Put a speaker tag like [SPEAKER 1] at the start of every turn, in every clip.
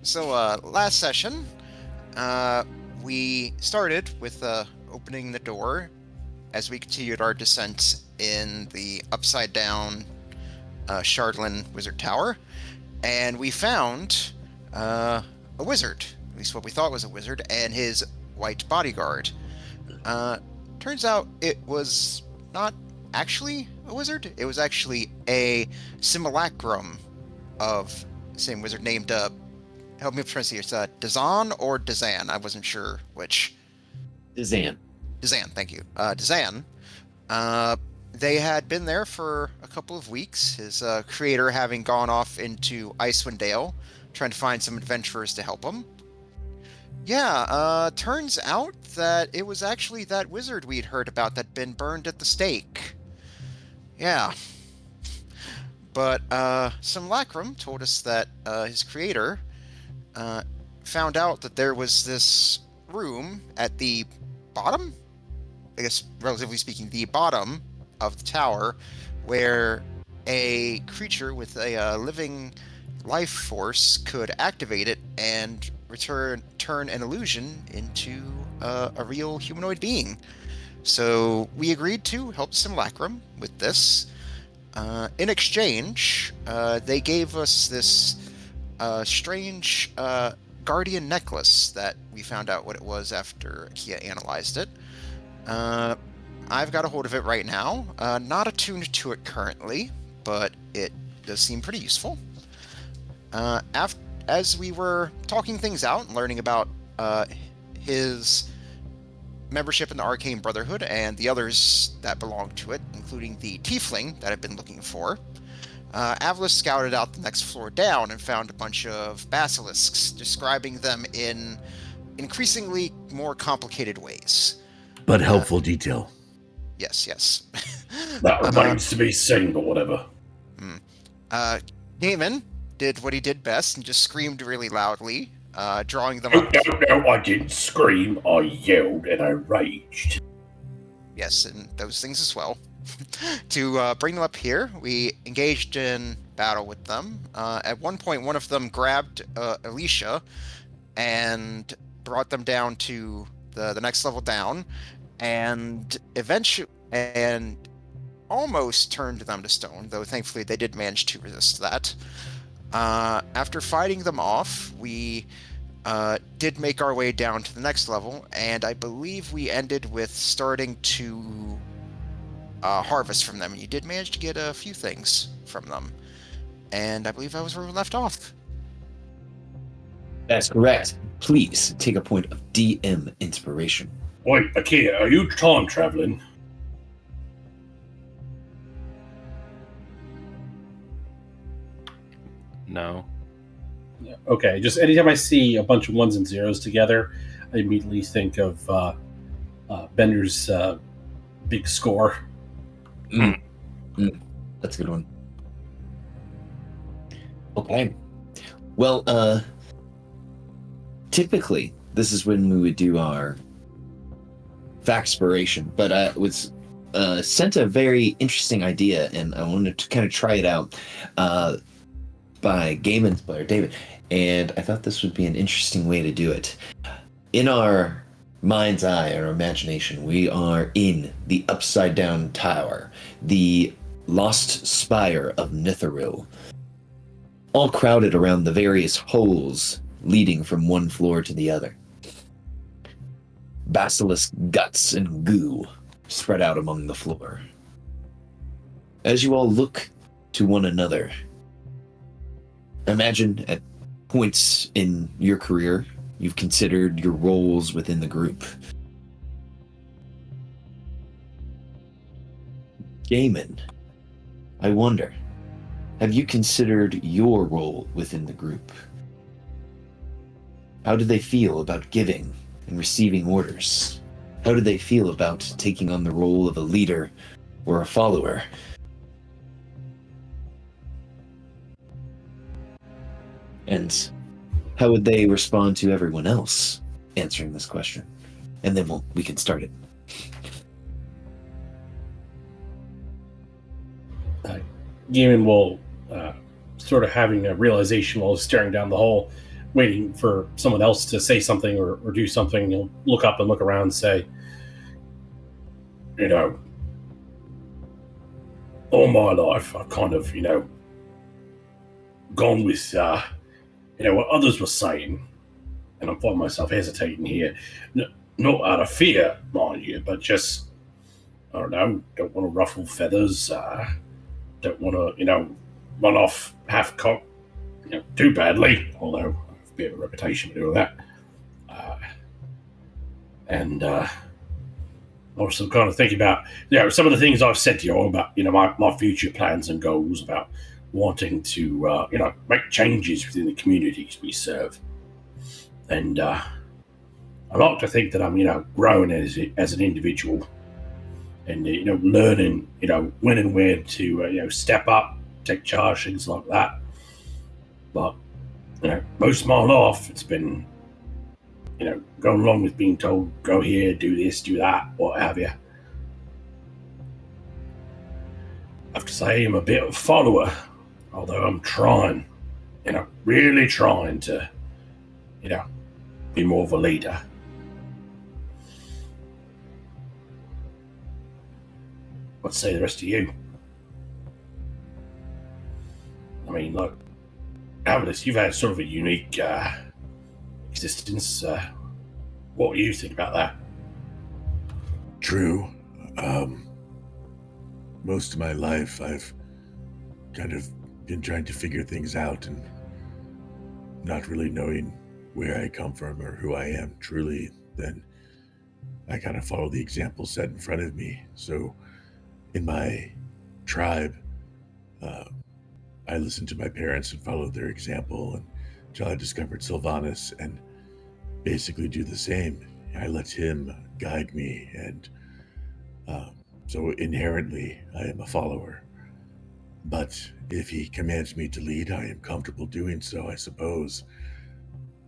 [SPEAKER 1] So, last session, uh, we started with opening the door as we continued our descent in the upside down Shardlin Wizard Tower, and we found a wizard, at least what we thought was a wizard, and his white bodyguard. Uh, Turns out it was not actually a wizard, it was actually a simulacrum of the same wizard named help me pronounce it. Dazan or Dazan. I wasn't sure which.
[SPEAKER 2] Dazan.
[SPEAKER 1] Dazan, thank you. Dazan. Uh, they had been there for a couple of weeks. His creator having gone off into Icewind Dale, trying to find some adventurers to help him. Yeah, turns out that it was actually that wizard we'd heard about that'd been burned at the stake. Yeah. But Simulacrum told us that his creator uh, found out that there was this room at the bottom, I guess, relatively speaking, the bottom of the tower, where a creature with a living life force could activate it and turn an illusion into a real humanoid being. So we agreed to help Simulacrum with this. In exchange, they gave us this strange guardian necklace that we found out what it was after Kia analyzed it. I've got a hold of it right now. Not attuned to it currently, but it does seem pretty useful. As we were talking things out and learning about his membership in the Arcane Brotherhood and the others that belong to it, including the Tiefling that I've been looking for, Avalis scouted out the next floor down and found a bunch of basilisks, describing them in increasingly more complicated ways.
[SPEAKER 3] But helpful detail.
[SPEAKER 1] Yes.
[SPEAKER 4] That remains to be seen, but whatever.
[SPEAKER 1] Damon did what he did best and just screamed really loudly, drawing them up.
[SPEAKER 4] No, I didn't scream. I yelled and I raged.
[SPEAKER 1] Yes, and those things as well. To bring them up here, we engaged in battle with them. At one point, one of them grabbed Alicia and brought them down to the next level down, and eventually, and almost turned them to stone, though thankfully they did manage to resist that. After fighting them off, we did make our way down to the next level, and I believe we ended with starting to harvest from them, and you did manage to get a few things from them. And I believe that was where we left off.
[SPEAKER 2] That's correct. Please take a point of DM inspiration.
[SPEAKER 4] Wait, Akia, are you time traveling?
[SPEAKER 5] No.
[SPEAKER 4] Yeah. Okay, just anytime I see a bunch of ones and zeros together, I immediately think of Bender's big score.
[SPEAKER 2] That's a good one. Okay. Well, typically, this is when we would do our Factspiration, but I was sent a very interesting idea, and I wanted to kind of try it out by Gaiman's player, David, and I thought this would be an interesting way to do it. In our mind's eye, our imagination, we are in the Upside Down Tower, the lost spire of Nitharil, all crowded around the various holes leading from one floor to the other. Basilisk guts and goo spread out among the floor. As you all look to one another, imagine at points in your career you've considered your roles within the group. Gaiman, I wonder, have you considered your role within the group? How do they feel about giving and receiving orders? How do they feel about taking on the role of a leader or a follower? And how would they respond to everyone else answering this question? And then we can start it.
[SPEAKER 4] Gaiman will sort of having a realization while staring down the hole, waiting for someone else to say something or do something. He'll look up and look around and say, all my life, I've kind of, gone with, what others were saying, and I find myself hesitating here. Not out of fear, mind you, but just, I don't know, don't want to ruffle feathers, don't want to, run off half-cocked, too badly, although I have a bit of a reputation for doing that. And also kind of thinking about, some of the things I've said to you all about, my future plans and goals, about wanting to, make changes within the communities we serve. And I like to think that I'm, growing as an individual and, learning, when and where to, step up, take charge, things like that. But, most of my life, it's been, going along with being told, go here, do this, do that, what have you. I have to say I'm a bit of a follower, although I'm trying, really trying to, be more of a leader. What say the rest of you? I mean, look, Avilis, you've had sort of a unique existence. What do you think about that?
[SPEAKER 3] True. Most of my life, I've kind of been trying to figure things out and not really knowing where I come from or who I am truly. Then I kind of follow the example set in front of me. So in my tribe, I listened to my parents and followed their example until I discovered Sylvanas and basically do the same. I let him guide me, and so inherently I am a follower. But if he commands me to lead, I am comfortable doing so, I suppose,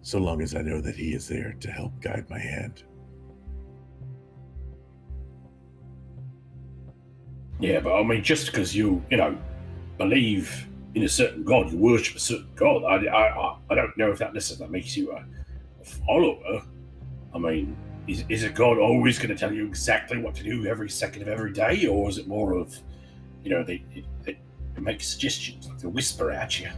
[SPEAKER 3] so long as I know that he is there to help guide my hand.
[SPEAKER 4] Yeah, but I mean, just because you believe in a certain god, you worship a certain god, I don't know if that necessarily makes you a follower. I mean, is a god always going to tell you exactly what to do every second of every day, or is it more of, they make suggestions, like they whisper at you?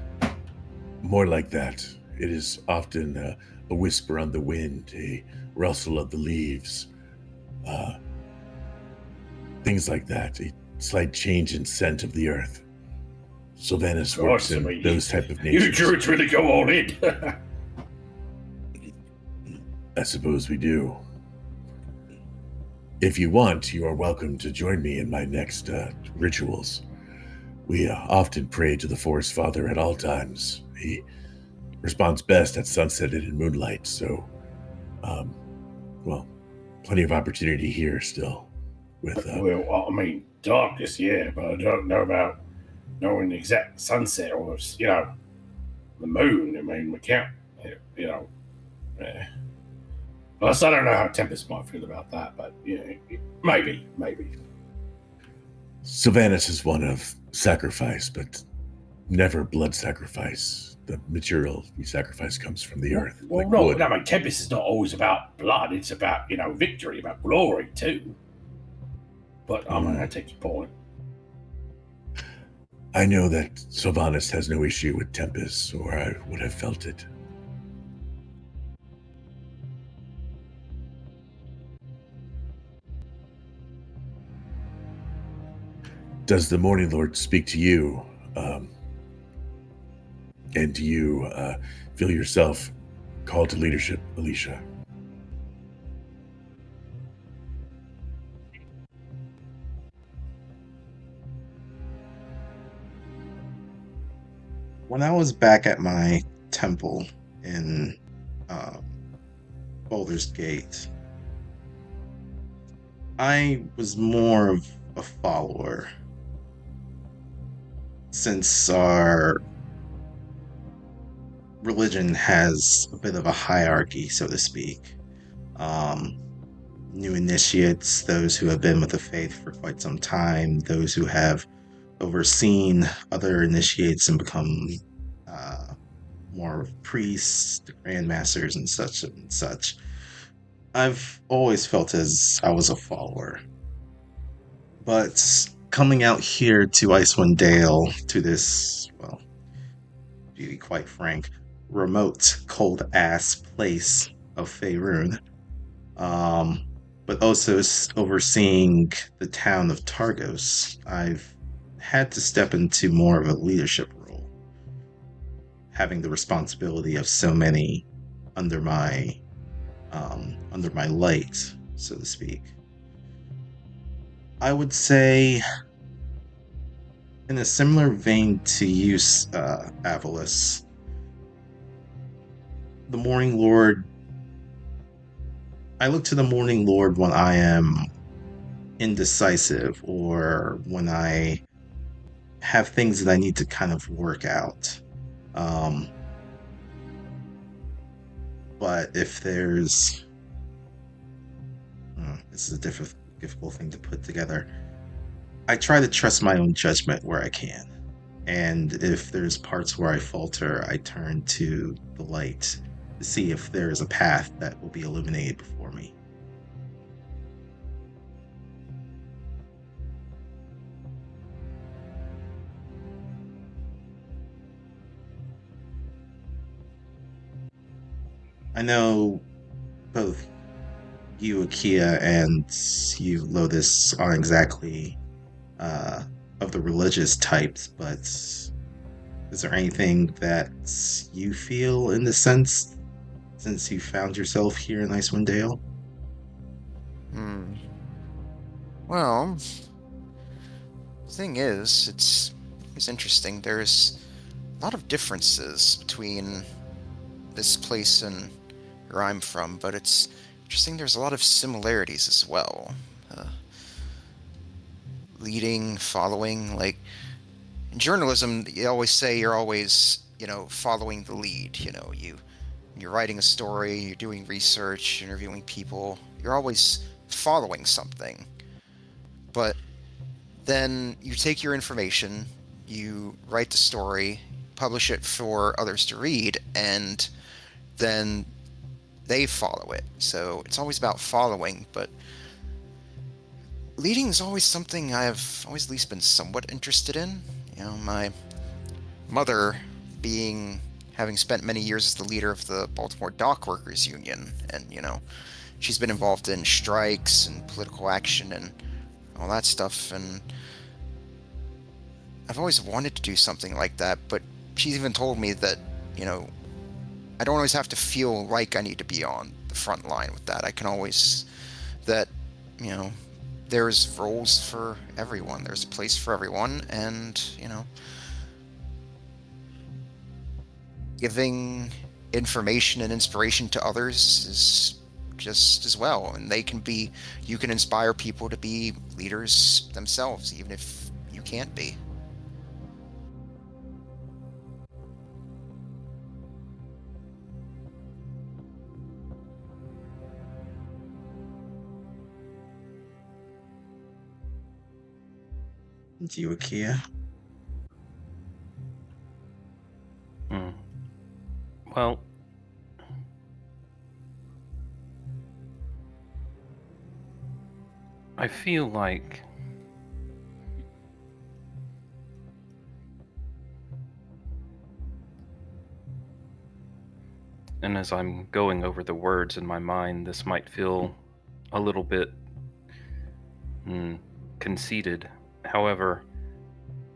[SPEAKER 3] More like that. It is often a whisper on the wind, a rustle of the leaves, things like that, a slight change in scent of the earth. Sylvanas works in those type of natures.
[SPEAKER 4] You druids really go all in.
[SPEAKER 3] I suppose we do. If you want, you are welcome to join me in my next rituals. We often pray to the Forest Father at all times. He responds best at sunset and in moonlight, so, plenty of opportunity here still. With
[SPEAKER 4] well, I mean, darkness, yeah, but I don't know about knowing the exact sunset or, the moon. I mean, we can't, Plus, I don't know how Tempest might feel about that, but, maybe.
[SPEAKER 3] Sylvanas is one of sacrifice, but never blood sacrifice. The material we sacrifice comes from the earth.
[SPEAKER 4] Well,
[SPEAKER 3] like
[SPEAKER 4] no, I mean, Tempest is not always about blood. It's about, victory, about glory, too. But I'm going to take your point.
[SPEAKER 3] I know that Sylvanas has no issue with Tempest, or I would have felt it. Does the Morning Lord speak to you? And do you feel yourself called to leadership, Alicia?
[SPEAKER 5] When I was back at my temple in Baldur's Gate, I was more of a follower, since our religion has a bit of a hierarchy, so to speak. New initiates, those who have been with the faith for quite some time, those who have overseen other initiates and become more of priests, the grandmasters, and such and such. I've always felt as I was a follower. But coming out here to Icewind Dale, to this, well, to be quite frank, remote, cold ass place of Faerun, um, but also overseeing the town of Targos, I've had to step into more of a leadership role, having the responsibility of so many under my light, so to speak. I would say, in a similar vein to you, Avalis, the Morning Lord. I look to the Morning Lord when I am indecisive or when I have things that I need to kind of work out. Um, but if there's, this is a difficult thing to put together. I try to trust my own judgment where I can. And if there's parts where I falter, I turn to the light to see if there is a path that will be illuminated before me. I know both you, Akia, and you, Lotus, aren't exactly of the religious types, but is there anything that you feel in the sense since you found yourself here in Icewind Dale?
[SPEAKER 1] Well, the thing is, it's interesting. There's a lot of differences between this place and where I'm from, but it's interesting there's a lot of similarities as well. Leading, following, like in journalism, you always say you're always, following the lead. You're writing a story, you're doing research, interviewing people, you're always following something. But then you take your information, you write the story, publish it for others to read, and then they follow it. So it's always about following, but leading is always something I've always at least been somewhat interested in. My mother having spent many years as the leader of the Baltimore Dock Workers Union, and, she's been involved in strikes and political action and all that stuff, and I've always wanted to do something like that, but she's even told me that, I don't always have to feel like I need to be on the front line with that. I can always, there's roles for everyone. There's a place for everyone, and, giving information and inspiration to others is just as well. And you can inspire people to be leaders themselves, even if you can't be.
[SPEAKER 5] Do you, Akia?
[SPEAKER 6] Well, I feel like and as I'm going over the words in my mind, this might feel a little bit conceited. However,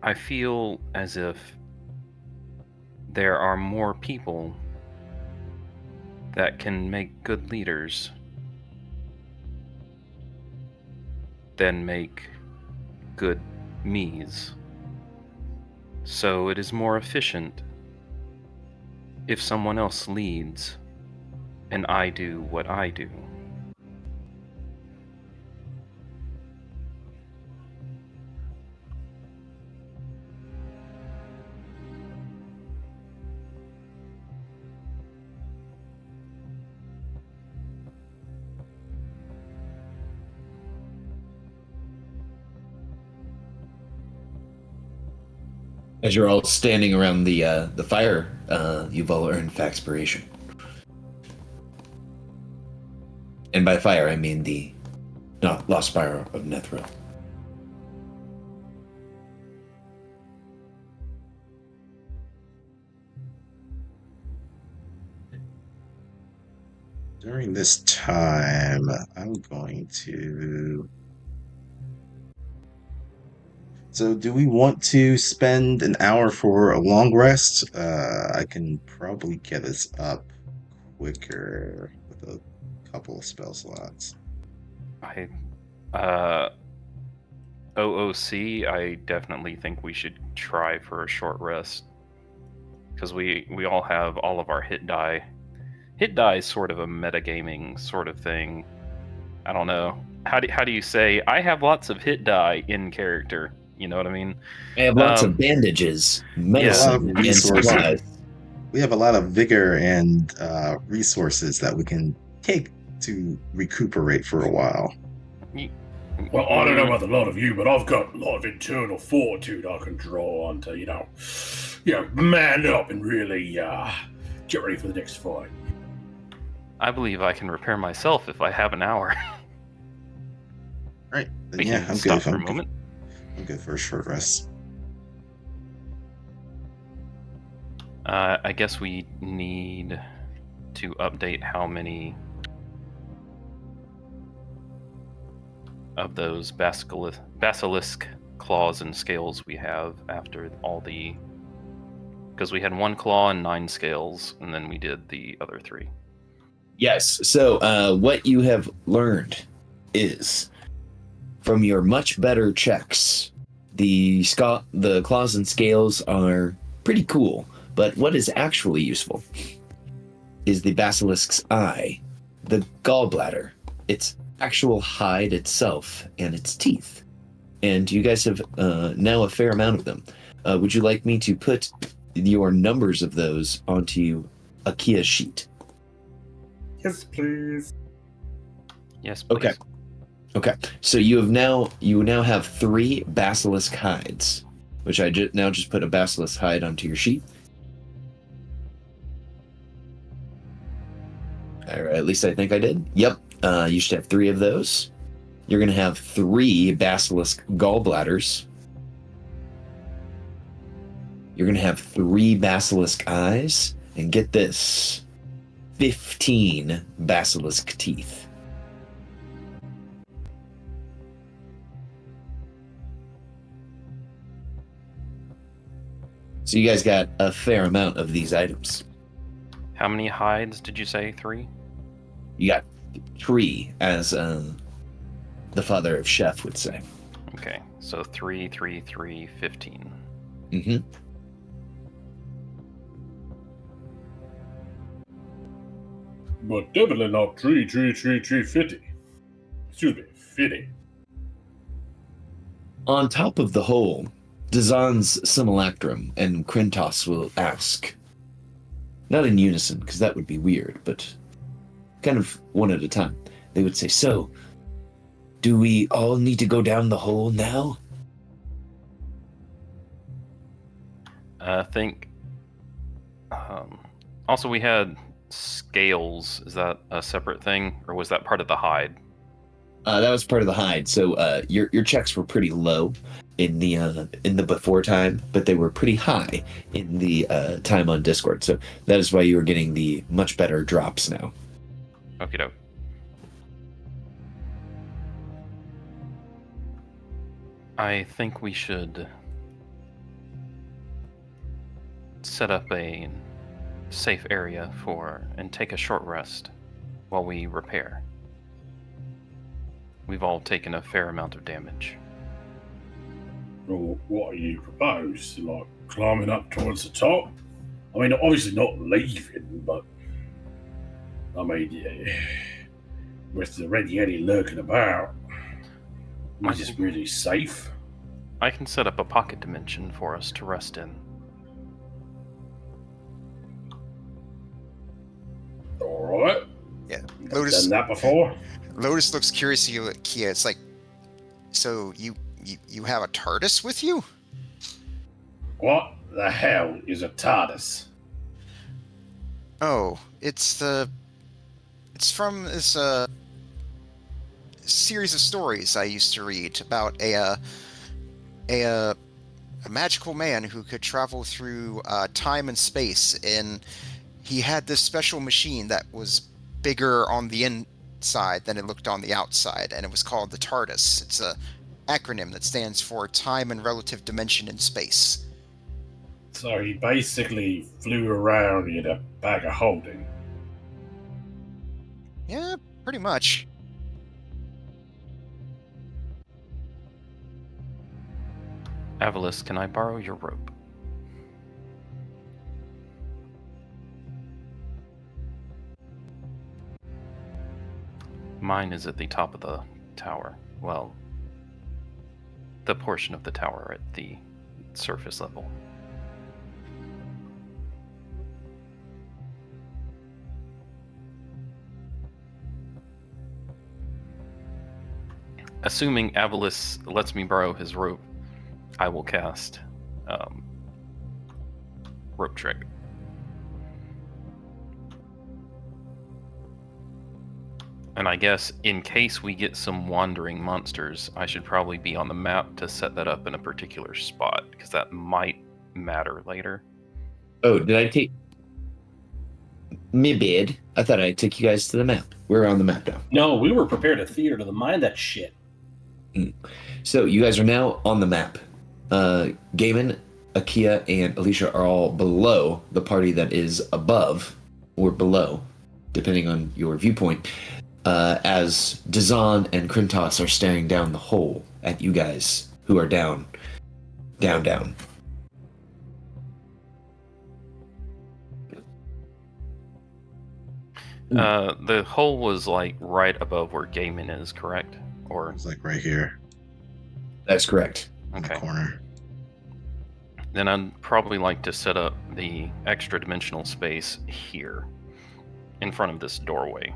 [SPEAKER 6] I feel as if there are more people that can make good leaders than make good me's. So it is more efficient if someone else leads and I do what I do.
[SPEAKER 2] As you're all standing around the fire you've all earned Faxpiration. And by fire, I mean the Lost Spire of Nethril.
[SPEAKER 5] During this time, I'm going to... So do we want to spend an hour for a long rest? I can probably get us up quicker with a couple of spell slots.
[SPEAKER 6] OOC, I definitely think we should try for a short rest. Because we all have all of our hit die. Hit die is sort of a metagaming sort of thing. I don't know. How do you say, I have lots of hit die in character? You know what I mean?
[SPEAKER 2] I have lots of bandages, medicine, and supplies.
[SPEAKER 5] We have a lot of vigor and resources that we can take to recuperate for a while.
[SPEAKER 4] Well, I don't know about a lot of you, but I've got a lot of internal fortitude I can draw on to, man up and really get ready for the next fight.
[SPEAKER 6] I believe I can repair myself if I have an hour.
[SPEAKER 5] Right. Then,
[SPEAKER 6] We
[SPEAKER 5] yeah,
[SPEAKER 6] can
[SPEAKER 5] I'm
[SPEAKER 6] stop
[SPEAKER 5] good.
[SPEAKER 6] for a moment.
[SPEAKER 5] I'm good for a short rest.
[SPEAKER 6] I guess we need to update how many of those basilisk claws and scales we have after all the... Because we had 1 claw and 9 scales, and then we did the other 3.
[SPEAKER 2] Yes. So what you have learned is, from your much better checks, the claws and scales are pretty cool. But what is actually useful is the basilisk's eye, the gallbladder, its actual hide itself, and its teeth. And you guys have now a fair amount of them. Would you like me to put your numbers of those onto a Kia sheet?
[SPEAKER 4] Yes, please.
[SPEAKER 6] Yes, please.
[SPEAKER 2] Okay. So you now have 3 basilisk hides, which I now just put a basilisk hide onto your sheet. Or at least I think I did. Yep. You should have 3 of those. You're going to have 3 basilisk gallbladders. You're going to have 3 basilisk eyes. And get this, 15 basilisk teeth. So you guys got a fair amount of these items.
[SPEAKER 6] How many hides did you say? 3?
[SPEAKER 2] You got 3, as the father of Chef would say.
[SPEAKER 6] Okay, so 3, 3, 3, 15.
[SPEAKER 2] Mm-hmm.
[SPEAKER 4] But definitely not 3, 50. Excuse me, 50.
[SPEAKER 2] On top of the whole, Dazan's simulacrum and Krentos will ask, not in unison, because that would be weird, but kind of one at a time. They would say, so, do we all need to go down the hole now?
[SPEAKER 6] I think... also, we had scales. Is that a separate thing, or was that part of the hide?
[SPEAKER 2] That was part of the hide. So your checks were pretty low in the before time, but they were pretty high in the time on Discord. So that is why you were getting the much better drops now.
[SPEAKER 6] Okie doke. I think we should set up a safe area and take a short rest while we repair. We've all taken a fair amount of damage.
[SPEAKER 4] Well, what do you propose? Like climbing up towards the top? I mean, obviously not leaving, but I mean, yeah, with the Red Yeti lurking about, is this really safe?
[SPEAKER 6] I can set up a pocket dimension for us to rest in.
[SPEAKER 4] All right.
[SPEAKER 1] Yeah.
[SPEAKER 4] I've
[SPEAKER 1] Lotus
[SPEAKER 4] done that before.
[SPEAKER 1] Lotus looks curious at you, Kia. It's like, so you have a TARDIS with you?
[SPEAKER 4] What the hell is a TARDIS?
[SPEAKER 1] Oh, it's from this series of stories I used to read about a magical man who could travel through time and space, and he had this special machine that was bigger on the inside than it looked on the outside, and it was called the TARDIS. It's a acronym that stands for Time and Relative Dimension in Space.
[SPEAKER 4] So he basically flew around in a bag of holding.
[SPEAKER 1] Yeah, pretty much.
[SPEAKER 6] Avalis, can I borrow your rope? Mine is at the top of the tower. Well, the portion of the tower at the surface level. Assuming Avalis lets me borrow his rope, I will cast rope trick. And I guess in case we get some wandering monsters, I should probably be on the map to set that up in a particular spot, because that might matter later.
[SPEAKER 2] Oh, did I take... Me bad. I thought I took you guys to the map. We're on the map now.
[SPEAKER 4] No, we were prepared to theater to the mind that shit.
[SPEAKER 2] So you guys are now on the map. Gaiman, Akia, and Alicia are all below the party that is above or below, depending on your viewpoint, as Dazan and Krintos are staring down the hole at you guys who are down.
[SPEAKER 6] The hole was like right above where Gaiman is, correct? Or
[SPEAKER 5] It's like right here
[SPEAKER 2] That's correct.
[SPEAKER 5] in the
[SPEAKER 6] okay.
[SPEAKER 5] corner.
[SPEAKER 6] Then I'd probably like to set up the extra dimensional space here, in front of this doorway.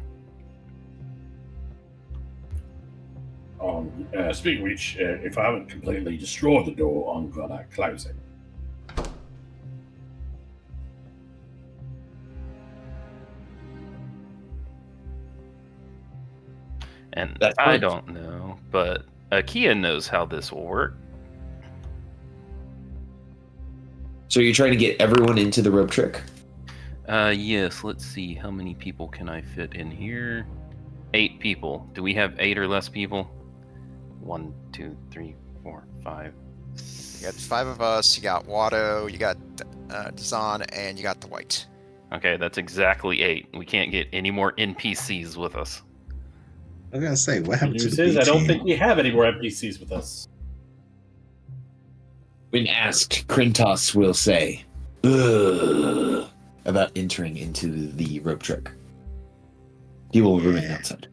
[SPEAKER 4] Speaking of which, if I haven't completely destroyed the door, I'm gonna close it.
[SPEAKER 6] And
[SPEAKER 2] That's
[SPEAKER 6] I
[SPEAKER 2] fine.
[SPEAKER 6] don't know, but Akia knows how this will work.
[SPEAKER 2] So you're trying to get everyone into the rope trick?
[SPEAKER 6] Yes, let's see. How many people can I fit in here? 8 people. Do we have 8 or less people? 1, 2, 3, 4, 5.
[SPEAKER 1] You got 5 of us, you got Watto, you got Dazan, and you got the White.
[SPEAKER 6] Okay, that's exactly 8. We can't get any more NPCs with us.
[SPEAKER 5] I was gonna say, what
[SPEAKER 4] The
[SPEAKER 5] happened to
[SPEAKER 4] news
[SPEAKER 5] the
[SPEAKER 4] is,
[SPEAKER 5] B
[SPEAKER 4] I don't
[SPEAKER 5] team?
[SPEAKER 4] think we have any more NPCs with us.
[SPEAKER 2] When asked, Krintos will say, "Ugh," about entering into the rope trick. He will remain
[SPEAKER 5] Yeah.
[SPEAKER 2] outside.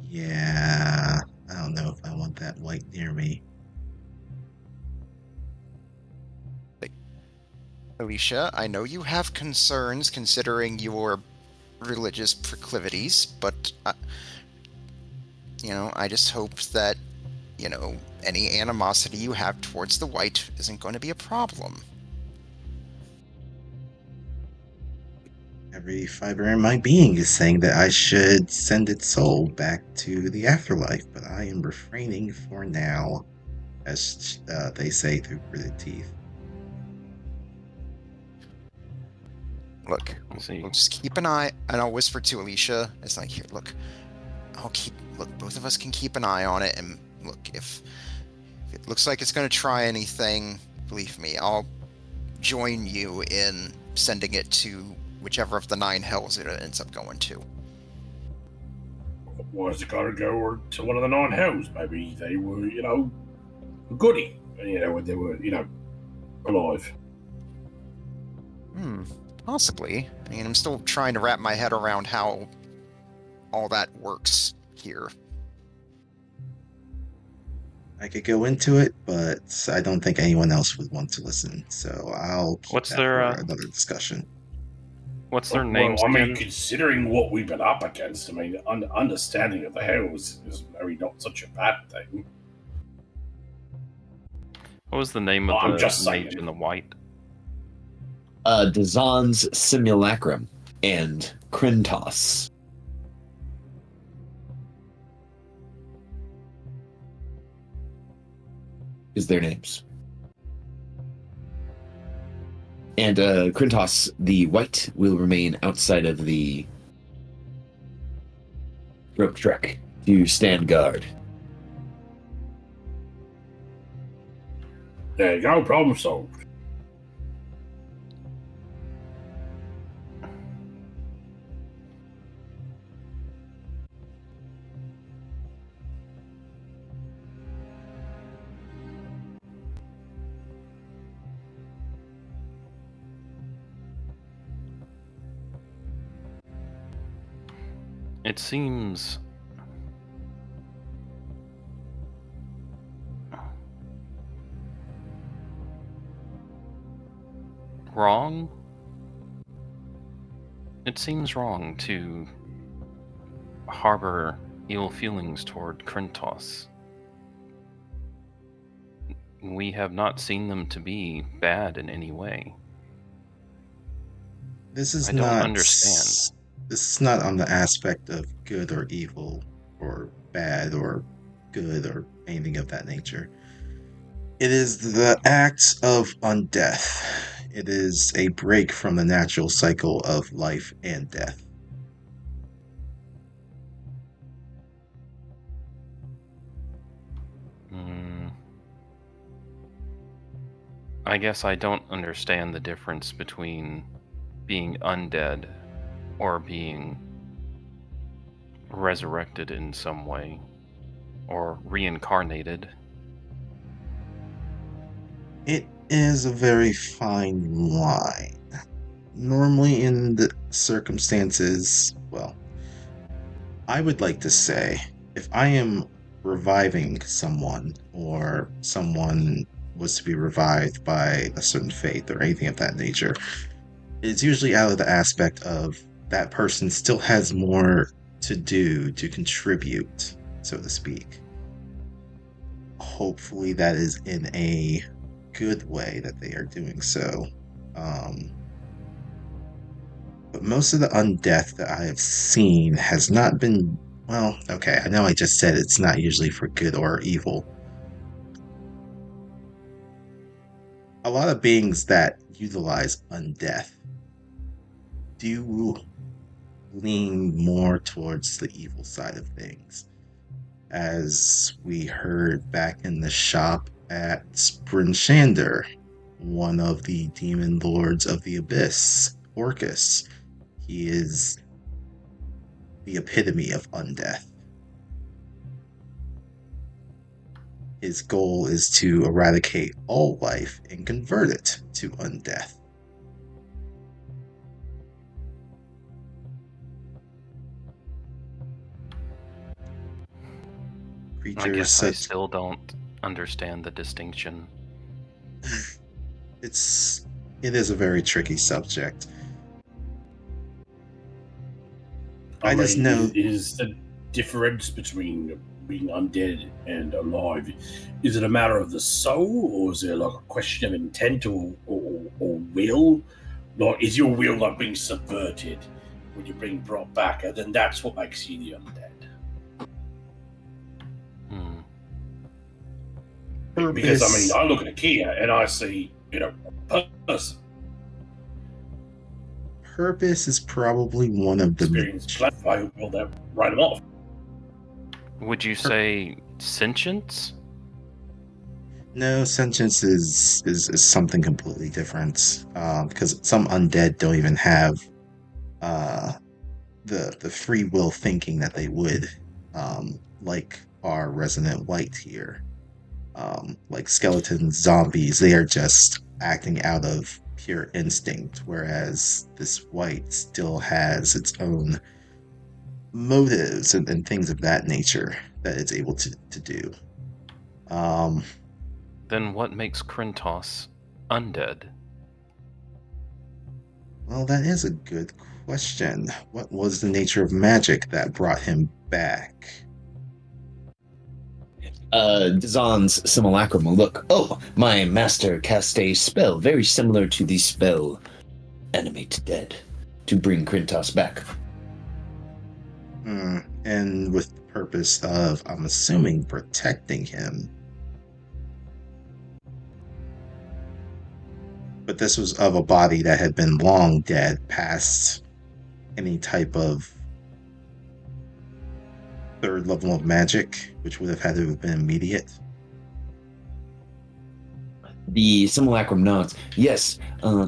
[SPEAKER 5] Yeah, I don't know if I want that white near me.
[SPEAKER 1] Alicia, I know you have concerns considering your religious proclivities, but I just hope that any animosity you have towards the White isn't going to be a problem.
[SPEAKER 5] Every fiber in my being is saying that I should send its soul back to the afterlife, but I am refraining for now, as they say through gritted teeth.
[SPEAKER 1] Look,
[SPEAKER 6] Let's see.
[SPEAKER 1] we'll just keep an eye, and I'll whisper to Alicia. It's like, here, look, both of us can keep an eye on it, and look, if it looks like it's going to try anything, believe me, I'll join you in sending it to whichever of the 9 hells it ends up going to.
[SPEAKER 4] Why is it gotta go to one of the 9 hells? Maybe they were, goody, when they were, alive.
[SPEAKER 1] Possibly. I mean, I'm still trying to wrap my head around how all that works here.
[SPEAKER 5] I could go into it, but I don't think anyone else would want to listen, so I'll keep
[SPEAKER 6] What's
[SPEAKER 5] that
[SPEAKER 6] their,
[SPEAKER 5] for another discussion.
[SPEAKER 6] What's their names
[SPEAKER 4] Well, I mean,
[SPEAKER 6] again?
[SPEAKER 4] considering what we've been up against, I mean, understanding of the hells is maybe not such a bad thing.
[SPEAKER 6] What was the name
[SPEAKER 4] Well,
[SPEAKER 6] of
[SPEAKER 4] I'm
[SPEAKER 6] the
[SPEAKER 4] just saying.
[SPEAKER 6] mage in the white?
[SPEAKER 2] Dazan's Simulacrum and Krintos. Is their names. And Krintos, the white, will remain outside of the rope trek to stand guard.
[SPEAKER 4] There you go, problem solved.
[SPEAKER 6] It seems wrong. It seems wrong to harbor ill feelings toward Krintos. We have not seen them to be bad in any way.
[SPEAKER 5] This is
[SPEAKER 6] I don't
[SPEAKER 5] not
[SPEAKER 6] understand.
[SPEAKER 5] This is not on the aspect of good or evil or bad or good or anything of that nature. It is the act of undeath. It is a break from the natural cycle of life and death.
[SPEAKER 6] I guess I don't understand the difference between being undead or being resurrected in some way or reincarnated.
[SPEAKER 5] It is a very fine line. Normally, in the circumstances, well, I would like to say, if I am reviving someone, or someone was to be revived by a certain faith or anything of that nature, it's usually out of the aspect of that person still has more to do to contribute, so to speak. Hopefully that is in a good way that they are doing so. But most of the undeath that I have seen has not been, well, okay, I know I just said it's not usually for good or evil. A lot of beings that utilize undeath do lean more towards the evil side of things. As we heard back in the shop at Brinshander, one of the demon lords of the abyss, Orcus. He is the epitome of undeath. His goal is to eradicate all life and convert it to undeath.
[SPEAKER 6] I guess I
[SPEAKER 5] Creatures
[SPEAKER 6] still don't understand the distinction.
[SPEAKER 5] it is a very tricky subject. I just know
[SPEAKER 4] is the difference between being undead and alive, is it a matter of the soul, or is it like a question of intent or will? Like, is your will like being subverted when you're being brought back, and then that's what makes you the undead? Because I mean, I look at a Kia and I see, a person.
[SPEAKER 5] Purpose is probably one of the
[SPEAKER 4] Experience. I will that write them off.
[SPEAKER 6] Would you say sentience?
[SPEAKER 5] No, sentience is something completely different. Because some undead don't even have the free will thinking that they would, like our resident white here. Like skeletons, zombies, they are just acting out of pure instinct, whereas this white still has its own motives and things of that nature that it's able to do.
[SPEAKER 6] Then what makes Krintos undead?
[SPEAKER 5] Well, that is a good question. What was the nature of magic that brought him back?
[SPEAKER 2] Dazan's Simulacrum will look. Oh, my master cast a spell very similar to the spell animate dead to bring Krintos back.
[SPEAKER 5] And with the purpose of, I'm assuming, protecting him. But this was of a body that had been long dead past any type of third level of magic, which would have had to have been immediate.
[SPEAKER 2] The simulacrum nods. Yes,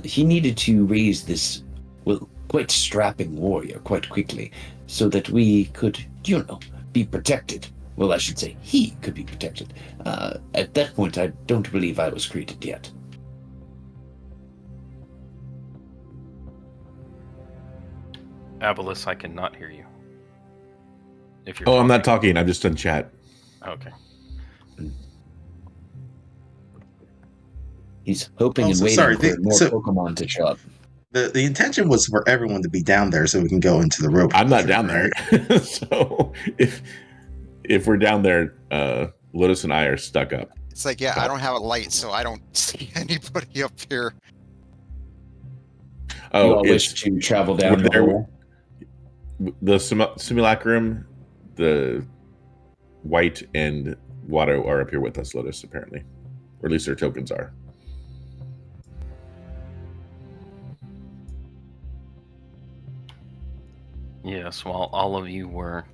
[SPEAKER 2] he needed to raise this, well, quite strapping warrior quite quickly, so that we could, be protected. Well, I should say he could be protected. At that point, I don't believe I was created yet.
[SPEAKER 6] Abolus, I cannot hear you. If you're
[SPEAKER 3] Oh, I'm not talking. I'm just on chat.
[SPEAKER 6] Okay.
[SPEAKER 2] He's hoping and
[SPEAKER 5] Also,
[SPEAKER 2] waiting
[SPEAKER 5] sorry,
[SPEAKER 2] for more Pokemon to show up.
[SPEAKER 5] The intention was for everyone to be down there so we can go into the rope.
[SPEAKER 3] I'm not down
[SPEAKER 5] right?
[SPEAKER 3] there. So if we're down there, Lotus and I are stuck up.
[SPEAKER 1] It's like, yeah, I don't have a light, so I don't see anybody up here.
[SPEAKER 2] You
[SPEAKER 3] Oh,
[SPEAKER 2] all wish to travel down the hole?
[SPEAKER 3] The simulacrum, the White and Watto are up here with us, Lotus, apparently. Or at least their tokens are.
[SPEAKER 6] Yes, while all of you were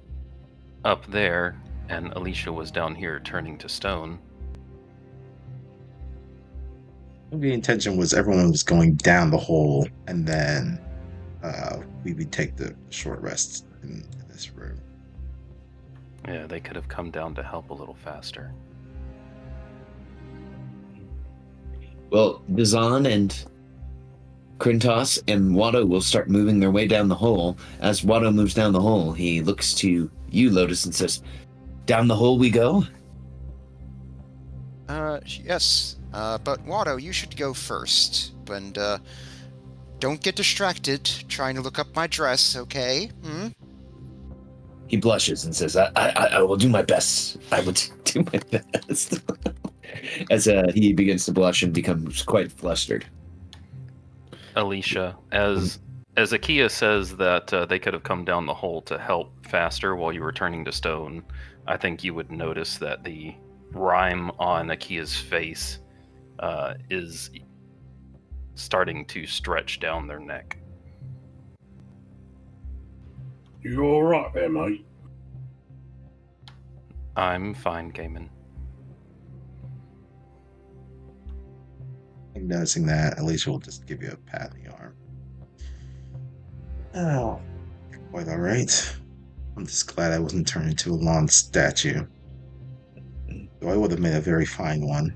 [SPEAKER 6] up there, and Alicia was down here turning to stone.
[SPEAKER 5] The intention was everyone was going down the hole, and then we would take the short rest in this room.
[SPEAKER 6] Yeah, they could have come down to help a little faster.
[SPEAKER 2] Well, Dazan and Krintos and Watto will start moving their way down the hole. As Watto moves down the hole, he looks to you, Lotus, and says, "Down the hole we go?"
[SPEAKER 1] Yes. But Watto, you should go first. And, don't get distracted trying to look up my dress, okay? Hmm?
[SPEAKER 2] He blushes and says, I will do my best. I will do my best. As he begins to blush and becomes quite flustered.
[SPEAKER 6] Alicia, as Akia says that they could have come down the hole to help faster while you were turning to stone, I think you would notice that the rime on Akia's face is starting to stretch down their neck.
[SPEAKER 4] You all right there, mate?
[SPEAKER 6] I'm fine, Gaiman.
[SPEAKER 5] Noticing that, Alicia will just give you a pat in the arm. Oh, quite all right. I'm just glad I wasn't turned into a lawn statue. Though I would have made a very fine one.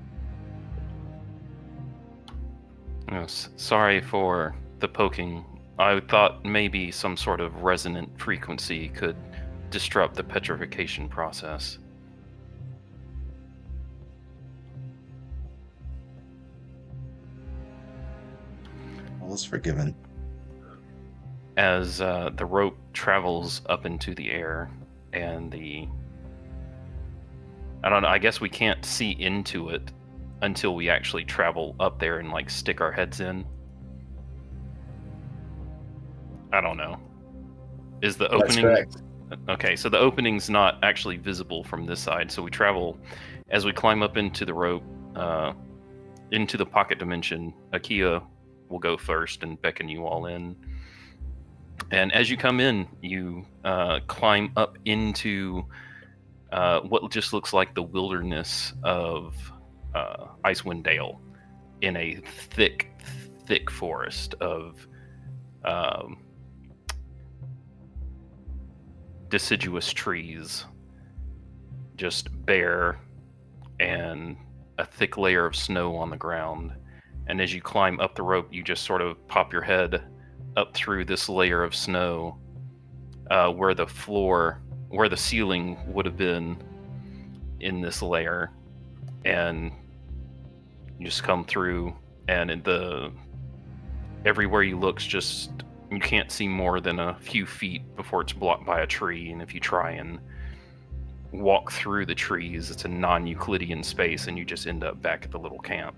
[SPEAKER 6] Yes, sorry for the poking. I thought maybe some sort of resonant frequency could disrupt the petrification process.
[SPEAKER 5] All is forgiven.
[SPEAKER 6] As the rope travels up into the air, and I don't know, I guess we can't see into it until we actually travel up there and like stick our heads in. I don't know. Is the opening...
[SPEAKER 2] That's correct.
[SPEAKER 6] Okay, so the opening's not actually visible from this side, so we travel as we climb up into the rope, into the pocket dimension. Akia will go first and beckon you all in. And as you come in, you climb up into what just looks like the wilderness of Icewind Dale in a thick, thick forest of deciduous trees, just bare and a thick layer of snow on the ground. And as you climb up the rope, you just sort of pop your head up through this layer of snow, where the ceiling would have been in this layer, and you just come through, and everywhere you look's just, you can't see more than a few feet before it's blocked by a tree, and if you try and walk through the trees, it's a non-Euclidean space, and you just end up back at the little camp.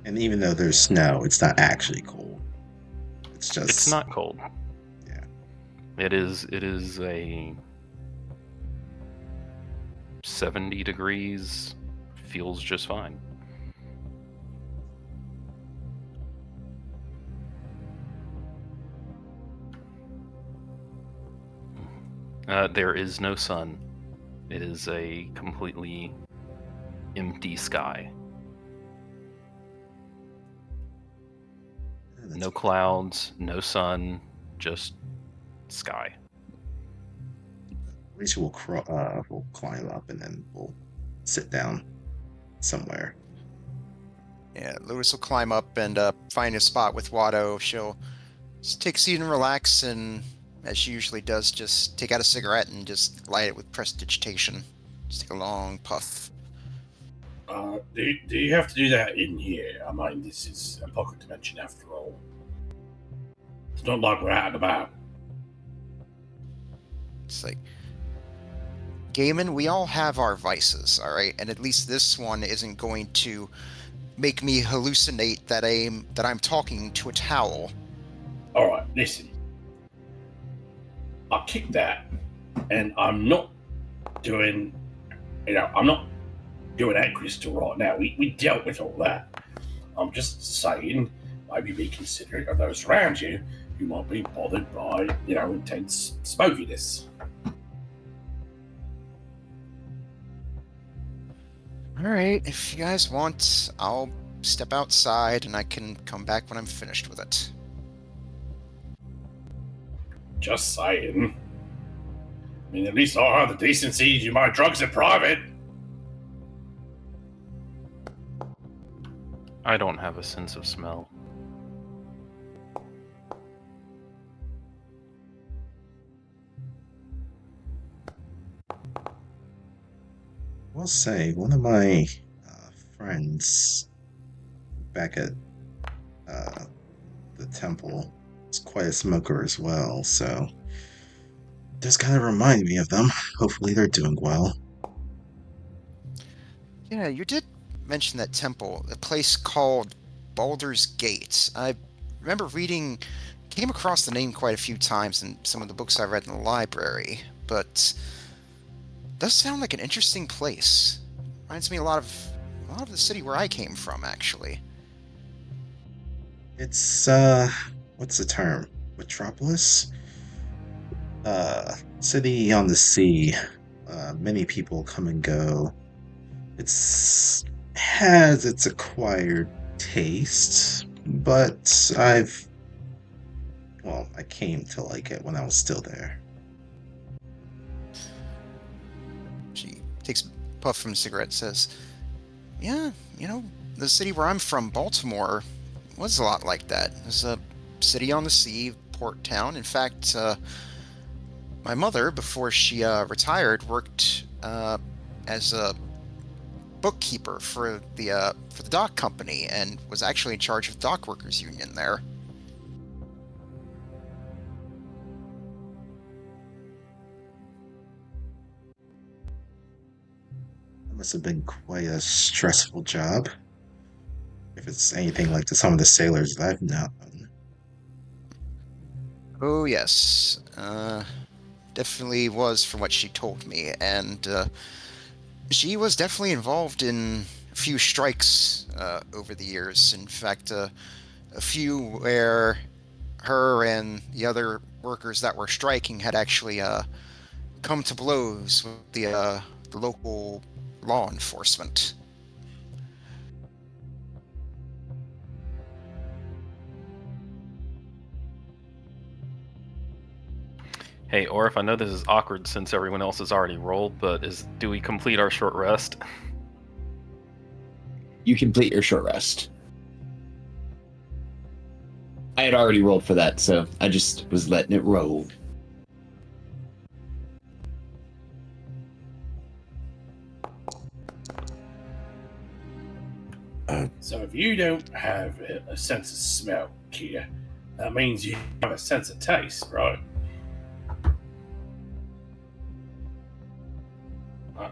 [SPEAKER 5] And even though there's snow, it's not actually cold. It's just.
[SPEAKER 6] It's not cold.
[SPEAKER 5] Yeah.
[SPEAKER 6] It is a 70 degrees. Feels just fine. There is no sun. It is a completely empty sky. No clouds, no sun, just sky.
[SPEAKER 5] At least we'll climb up and then we'll sit down somewhere.
[SPEAKER 1] Yeah, Lewis will climb up and find a spot with Watto. She'll just take a seat and relax, and as she usually does, just take out a cigarette and just light it with prestidigitation. Just take a long puff.
[SPEAKER 4] Do you have to do that in here? I mean, this is a pocket dimension after all. It's not like we're out and about.
[SPEAKER 1] It's like, Gaiman, we all have our vices, all right? And at least this one isn't going to make me hallucinate that I'm talking to a towel.
[SPEAKER 4] All right, listen. I kicked that, and I'm not doing, I'm not doing that crystal right now. We dealt with all that. I'm just saying, maybe be considerate of those around you who might be bothered by, intense smokiness.
[SPEAKER 1] All right, if you guys want, I'll step outside and I can come back when I'm finished with it.
[SPEAKER 4] Just saying. I mean, at least I'll have the decency to do my drugs in private.
[SPEAKER 6] I don't have a sense of smell.
[SPEAKER 5] I'll say one of my friends back at the temple is quite a smoker as well, so it does kind of remind me of them. Hopefully they're doing well.
[SPEAKER 1] Yeah, you did mention that temple, a place called Baldur's Gate. I remember came across the name quite a few times in some of the books I read in the library, but it does sound like an interesting place. Reminds me a lot of the city where I came from, actually.
[SPEAKER 5] It's what's the term? Metropolis? City on the sea. Many people come and go. Has its acquired taste, but I came to like it when I was still there.
[SPEAKER 1] She takes a puff from the cigarette and says, yeah, the city where I'm from, Baltimore, was a lot like that. It was a city on the sea, port town. In fact, my mother, before she retired, worked as a bookkeeper for the dock company and was actually in charge of the dock workers union there.
[SPEAKER 5] That must have been quite a stressful job. If it's anything like some of the sailors that I've known.
[SPEAKER 1] Oh yes, definitely was from what she told me, and she was definitely involved in a few strikes over the years. In fact, a few where her and the other workers that were striking had actually come to blows with the local law enforcement.
[SPEAKER 6] Hey, Orif, I know this is awkward since everyone else has already rolled, but do we complete our short rest?
[SPEAKER 2] You complete your short rest. I had already rolled for that, so I just was letting it roll.
[SPEAKER 4] So if you don't have a sense of smell, Kia, that means you have a sense of taste, right?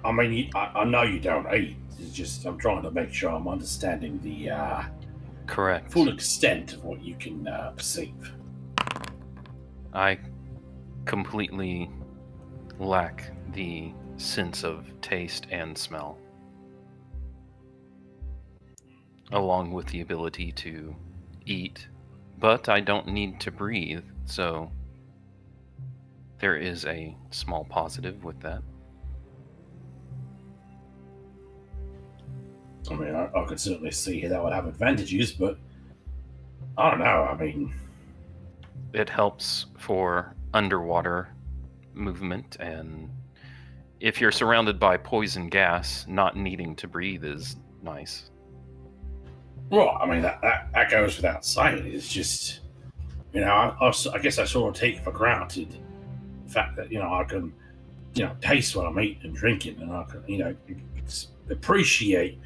[SPEAKER 4] I mean, I know you don't eat. It's just I'm trying to make sure I'm understanding the
[SPEAKER 6] Correct.
[SPEAKER 4] full extent of what you can perceive.
[SPEAKER 6] I completely lack the sense of taste and smell, along with the ability to eat, but I don't need to breathe, so there is a small positive with that.
[SPEAKER 4] I mean, I could certainly see how that would have advantages, but I don't know. I mean,
[SPEAKER 6] It helps for underwater movement, and if you're surrounded by poison gas, not needing to breathe is nice.
[SPEAKER 4] well, I mean that goes without saying. It's just, I guess I sort of take for granted the fact that I can, taste what I'm eating and drinking, and I can, appreciate,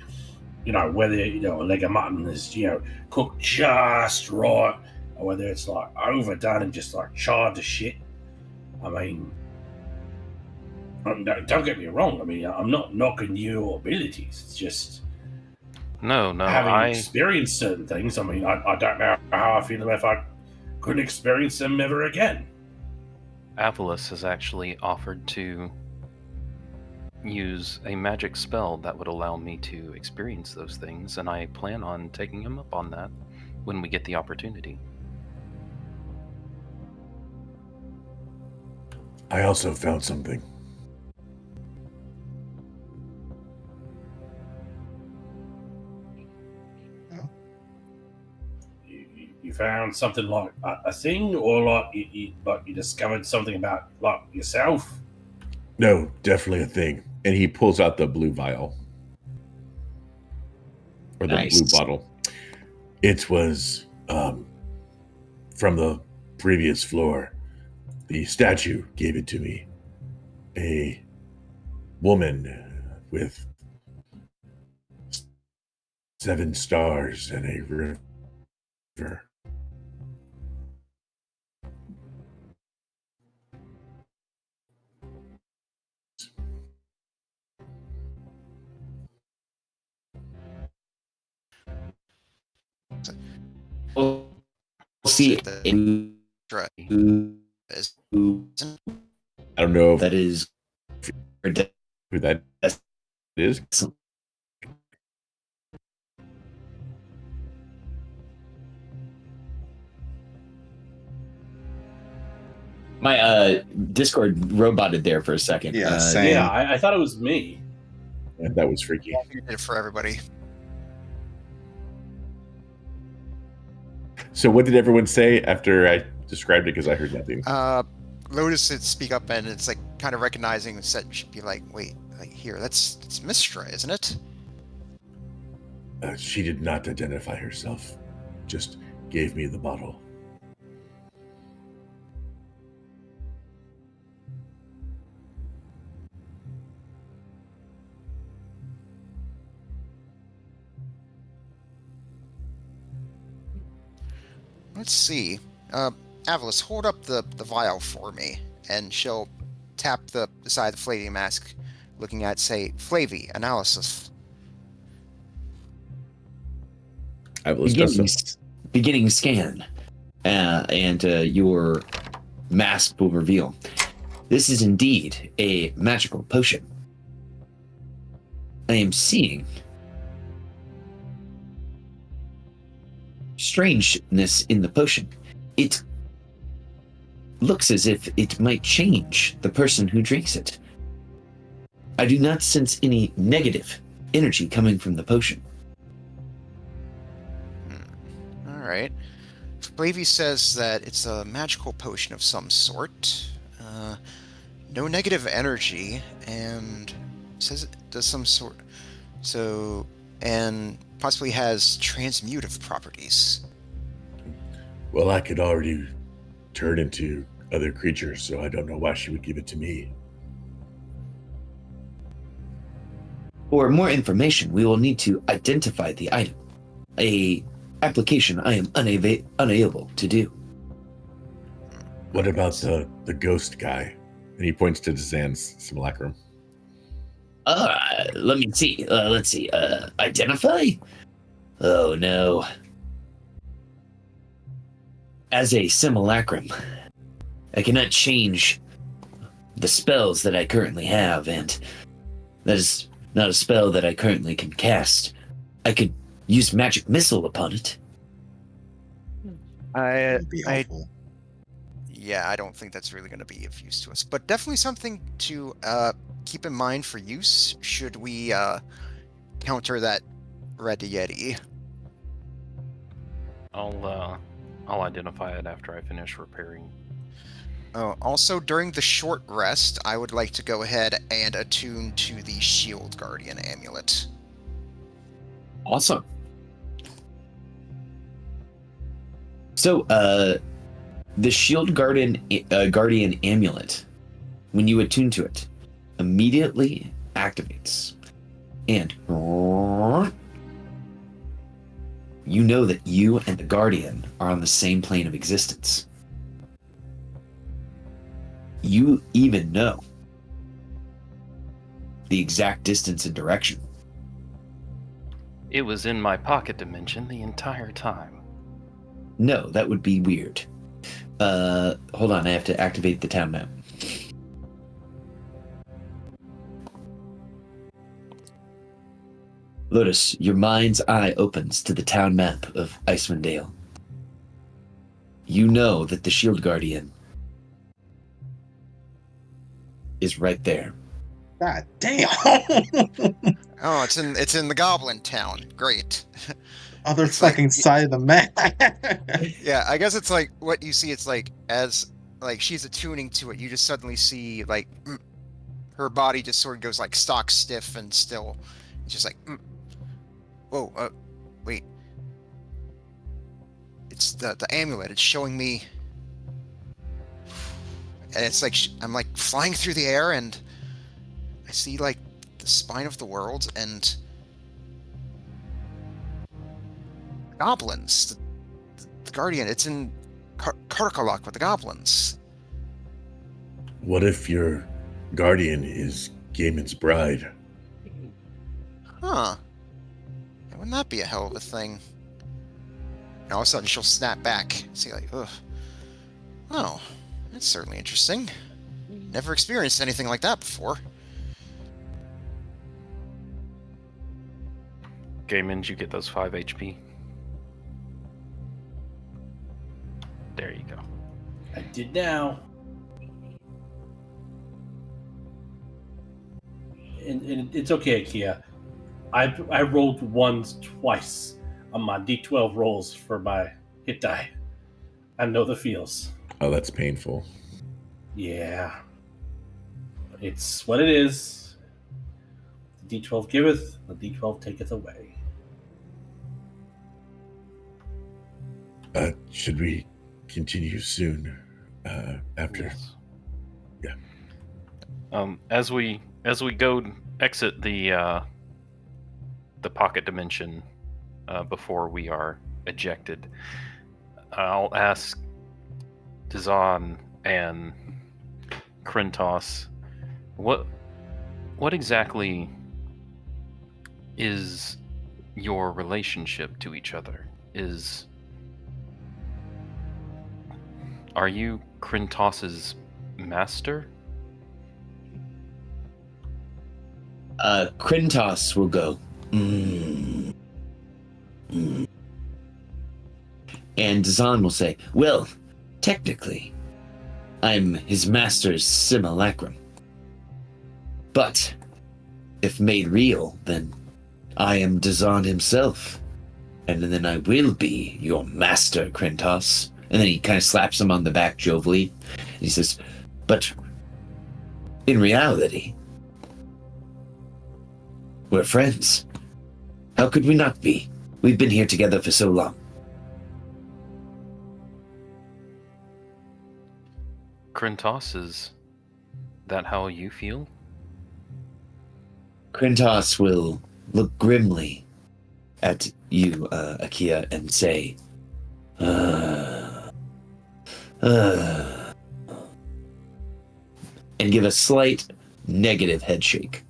[SPEAKER 4] whether a leg of mutton is cooked just right, or whether it's like overdone and just like charred to shit. I mean, don't get me wrong. I mean, I'm not knocking your abilities. It's just
[SPEAKER 6] No,
[SPEAKER 4] having experienced certain things. I mean, I don't know how I feel if I couldn't experience them ever again.
[SPEAKER 6] Avalus has actually offered to use a magic spell that would allow me to experience those things, and I plan on taking him up on that when we get the opportunity.
[SPEAKER 3] I also found something.
[SPEAKER 4] You found something like a thing, or like you discovered something about like yourself.
[SPEAKER 3] No, definitely a thing. And he pulls out the blue vial. Or the
[SPEAKER 2] Nice.
[SPEAKER 3] blue bottle. It was from the previous floor. The statue gave it to me. A woman with 7 stars and a river.
[SPEAKER 2] We'll see.
[SPEAKER 1] Right.
[SPEAKER 2] Who
[SPEAKER 1] Is-
[SPEAKER 3] I don't know
[SPEAKER 2] that is.
[SPEAKER 3] who that is.
[SPEAKER 2] My Discord roboted there for a second.
[SPEAKER 5] Yeah, same.
[SPEAKER 4] Yeah, I thought it was me.
[SPEAKER 3] And that was freaky.
[SPEAKER 1] You did it for everybody.
[SPEAKER 3] So what did everyone say after I described it? Because I heard nothing.
[SPEAKER 1] Lotus said speak up, and it's like kind of recognizing the set should be like, wait, like here, it's Mistra, isn't it?
[SPEAKER 3] She did not identify herself. Just gave me the bottle.
[SPEAKER 1] Let's see. Avalus, hold up the vial for me, and she'll tap the side of the Flavy mask, looking at, say, Flavy, analysis.
[SPEAKER 3] I will discuss
[SPEAKER 2] Beginning scan, and your mask will reveal. This is indeed a magical potion. I am seeing strangeness in the potion. It looks as if it might change the person who drinks it. I do not sense any negative energy coming from the potion.
[SPEAKER 1] All right. Flavy says that it's a magical potion of some sort. No negative energy, and says it does some sort. So, and possibly has transmutive properties.
[SPEAKER 3] Well, I could already turn into other creatures, so I don't know why she would give it to me.
[SPEAKER 2] For more information, we will need to identify the item. A application I am unable to do.
[SPEAKER 3] What about the ghost guy? And he points to Dzan's simulacrum.
[SPEAKER 2] Let me see. Let's see. Identify? Oh no. as a simulacrum, I cannot change the spells that I currently have, and that is not a spell that I currently can cast. I could use magic missile upon it.
[SPEAKER 5] Would be helpful.
[SPEAKER 1] Yeah, I don't think that's really going to be of use to us, but definitely something to keep in mind for use should we counter that red yeti.
[SPEAKER 6] I'll identify it after I finish repairing.
[SPEAKER 1] Also, during the short rest, I would like to go ahead and attune to the Shield Guardian amulet.
[SPEAKER 2] Awesome. So, the Shield Guardian amulet, when you attune to it, immediately activates, and you know that you and the Guardian are on the same plane of existence. You even know the exact distance and direction.
[SPEAKER 6] It was in my pocket dimension the entire time.
[SPEAKER 2] No, that would be weird. Hold on, I have to activate the town map. Lotus, your mind's eye opens to the town map of Icewind Dale. You know that the Shield Guardian is right there.
[SPEAKER 5] God damn.
[SPEAKER 1] Oh, it's in the Goblin Town. Great.
[SPEAKER 5] Other
[SPEAKER 1] It's like-
[SPEAKER 5] fucking side of the map.
[SPEAKER 1] Yeah, I guess it's like what you see. It's like as like she's attuning to it, you just suddenly see like her body just sort of goes like stock stiff and still. It's just like, whoa, wait. It's the amulet. It's showing me, and it's like I'm like flying through the air, and I see like the spine of the world and goblins. The Guardian. It's in Karkalok with the goblins.
[SPEAKER 3] What if your guardian is Gaiman's bride?
[SPEAKER 1] Huh. Wouldn't that be a hell of a thing? And all of a sudden she'll snap back. See, like, ugh. Oh, that's certainly interesting. Never experienced anything like that before.
[SPEAKER 6] Gaiman, did you get those 5 HP? There you go.
[SPEAKER 4] I did now. And it's okay, Kia. I rolled ones twice on my D12 rolls for my hit die. I know the feels.
[SPEAKER 3] Oh, that's painful.
[SPEAKER 4] Yeah. It's what it is. The D12 giveth, the D12 taketh away.
[SPEAKER 3] Should we continue soon? After.
[SPEAKER 6] Yes.
[SPEAKER 3] Yeah.
[SPEAKER 6] As we go exit the pocket dimension before we are ejected, I'll ask Dazan and Krentos, what exactly is your relationship to each other? Are you Krentos's master?
[SPEAKER 2] Krentos will go, And Zahn will say, well, technically, I'm his master's simulacrum. But, if made real, then I am Dazan himself. And then I will be your master, Krentos. And then he kind of slaps him on the back jovially. And he says, but in reality, we're friends. How could we not be? We've been here together for so long.
[SPEAKER 6] Krentos, is that how you feel?
[SPEAKER 2] Krentos will look grimly at you, Akia, and say, and give a slight negative head shake.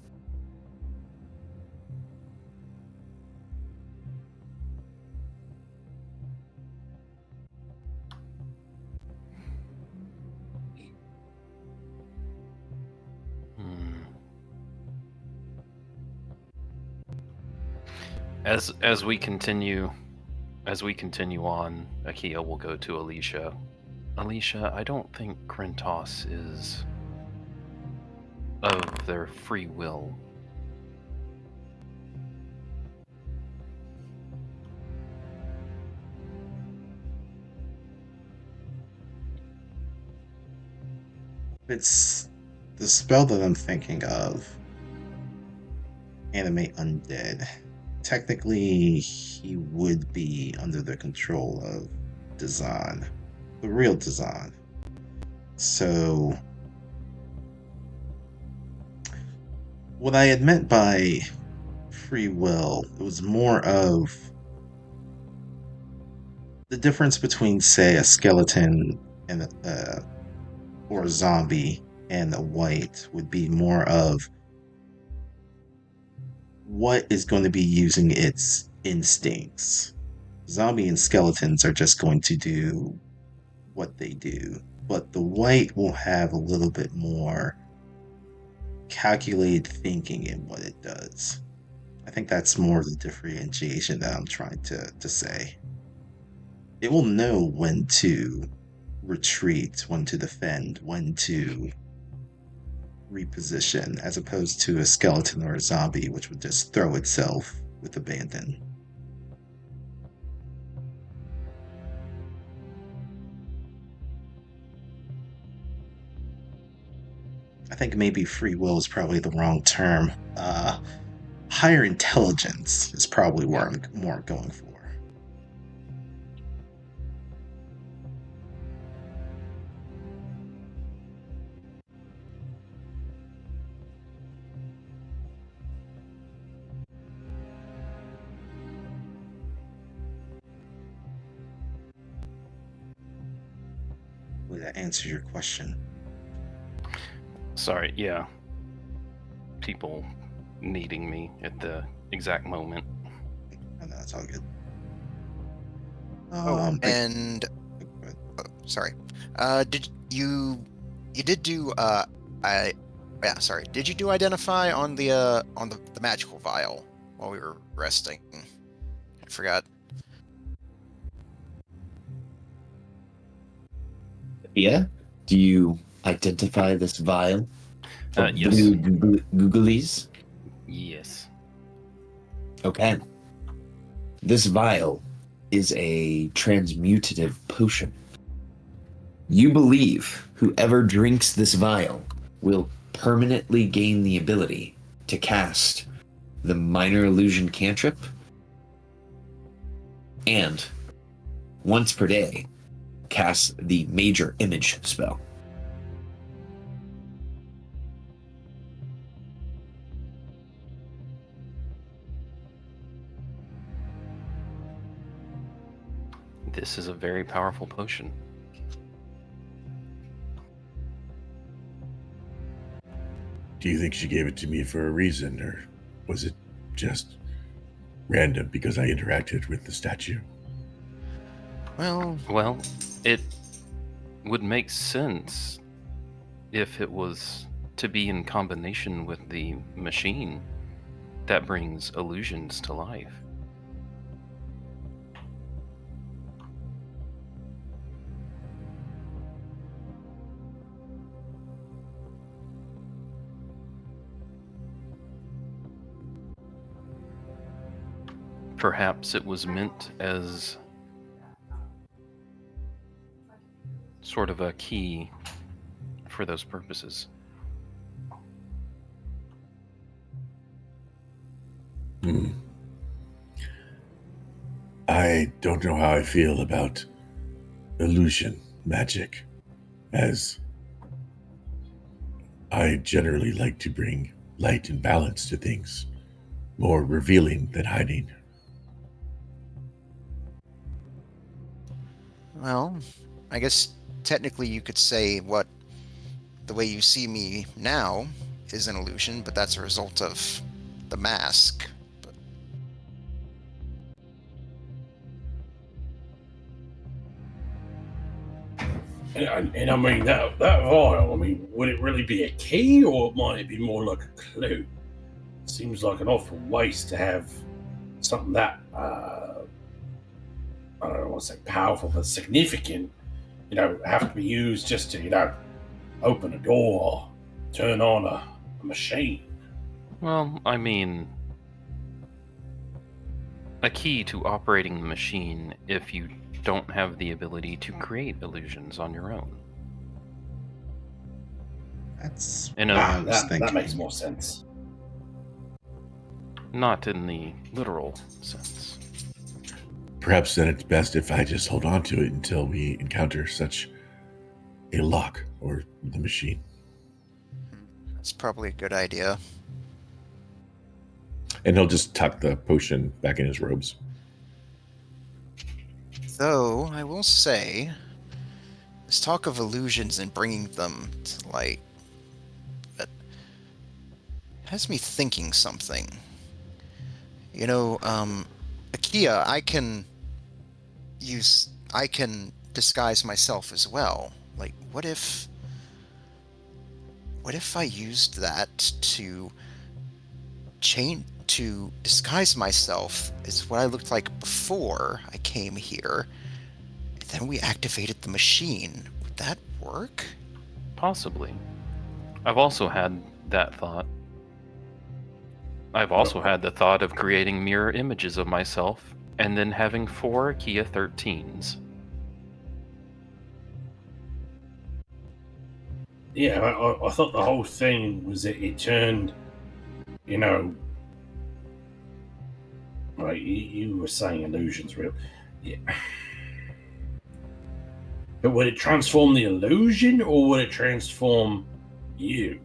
[SPEAKER 6] As we continue on, Akia will go to Alicia. Alicia, I don't think Krentos is of their free will.
[SPEAKER 5] It's the spell that I'm thinking of. Animate undead. Technically, he would be under the control of Dazan, the real Dazan. So, what I had meant by free will, it was more of the difference between, say, a skeleton and or a zombie and a white would be more of what is going to be using its instincts. Zombie and skeletons are just going to do what they do, but the white will have a little bit more calculated thinking in what it does. I think that's more of the differentiation that I'm trying to say. It will know when to retreat, when to defend, when to reposition, as opposed to a skeleton or a zombie, which would just throw itself with abandon. I think maybe free will is probably the wrong term. Higher intelligence is probably where I'm more going for. Would that answer your question?
[SPEAKER 6] Sorry, yeah. People needing me at the exact moment.
[SPEAKER 5] Oh, no, it's all good.
[SPEAKER 1] Sorry. Did you did do did you do identify on the magical vial while we were resting? I forgot.
[SPEAKER 2] Yeah? Do you identify this vial?
[SPEAKER 6] Yes.
[SPEAKER 2] Googlies?
[SPEAKER 6] Yes.
[SPEAKER 2] Okay. This vial is a transmutative potion. You believe whoever drinks this vial will permanently gain the ability to cast the minor illusion cantrip and once per day cast the major image spell.
[SPEAKER 6] This is a very powerful potion.
[SPEAKER 3] Do you think she gave it to me for a reason, or was it just random because I interacted with the statue?
[SPEAKER 1] Well,
[SPEAKER 6] it would make sense if it was to be in combination with the machine that brings illusions to life. Perhaps it was meant as sort of a key for those purposes.
[SPEAKER 3] I don't know how I feel about illusion magic, as I generally like to bring light and balance to things, more revealing than hiding.
[SPEAKER 1] well, I guess technically you could say the way you see me now is an illusion, but that's a result of the mask.
[SPEAKER 4] And I mean, that vial, I mean, would it really be a key, or might it be more like a clue? Seems like an awful waste to have something that I don't want to say powerful, but significant, have to be used just to, open a door, turn on a machine.
[SPEAKER 6] Well, I mean, a key to operating the machine if you don't have the ability to create illusions on your own.
[SPEAKER 5] That's
[SPEAKER 6] In
[SPEAKER 5] what
[SPEAKER 6] a,
[SPEAKER 5] I was
[SPEAKER 4] That
[SPEAKER 5] thinking.
[SPEAKER 4] makes more sense.
[SPEAKER 6] not in the literal sense.
[SPEAKER 3] Perhaps then it's best if I just hold on to it until we encounter such a lock or the machine.
[SPEAKER 1] That's probably a good idea.
[SPEAKER 3] And he'll just tuck the potion back in his robes.
[SPEAKER 1] Though, I will say, this talk of illusions and bringing them to light, that has me thinking something. Akia, I can disguise myself as well. Like, what if I used that to disguise myself as what I looked like before I came here, and then we activated the machine? Would that work?
[SPEAKER 6] Possibly. I've also had that thought. I've also had the thought of creating mirror images of myself and then having 4 Kia 13s.
[SPEAKER 4] Yeah, I thought the whole thing was that it turned, right, you were saying illusions, real. Yeah. But would it transform the illusion, or would it transform you?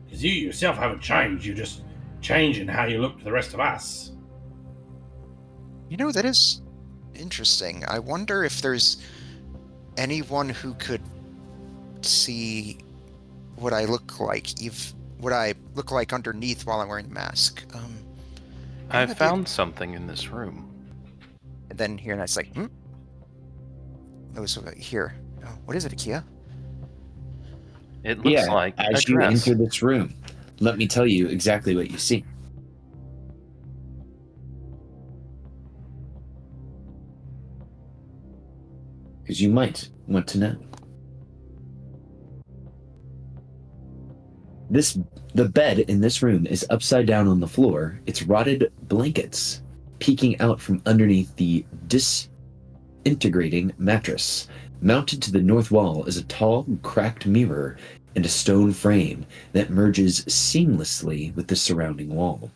[SPEAKER 4] Because you yourself haven't changed, you're just changing how you look to the rest of us.
[SPEAKER 1] That is interesting. I wonder if there's anyone who could see what I look like, what I look like underneath while I'm wearing the mask.
[SPEAKER 6] I found something in this room.
[SPEAKER 1] And then here, and it's like, here. Oh, what is it, Akia?
[SPEAKER 6] It looks like a
[SPEAKER 2] as you
[SPEAKER 6] dress.
[SPEAKER 2] enter this room, let me tell you exactly what you see. Because you might want to know. The bed in this room is upside down on the floor. Its rotted blankets peeking out from underneath the disintegrating mattress. Mounted to the north wall is a tall, cracked mirror and a stone frame that merges seamlessly with the surrounding wall.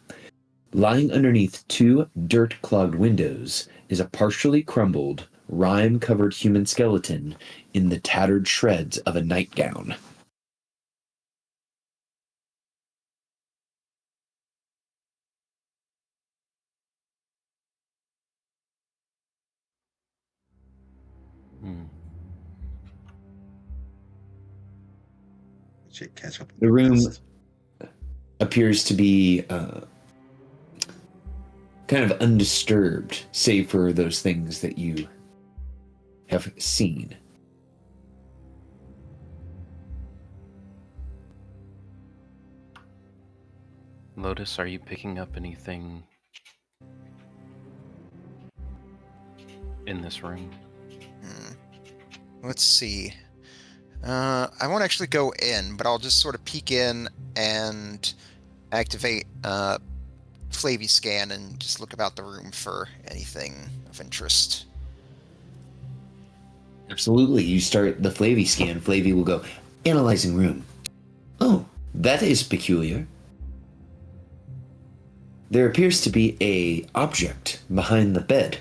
[SPEAKER 2] Lying underneath 2 dirt-clogged windows is a partially crumbled, rime-covered human skeleton in the tattered shreds of a nightgown.
[SPEAKER 5] Should catch up.
[SPEAKER 2] The room appears to be kind of undisturbed, save for those things that you have seen.
[SPEAKER 6] Lotus, are you picking up anything in this room?
[SPEAKER 1] Let's see. I won't actually go in, but I'll just sort of peek in and activate Flavy Scan and just look about the room for anything of interest.
[SPEAKER 2] Absolutely. You start the Flavy scan. Flavy will go, analyzing room. Oh, that is peculiar. There appears to be a object behind the bed,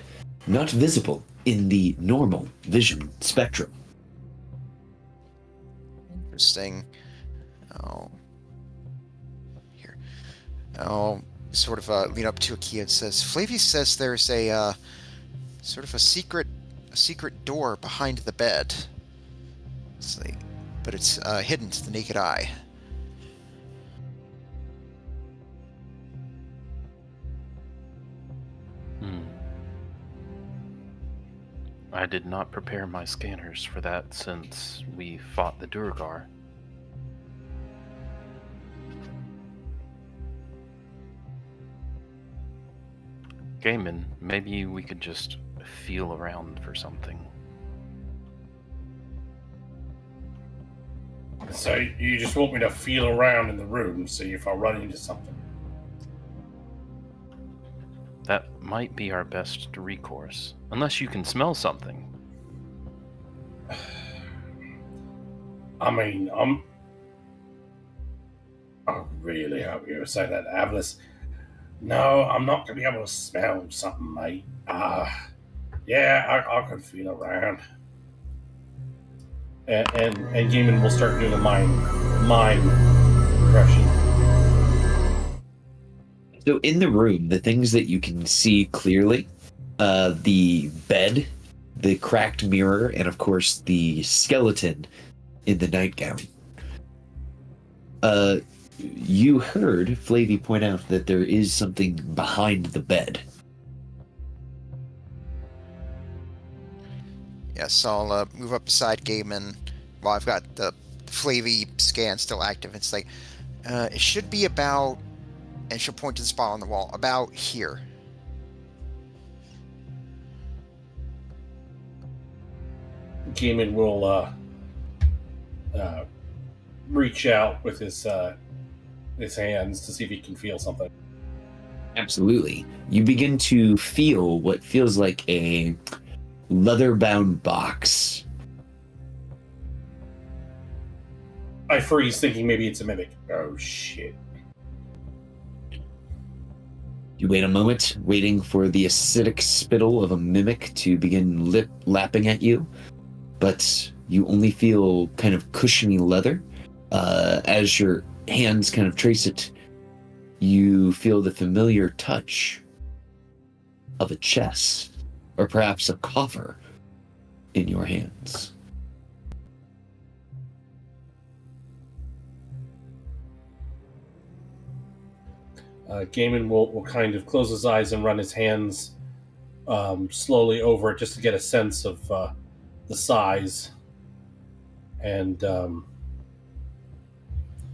[SPEAKER 2] not visible in the normal vision spectrum.
[SPEAKER 1] Interesting. Here. I'll sort of lean up to Akia and says, Flavy says there's a sort of a secret door behind the bed. But it's hidden to the naked eye.
[SPEAKER 6] I did not prepare my scanners for that since we fought the Durgar. Gaiman, maybe we could just feel around for something.
[SPEAKER 4] So you just want me to feel around in the room, see if I run into something?
[SPEAKER 6] That might be our best recourse. Unless you can smell something.
[SPEAKER 4] I mean, I really hope you would say that, Avlis. No, I'm not going to be able to smell something, mate. Yeah, I could feel around. And Gaiman will start doing a mime impression.
[SPEAKER 2] So in the room, the things that you can see clearly, the bed, the cracked mirror, and of course the skeleton in the nightgown. You heard Flavy point out that there is something behind the bed.
[SPEAKER 1] Yes, I'll move up beside Gaiman while I've got the Flavy scan still active. It's like, it should be about, and she'll point to the spot on the wall, about here.
[SPEAKER 4] Gaiman will reach out with his hands to see if he can feel something.
[SPEAKER 2] Absolutely. You begin to feel what feels like a leather-bound box.
[SPEAKER 4] I freeze, thinking maybe it's a mimic. Oh, shit.
[SPEAKER 2] You wait a moment, waiting for the acidic spittle of a mimic to begin lapping at you, but you only feel kind of cushiony leather. As your hands kind of trace it, you feel the familiar touch of a chest, or perhaps a coffer in your hands.
[SPEAKER 4] Gaiman will kind of close his eyes and run his hands slowly over it just to get a sense of the size. And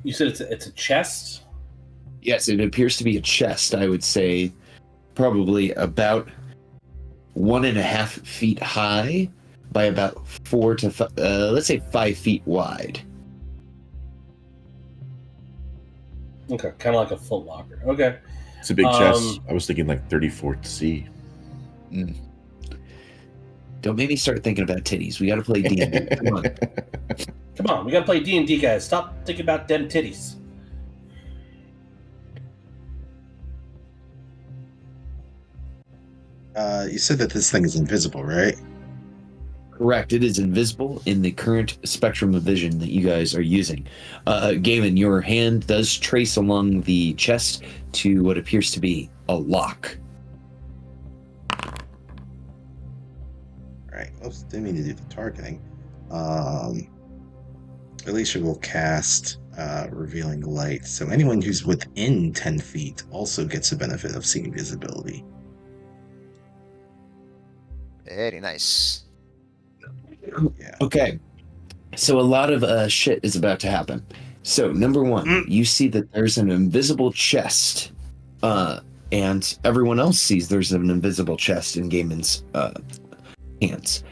[SPEAKER 4] you said it's a chest?
[SPEAKER 2] Yes, it appears to be a chest. I would say probably about 1.5 feet high by about 4 to let's say 5 feet wide.
[SPEAKER 4] Okay, kind of like a Foot Locker. Okay.
[SPEAKER 3] It's a big chest. I was thinking like 34th C.
[SPEAKER 2] Don't make me start thinking about titties. We got to play D&D. Come on.
[SPEAKER 4] Come on, we gotta play D&D, guys. Stop thinking about them titties.
[SPEAKER 5] You said that this thing is invisible, right?
[SPEAKER 2] Correct. It is invisible in the current spectrum of vision that you guys are using. Gaiman, your hand does trace along the chest to what appears to be a lock.
[SPEAKER 5] Right. Oops, didn't mean to do the targeting. Alicia will cast Revealing Light. So anyone who's within 10 feet also gets the benefit of seeing visibility.
[SPEAKER 1] Very nice.
[SPEAKER 5] Yeah.
[SPEAKER 2] Okay. So a lot of shit is about to happen. So number one, you see that there's an invisible chest, and everyone else sees there's an invisible chest in Gaiman's hands.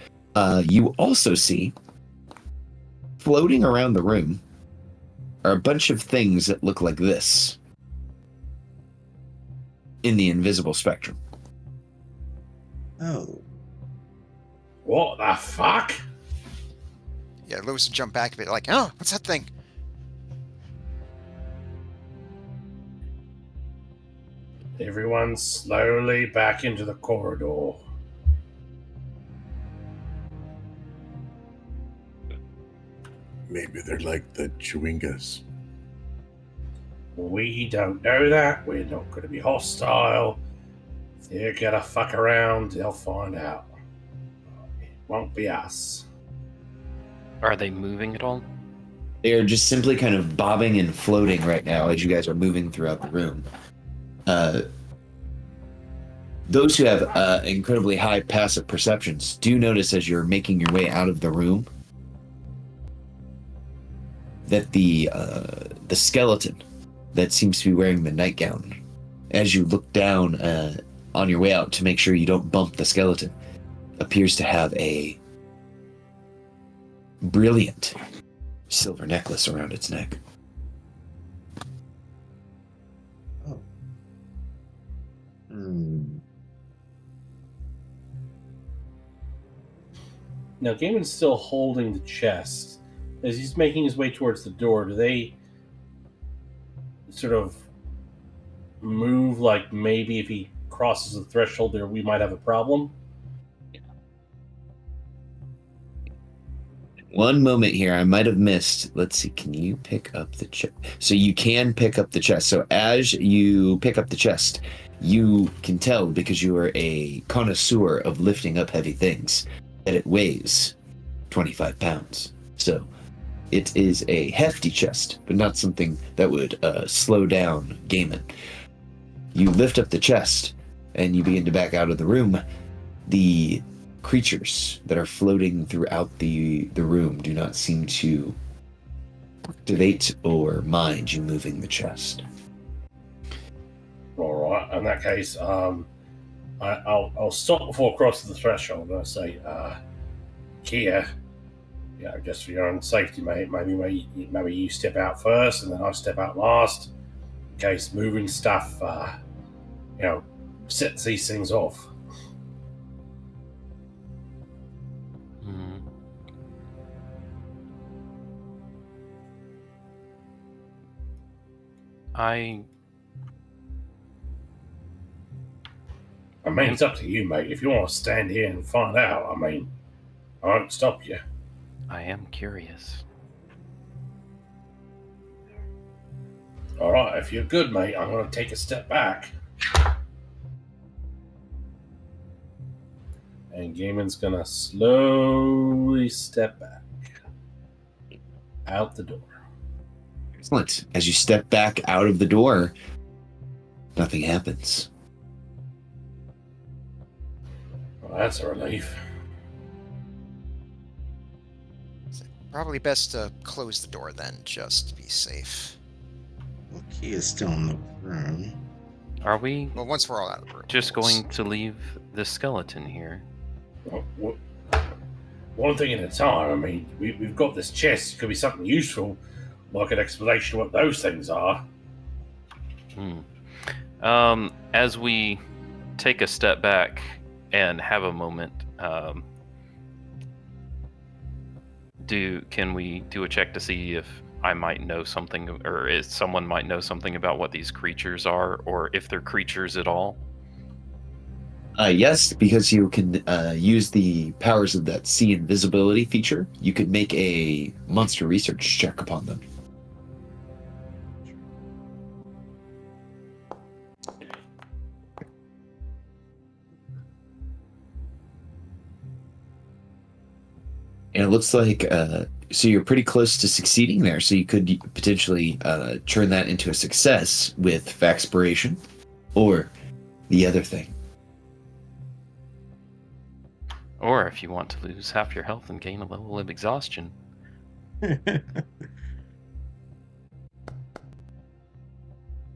[SPEAKER 2] You also see, floating around the room, are a bunch of things that look like this in the invisible spectrum.
[SPEAKER 5] Oh.
[SPEAKER 4] What the fuck?
[SPEAKER 1] Yeah, Lewis will jump back a bit like, oh, what's that thing?
[SPEAKER 4] Everyone slowly back into the corridor.
[SPEAKER 3] Maybe they're like the Chewingas.
[SPEAKER 4] We don't know that. We're not going to be hostile. If they're going to fuck around, they'll find out. It won't be us.
[SPEAKER 6] Are they moving at all?
[SPEAKER 2] They are just simply kind of bobbing and floating right now as you guys are moving throughout the room. Those who have incredibly high passive perceptions do notice as you're making your way out of the room that the skeleton that seems to be wearing the nightgown, as you look down on your way out to make sure you don't bump the skeleton, appears to have a brilliant silver necklace around its neck.
[SPEAKER 5] Oh. Hmm.
[SPEAKER 4] Now, Gaiman's still holding the chest. As he's making his way towards the door, do they sort of move like maybe if he crosses the threshold there, we might have a problem?
[SPEAKER 2] One moment here, I might have missed. Let's see, can you pick up the chest? So you can pick up the chest. So as you pick up the chest, you can tell, because you are a connoisseur of lifting up heavy things, that it weighs 25 pounds. So it is a hefty chest, but not something that would slow down Gaiman. You lift up the chest, and you begin to back out of the room. The creatures that are floating throughout the room do not seem to activate or mind you moving the chest.
[SPEAKER 4] All right. In that case, I'll stop before crossing the threshold and I say, Kia, yeah, just for your own safety, mate. Maybe you step out first and then I step out last. In case moving stuff, sets these things off.
[SPEAKER 6] I
[SPEAKER 4] mean, it's up to you, mate. If you want to stand here and find out, I won't stop you.
[SPEAKER 6] I am curious.
[SPEAKER 4] All right, if you're good, mate, I'm going to take a step back. And Gaiman's going to slowly step back out the door.
[SPEAKER 2] Excellent. As you step back out of the door, nothing happens.
[SPEAKER 4] Well, that's a relief.
[SPEAKER 1] Probably best to close the door then, just to be safe.
[SPEAKER 5] Well, Key is still in the room.
[SPEAKER 6] Are we
[SPEAKER 1] Well, once we're all out of the room.
[SPEAKER 6] just
[SPEAKER 1] of course.
[SPEAKER 6] going to leave the skeleton here?
[SPEAKER 4] Well, one thing at a time. I mean, we've got this chest. It could be something useful, like an explanation of what those things are.
[SPEAKER 6] As we take a step back and have a moment, can we do a check to see if I might know something, or if someone might know something about what these creatures are, or if they're creatures at all?
[SPEAKER 2] Yes, because you can use the powers of that see invisibility feature. You could make a monster research check upon them. And it looks like, so you're pretty close to succeeding there, so you could potentially turn that into a success with Faxpiration, or the other thing.
[SPEAKER 6] Or if you want to lose half your health and gain a level of exhaustion.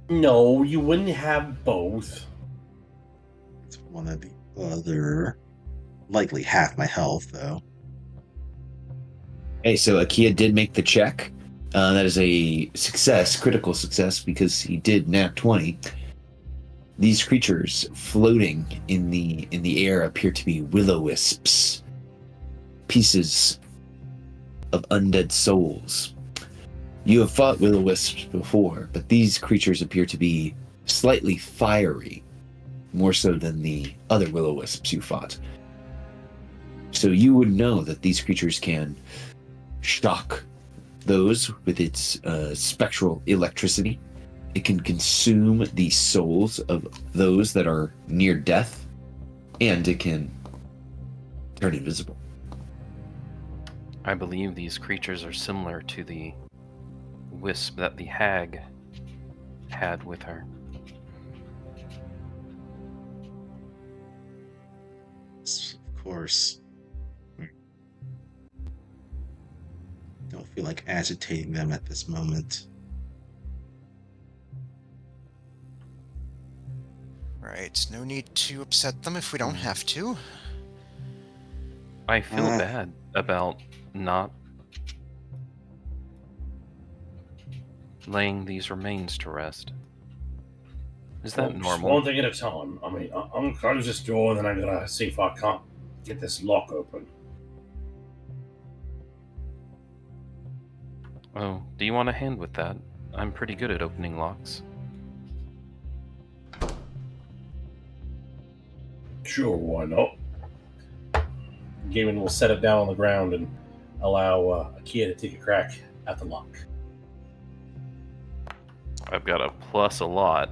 [SPEAKER 4] No, you wouldn't have both.
[SPEAKER 5] It's one or the other. Likely half my health, though.
[SPEAKER 2] Okay, so Akia did make the check. That is a success, critical success, because he did nat 20. These creatures floating in the air appear to be will-o-wisps, pieces of undead souls. You have fought will-o-wisps before, but these creatures appear to be slightly fiery, more so than the other will-o-wisps you fought. So you would know that these creatures can shock those with its spectral electricity. It can consume the souls of those that are near death, and it can turn invisible.
[SPEAKER 6] I believe these creatures are similar to the wisp that the hag had with her.
[SPEAKER 5] Of course. Don't feel like agitating them at this moment.
[SPEAKER 1] Right. There's no need to upset them if we don't have to.
[SPEAKER 6] I feel bad about not laying these remains to rest. Is that
[SPEAKER 4] Just
[SPEAKER 6] normal?
[SPEAKER 4] one thing at a time. I mean, I'm going to close this door and then I'm going to see if I can't get this lock open.
[SPEAKER 6] Oh, do you want a hand with that? I'm pretty good at opening locks.
[SPEAKER 4] Sure, why not? Gaiman will set it down on the ground and allow Akia to take a crack at the lock.
[SPEAKER 6] I've got a plus a lot.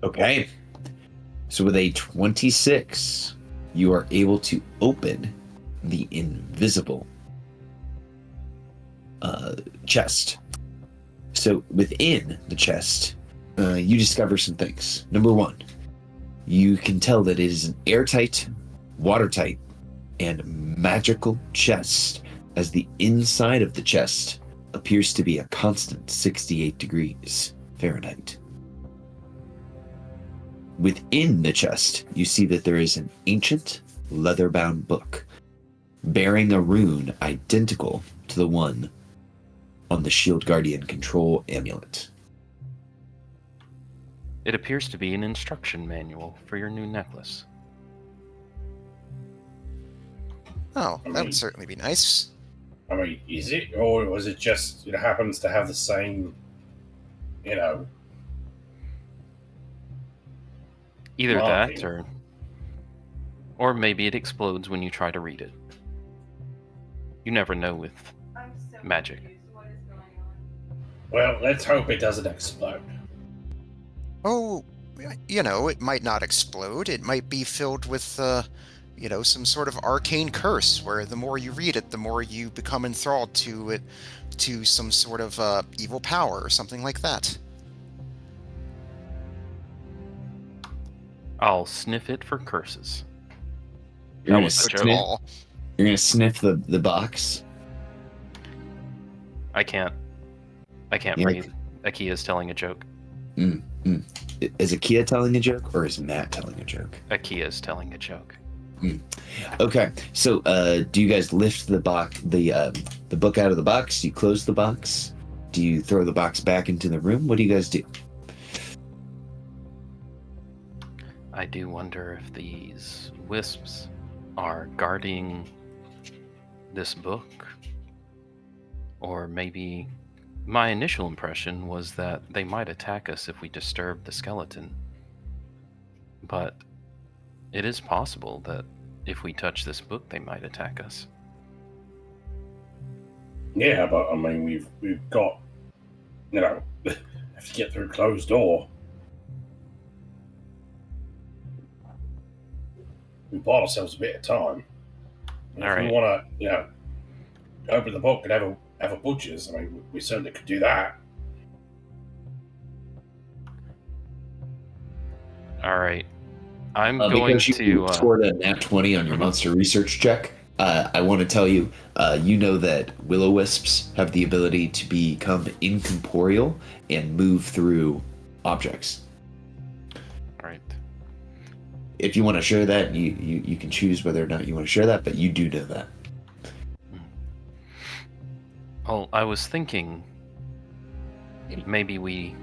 [SPEAKER 2] Okay. So with a 26, you are able to open the invisible chest. So within the chest, you discover some things. Number one, you can tell that it is an airtight, watertight, and magical chest, as the inside of the chest appears to be a constant 68 degrees Fahrenheit. Within the chest, you see that there is an ancient, leather-bound book bearing a rune identical to the one on the Shield Guardian control amulet.
[SPEAKER 6] It appears to be an instruction manual for your new necklace.
[SPEAKER 1] Oh, that would certainly be nice.
[SPEAKER 4] I mean, is it? Or was it just, it happens to have the same,
[SPEAKER 6] Either
[SPEAKER 4] marking?
[SPEAKER 6] that, or maybe it explodes when you try to read it. You never know with magic.
[SPEAKER 4] Well, let's hope it doesn't explode.
[SPEAKER 1] Oh, it might not explode. It might be filled with, some sort of arcane curse, where the more you read it, the more you become enthralled to it, to some sort of evil power or something like that.
[SPEAKER 6] I'll sniff it for curses.
[SPEAKER 2] You're gonna
[SPEAKER 6] was a
[SPEAKER 1] Good
[SPEAKER 6] joke.
[SPEAKER 1] call.
[SPEAKER 2] You're gonna sniff the box.
[SPEAKER 6] I can't
[SPEAKER 2] Yeah.
[SPEAKER 6] breathe. Akia's telling a joke.
[SPEAKER 2] Is Akia telling a joke, or is Matt telling a joke?
[SPEAKER 6] Akia's telling a joke.
[SPEAKER 2] Okay, so do you guys lift the box, the book out of the box? Do you close the box? Do you throw the box back into the room? What do you guys do?
[SPEAKER 6] I do wonder if these wisps are guarding this book, or maybe my initial impression was that they might attack us if we disturb the skeleton. But it is possible that if we touch this book, they might attack us.
[SPEAKER 4] Yeah, but I mean, we've got, have to get through a closed door. We bought ourselves a bit of time. And
[SPEAKER 6] All
[SPEAKER 4] if
[SPEAKER 6] right.
[SPEAKER 4] we want to, open the book and have a butcher's, I mean, we certainly could do that.
[SPEAKER 6] All right. I'm going
[SPEAKER 2] Because you
[SPEAKER 6] to.
[SPEAKER 2] scored a nat 20 on your monster research check, I want to tell you, you know that will-o-wisps have the ability to become incorporeal and move through objects.
[SPEAKER 6] Right.
[SPEAKER 2] If you want to share that, you can choose whether or not you want to share that, but you do know that.
[SPEAKER 6] Oh, I was thinking maybe we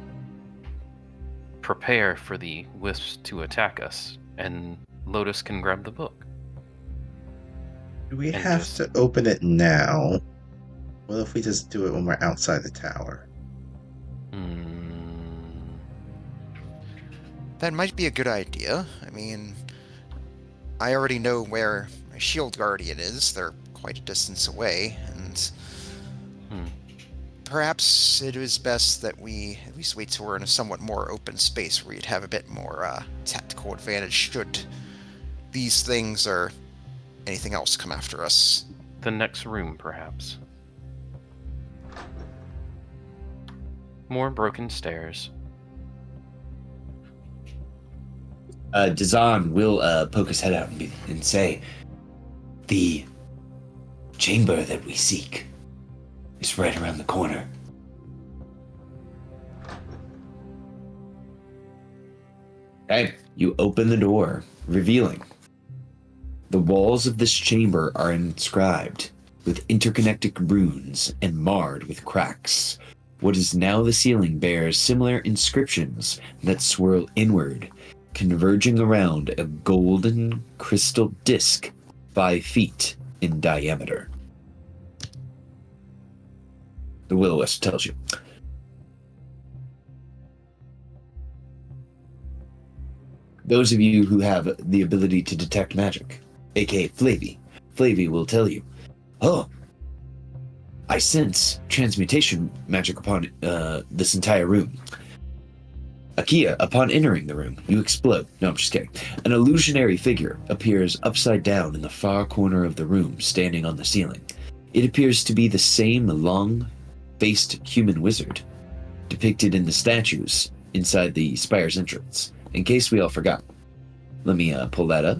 [SPEAKER 6] prepare for the wisps to attack us, and Lotus can grab the book.
[SPEAKER 5] Do we
[SPEAKER 6] And
[SPEAKER 5] have
[SPEAKER 6] just-
[SPEAKER 5] to open it now? What if we just do it when we're outside the tower?
[SPEAKER 1] That might be a good idea. I mean, I already know where my Shield Guardian is. They're quite a distance away, and perhaps it is best that we at least wait till we're in a somewhat more open space where you'd have a bit more tactical advantage should these things or anything else come after us.
[SPEAKER 6] The next room, perhaps. More broken stairs.
[SPEAKER 2] Dazan will poke his head out and say, "The chamber that we seek is right around the corner." Okay, you open the door, revealing the walls of this chamber are inscribed with interconnected runes and marred with cracks. What is now the ceiling bears similar inscriptions that swirl inward, converging around a golden crystal disc 5 feet in diameter. The Will-O-Wisp tells you. Those of you who have the ability to detect magic, aka Flavy will tell you, oh, I sense transmutation magic upon this entire room. Akia, upon entering the room, you explode. No, I'm just kidding. An illusionary figure appears upside down in the far corner of the room, standing on the ceiling. It appears to be the same long-faced human wizard depicted in the statues inside the spire's entrance. In case we all forgot, let me pull that up.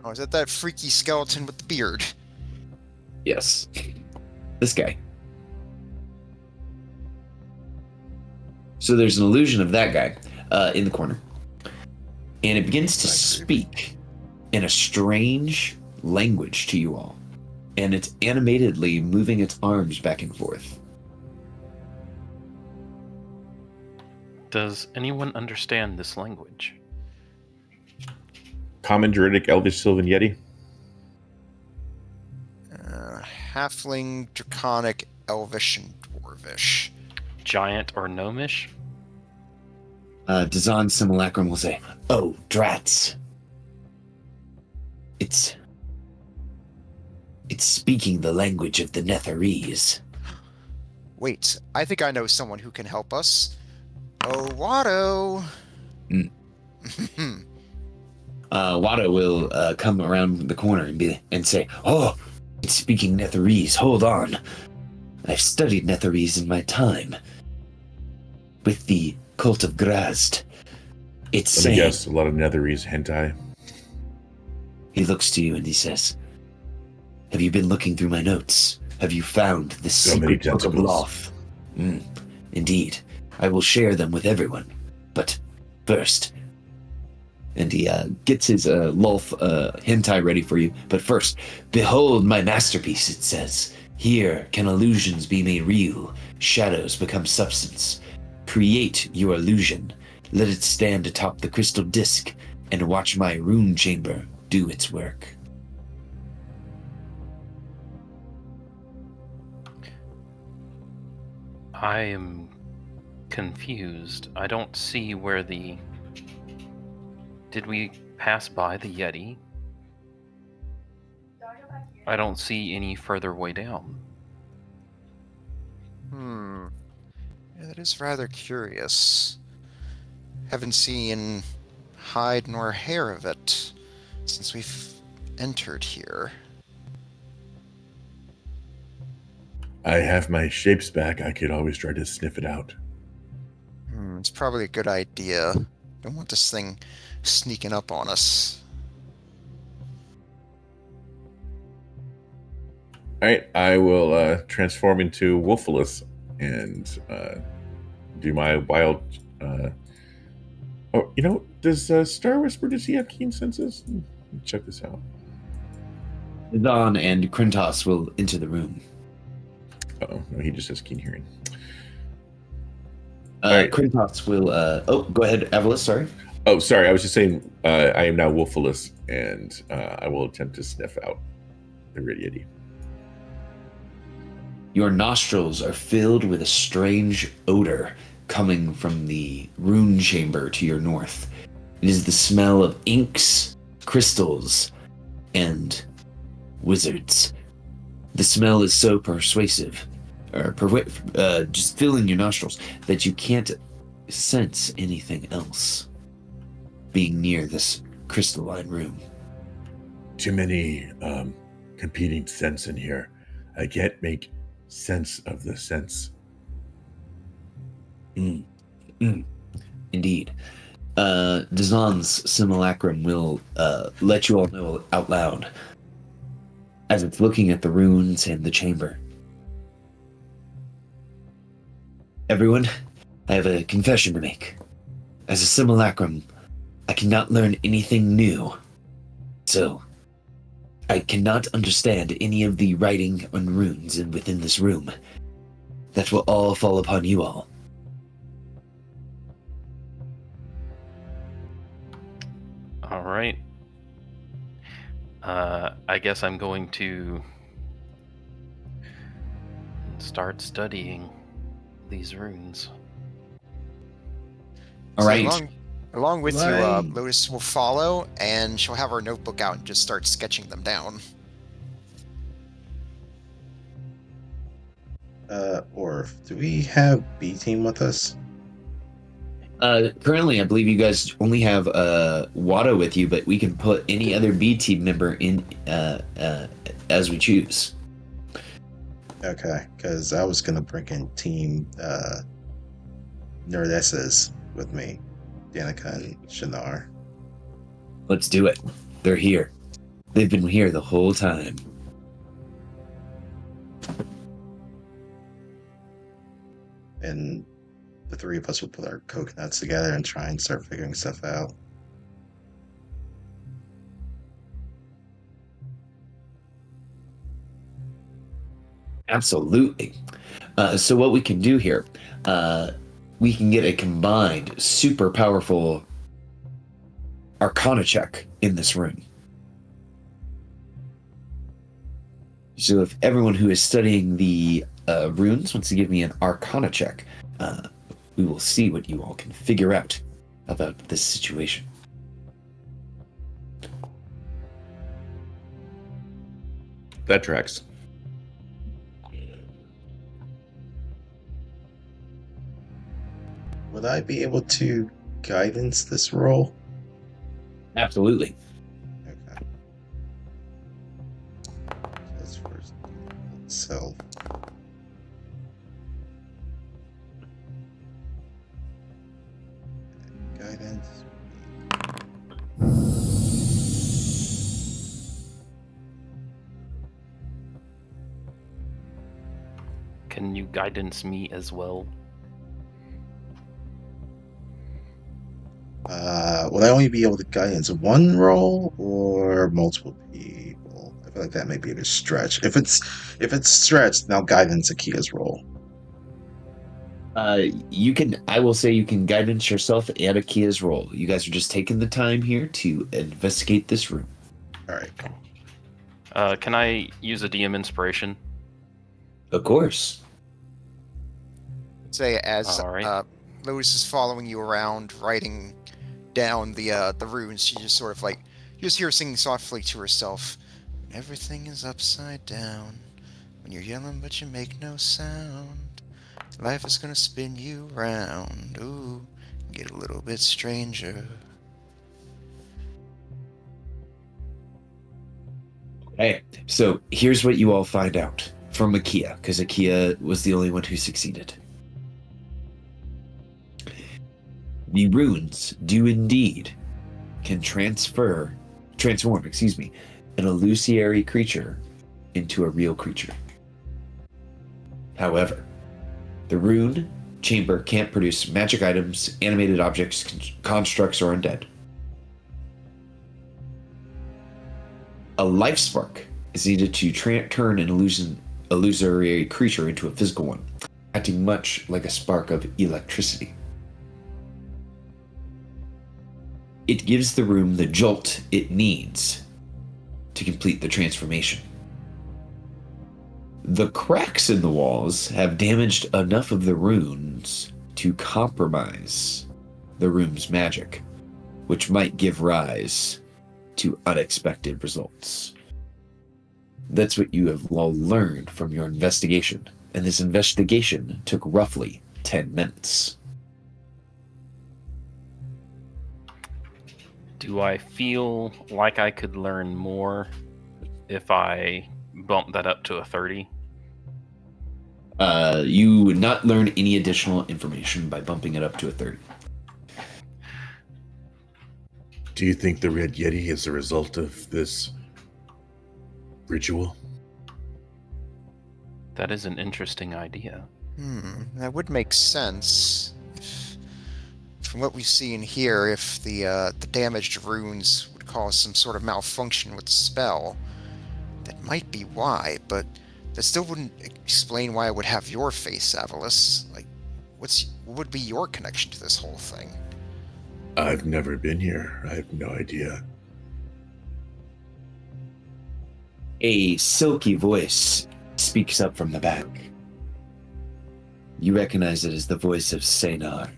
[SPEAKER 1] Oh, is that freaky skeleton with the beard?
[SPEAKER 2] Yes. This guy. So there's an illusion of that guy in the corner. And it begins to speak in a strange language to you all. And it's animatedly moving its arms back and forth.
[SPEAKER 6] Does anyone understand this language?
[SPEAKER 3] Common, Druidic, Elvish, Sylvan, Yeti.
[SPEAKER 1] Halfling, Draconic, Elvish, and Dwarvish.
[SPEAKER 6] Giant or gnomish?
[SPEAKER 2] Dazan Simulacrum will say, oh, drats. It's speaking the language of the Netherese.
[SPEAKER 1] Wait, I think I know someone who can help us. Oh, Watto!
[SPEAKER 2] Watto will come around the corner and say, oh, it's speaking Netherese. Hold on. I've studied Netherese in my time with the Cult of Grazd. It's
[SPEAKER 3] Let
[SPEAKER 2] saying...
[SPEAKER 3] me guess, a lot of Netherese hentai.
[SPEAKER 2] He looks to you and he says, have you been looking through my notes? Have you found the secret book of Loth? Indeed. I will share them with everyone. But first... And he gets his Loth hentai ready for you. But first, behold my masterpiece, it says. Here can illusions be made real. Shadows become substance. Create your illusion. Let it stand atop the crystal disc and watch my rune chamber do its work.
[SPEAKER 6] I am confused. I don't see where the... Did we pass by the Yeti? I don't see any further way down.
[SPEAKER 1] Yeah, that is rather curious. Haven't seen hide nor hair of it since we've entered here.
[SPEAKER 3] I have my shapes back. I could always try to sniff it out.
[SPEAKER 1] It's probably a good idea. Don't want this thing sneaking up on us.
[SPEAKER 3] All right, I will transform into Wolfilus and do my wild. Oh, you know, does Star Whisper, does he have keen senses? Let me check this out.
[SPEAKER 2] Don and Krentos will enter the room.
[SPEAKER 3] Oh no, he just has keen hearing. Right.
[SPEAKER 2] Krentos will. Go ahead, Avalis. Sorry.
[SPEAKER 3] Oh, sorry. I was just saying. I am now Wolfilus, and I will attempt to sniff out the Yeti.
[SPEAKER 2] Your nostrils are filled with a strange odor coming from the rune chamber to your north. It is the smell of inks, crystals, and wizards. The smell is so persuasive, just filling your nostrils, that you can't sense anything else being near this crystalline room.
[SPEAKER 3] Too many competing scents in here. I can't make sense of the sense.
[SPEAKER 2] Indeed. Dazan's simulacrum will let you all know out loud as it's looking at the runes and the chamber. Everyone, I have a confession to make. As a simulacrum, I cannot learn anything new. So, I cannot understand any of the writing on runes within this room. That will all fall upon you all.
[SPEAKER 6] All right. I guess I'm going to start studying these runes.
[SPEAKER 2] All
[SPEAKER 1] So
[SPEAKER 2] right.
[SPEAKER 1] along with you,
[SPEAKER 5] Right.
[SPEAKER 1] Lotus will follow, and she'll have her notebook out and just start sketching them down.
[SPEAKER 5] Orf, do we have B team with us?
[SPEAKER 2] Currently, I believe you guys only have Wada with you, but we can put any other B team member in as we choose.
[SPEAKER 5] Okay, because I was gonna bring in team Nerdesses with me, Danica and Shinar.
[SPEAKER 2] Let's do it. They're here. They've been here the whole time.
[SPEAKER 5] And the three of us will put our coconuts together and try and start figuring stuff out.
[SPEAKER 2] Absolutely. So what we can do here, we can get a combined, super powerful Arcana check in this room. So if everyone who is studying the runes wants to give me an Arcana check, we will see what you all can figure out about this situation.
[SPEAKER 7] That tracks.
[SPEAKER 5] Would I be able to guidance this roll?
[SPEAKER 2] Absolutely.
[SPEAKER 5] Okay. That's first itself. Guidance.
[SPEAKER 6] Can you guidance me as well?
[SPEAKER 5] Would I only be able to guidance one roll or multiple people? I feel like that may be a stretch. If it's stretched, now guidance Akia's roll.
[SPEAKER 2] I will say you can guidance yourself and Akia's role. You guys are just taking the time here to investigate this room.
[SPEAKER 5] All right.
[SPEAKER 6] Can I use a DM inspiration?
[SPEAKER 2] Of course.
[SPEAKER 1] Say as
[SPEAKER 6] All right.
[SPEAKER 1] Lotus is following you around, writing down the runes, she just sort of like you just hear her singing softly to herself. Everything is upside down when you're yelling, but you make no sound. Life is gonna spin you round. Ooh, get a little bit stranger.
[SPEAKER 2] Okay, so here's what you all find out from Akia, because Akia was the only one who succeeded. The runes do indeed can transform, an illusory creature into a real creature. However, the rune chamber can't produce magic items, animated objects, constructs, or undead. A life spark is needed to turn an illusory creature into a physical one, acting much like a spark of electricity. It gives the room the jolt it needs to complete the transformation. The cracks in the walls have damaged enough of the runes to compromise the room's magic, which might give rise to unexpected results. That's what you have all learned from your investigation, and this investigation took roughly 10 minutes.
[SPEAKER 6] Do I feel like I could learn more if I bump that up to a 30?
[SPEAKER 2] You would not learn any additional information by bumping it up to a 30.
[SPEAKER 3] Do you think the Red Yeti is a result of this ritual?
[SPEAKER 6] That is an interesting idea.
[SPEAKER 1] That would make sense. From what we've seen here, if the damaged runes would cause some sort of malfunction with the spell, that might be why, but that still wouldn't explain why I would have your face, Avalis. Like, what would be your connection to this whole thing?
[SPEAKER 3] I've never been here. I have no idea.
[SPEAKER 2] A silky voice speaks up from the back. You recognize it as the voice of Senar.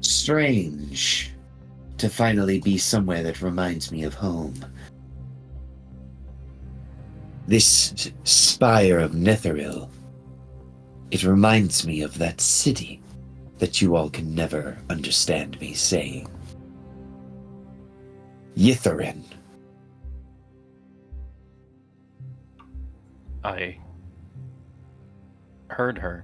[SPEAKER 2] Strange to finally be somewhere that reminds me of home. This spire of Netheril, it reminds me of that city that you all can never understand me saying. Yitharin.
[SPEAKER 6] I heard her.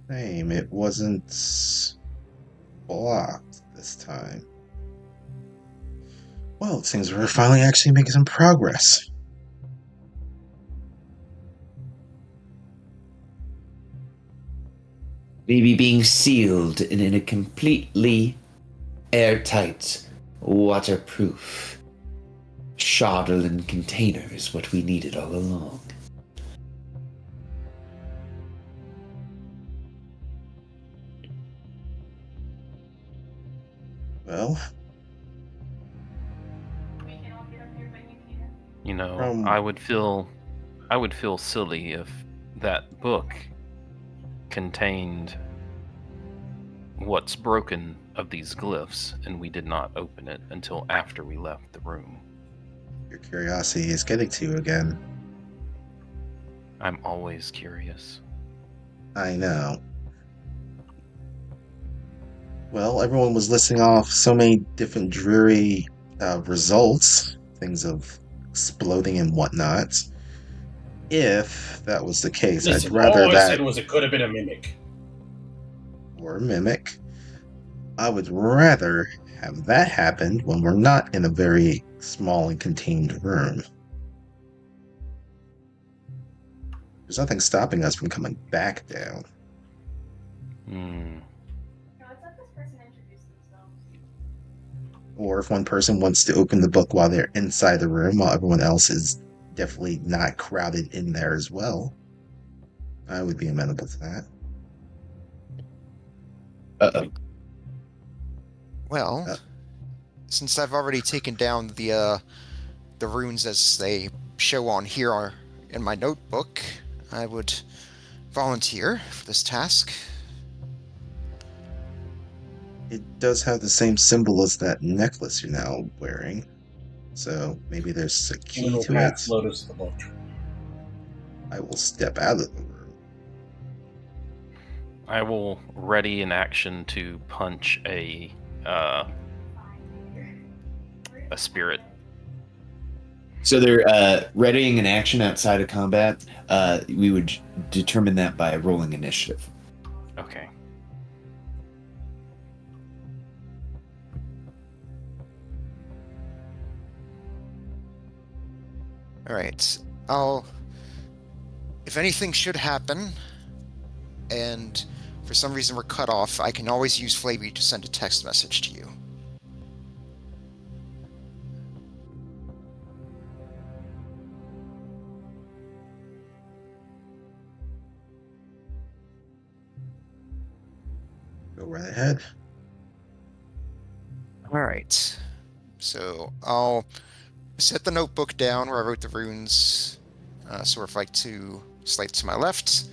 [SPEAKER 5] Same, it wasn't blocked this time. Well, it seems we're finally actually making some progress.
[SPEAKER 2] Maybe being sealed in a completely airtight, waterproof Shardland container is what we needed all along.
[SPEAKER 5] Well,
[SPEAKER 6] You know,
[SPEAKER 5] From-
[SPEAKER 6] I would feel silly if that book contained what's broken of these glyphs and we did not open it until after we left the room.
[SPEAKER 5] your curiosity is getting to you again.
[SPEAKER 6] I'm always curious.
[SPEAKER 5] I know. Well, everyone was listing off so many different dreary results, things of exploding and whatnot. If that was the case,
[SPEAKER 4] Listen,
[SPEAKER 5] I'd rather
[SPEAKER 4] all I
[SPEAKER 5] that,
[SPEAKER 4] said was it could have been a mimic.
[SPEAKER 5] or a mimic. I would rather have that happen when we're not in a very small and contained room. There's nothing stopping us from coming back down.
[SPEAKER 6] Hmm.
[SPEAKER 5] Or if one person wants to open the book while they're inside the room, while everyone else is definitely not crowded in there as well, I would be amenable to that.
[SPEAKER 2] Uh-oh.
[SPEAKER 1] Well,
[SPEAKER 5] Uh.
[SPEAKER 1] since I've already taken down the runes as they show on here in my notebook, I would volunteer for this task.
[SPEAKER 5] It does have the same symbol as that necklace you're now wearing, so maybe there's a key
[SPEAKER 4] Little
[SPEAKER 5] to
[SPEAKER 4] cat
[SPEAKER 5] it.
[SPEAKER 4] floaters the book.
[SPEAKER 5] I will step out of the room.
[SPEAKER 6] I will ready in action to punch a spirit.
[SPEAKER 2] So they're readying an action outside of combat. We would determine that by rolling initiative.
[SPEAKER 6] Okay.
[SPEAKER 1] All right. If anything should happen, and for some reason we're cut off, I can always use Flavy to send a text message to you.
[SPEAKER 5] Go right ahead.
[SPEAKER 1] All right. So I'll set the notebook down where I wrote the runes, sort of like to slate to my left.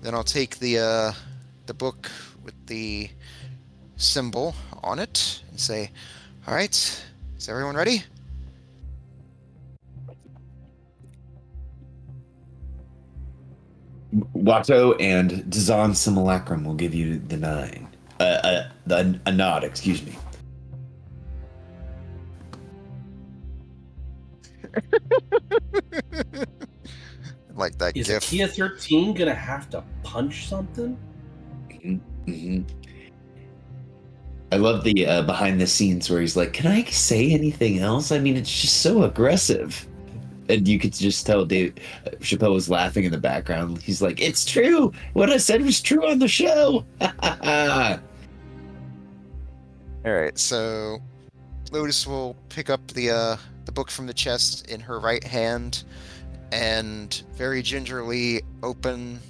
[SPEAKER 1] Then I'll take the book with the symbol on it and say, "All right, is everyone ready?"
[SPEAKER 2] Watto and Dazan Simulacrum will give you the 9. A nod, excuse me.
[SPEAKER 1] Like that
[SPEAKER 4] Is
[SPEAKER 1] gif.
[SPEAKER 4] Kia 13 gonna have to punch something?
[SPEAKER 2] Mm-hmm. I love the behind the scenes where he's like, "Can I say anything else? I mean, it's just so aggressive." And you could just tell Chappelle was laughing in the background. He's like, "It's true. What I said was true on the show."
[SPEAKER 1] All right, so Lotus will pick up the book from the chest in her right hand and very gingerly open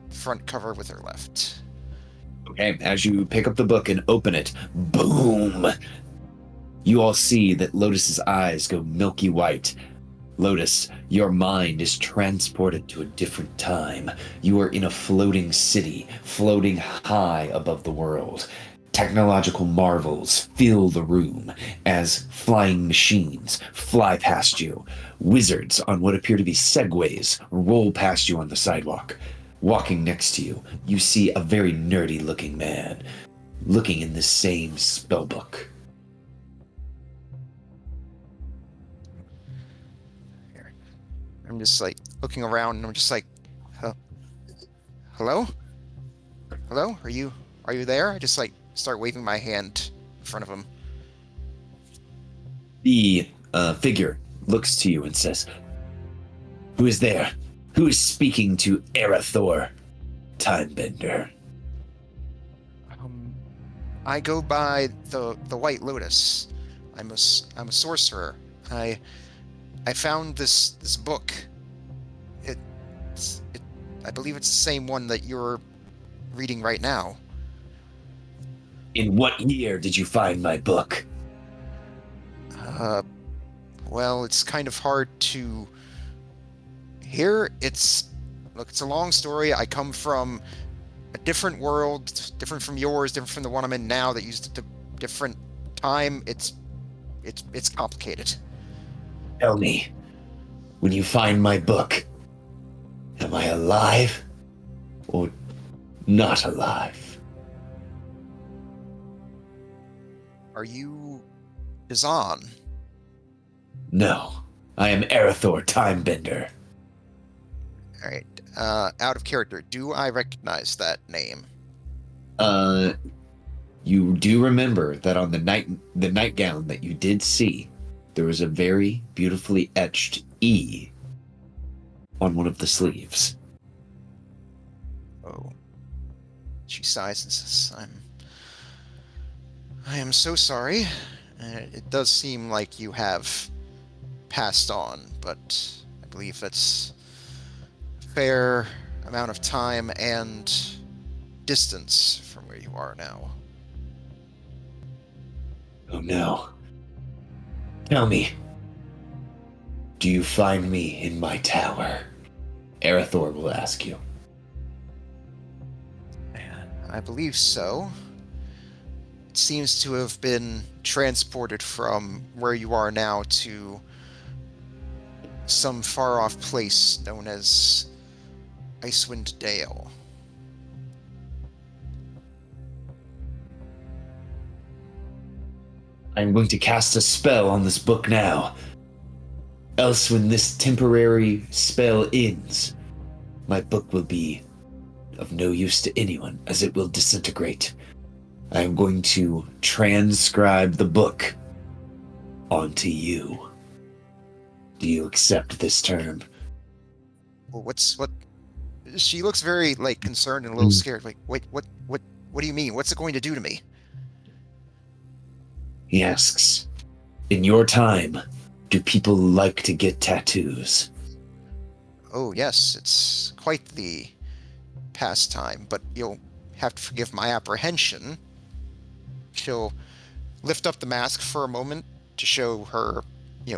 [SPEAKER 1] the front cover with her left.
[SPEAKER 2] Okay, as you pick up the book and open it, boom! You all see that Lotus's eyes go milky white. Lotus, your mind is transported to a different time. You are in a floating city, floating high above the world. Technological marvels fill the room as flying machines fly past you. Wizards on what appear to be segways roll past you on the sidewalk. Walking next to you, you see a very nerdy-looking man, looking in the same spellbook.
[SPEAKER 1] I'm just like looking around and I'm just like, hello? Hello? Are you there? I just like start waving my hand in front of him.
[SPEAKER 2] The figure looks to you and says, "Who is there? Who is speaking to Arathor, Timebender?"
[SPEAKER 1] I go by the White Lotus. I'm a sorcerer. I found this book. I believe it's the same one that you're reading right now.
[SPEAKER 2] In what year did you find my book?
[SPEAKER 1] Well, it's kind of hard to hear. It's a long story. I come from a different world, different from yours, different from the one I'm in now that used a different time. It's complicated.
[SPEAKER 2] Tell me, when you find my book, am I alive or not alive?
[SPEAKER 1] Are you Dazan?
[SPEAKER 2] No, I am Arathor Timebender.
[SPEAKER 1] All right. Out of character, do I recognize that name?
[SPEAKER 2] You do remember that on the nightgown that you did see, there was a very beautifully etched E on one of the sleeves.
[SPEAKER 1] Oh. She sighs and says, I am so sorry. It does seem like you have passed on, but I believe that's a fair amount of time and distance from where you are now.
[SPEAKER 2] Oh no. Tell me, do you find me in my tower? Arathor will ask you.
[SPEAKER 1] I believe so. It seems to have been transported from where you are now to some far-off place known as Icewind Dale.
[SPEAKER 2] I'm going to cast a spell on this book now. Else, when this temporary spell ends, my book will be of no use to anyone, as it will disintegrate. I am going to transcribe the book onto you. Do you accept this term?
[SPEAKER 1] Well, what? She looks very concerned and a little scared. Wait, what do you mean? What's it going to do to me?
[SPEAKER 2] He asks, in your time, do people like to get tattoos?
[SPEAKER 1] Oh yes, it's quite the pastime, but you'll have to forgive my apprehension. She'll lift up the mask for a moment to show her,